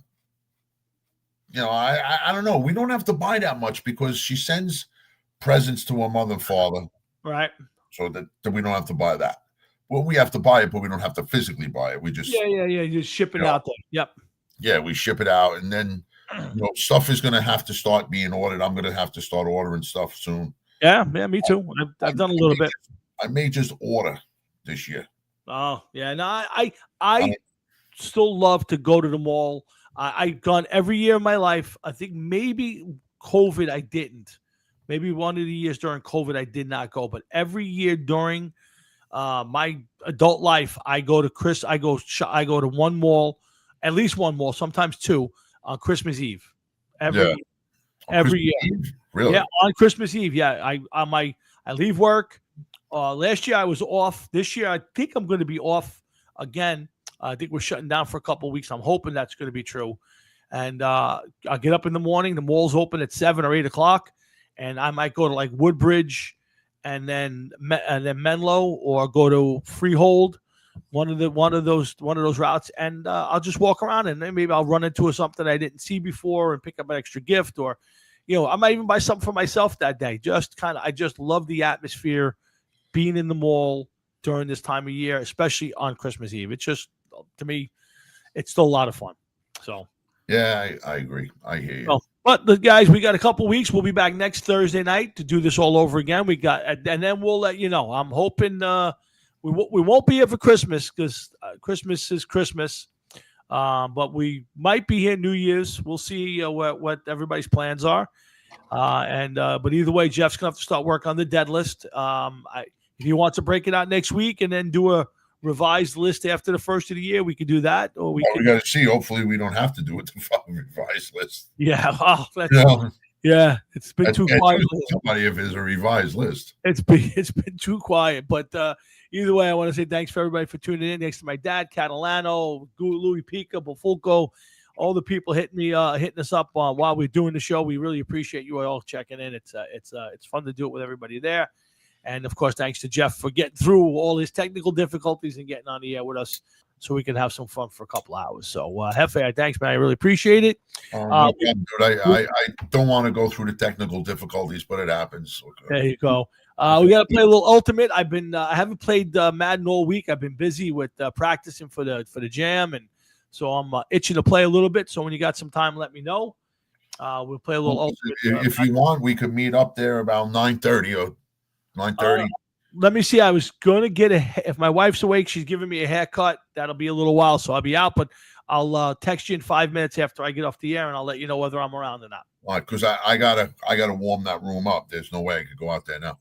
don't know. We don't have to buy that much because she sends presents to her mother and father. Right. So that we don't have to buy that. Well, we have to buy it, but we don't have to physically buy it. We just you just ship it out there. Yep. Yeah, we ship it out, and then stuff is going to have to start being ordered. I'm going to have to start ordering stuff soon. Yeah, me too. I've done a little bit. I may just order this year. Oh yeah, no, I still love to go to the mall. I've gone every year of my life. I think maybe COVID I didn't. Maybe one of the years during COVID I did not go, but every year during my adult life, I go to I go to one mall, at least one mall, sometimes two, on Christmas Eve. Every year. Eve? Really? Yeah, on Christmas Eve. Yeah, I leave work. Last year I was off. This year I think I'm going to be off again. I think we're shutting down for a couple of weeks. I'm hoping that's going to be true. And I get up in the morning. The mall's open at 7 or 8 o'clock, and I might go to like Woodbridge, and then Menlo, or go to Freehold, one of those routes, and I'll just walk around, and then maybe I'll run into something I didn't see before and pick up an extra gift, or I might even buy something for myself that day. I just love the atmosphere being in the mall during this time of year, especially on Christmas Eve. It's just, to me, it's still a lot of fun. So yeah, I agree. I hear you. But the guys, we got a couple weeks. We'll be back next Thursday night to do this all over again. And then we'll let you know. I'm hoping we won't be here for Christmas because Christmas is Christmas. But we might be here New Year's. We'll see what everybody's plans are. But either way, Jeff's gonna have to start work on the dead list. If he wants to break it out next week and then do a revised list after the first of the year, we could do that. Or we got to see. Hopefully, we don't have to do it the revised list. Yeah, yeah, it's been too quiet. Somebody if it's a revised list. It's been too quiet. But either way, I want to say thanks for everybody for tuning in. Thanks to my dad, Catalano, Louis Pica, Bufulco, all the people hitting us up while we're doing the show. We really appreciate you all checking in. It's fun to do it with everybody there. And, of course, thanks to Jeff for getting through all his technical difficulties and getting on the air with us so we can have some fun for a couple hours. So, Hefe, thanks, man. I really appreciate it. No problem, dude. I don't want to go through the technical difficulties, but it happens. Okay. There you go. We got to play a little Ultimate. I haven't played Madden all week. I've been busy with practicing for the jam, and so I'm itching to play a little bit. So when you got some time, let me know. We'll play a little Ultimate. If you want, we could meet up there about 9:30 or 9:30. Let me see. I was going to get if my wife's awake, she's giving me a haircut. That'll be a little while, so I'll be out. But I'll text you in 5 minutes after I get off the air, and I'll let you know whether I'm around or not. All right, because I gotta warm that room up. There's no way I could go out there now.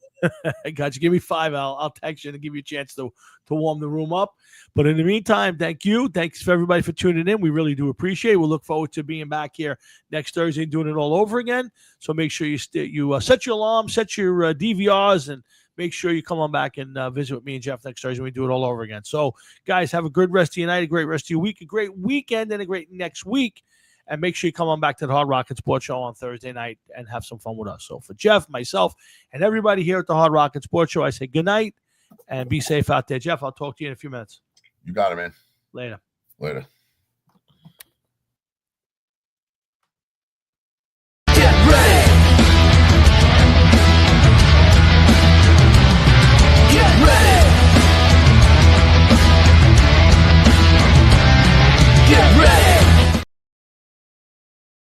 I got you. Give me 5. I'll text you and give you a chance to warm the room up. But in the meantime, thank you. Thanks for everybody for tuning in. We really do appreciate it. We'll look forward to being back here next Thursday and doing it all over again. So make sure you set your alarm, set your DVRs, and make sure you come on back and visit with me and Jeff next Thursday when we do it all over again. So, guys, have a good rest of your night, a great rest of your week, a great weekend, and a great next week. And make sure you come on back to the Hard Rock and Sports Show on Thursday night and have some fun with us. So for Jeff, myself, and everybody here at the Hard Rock and Sports Show, I say good night and be safe out there. Jeff, I'll talk to you in a few minutes. You got it, man. Later. Later.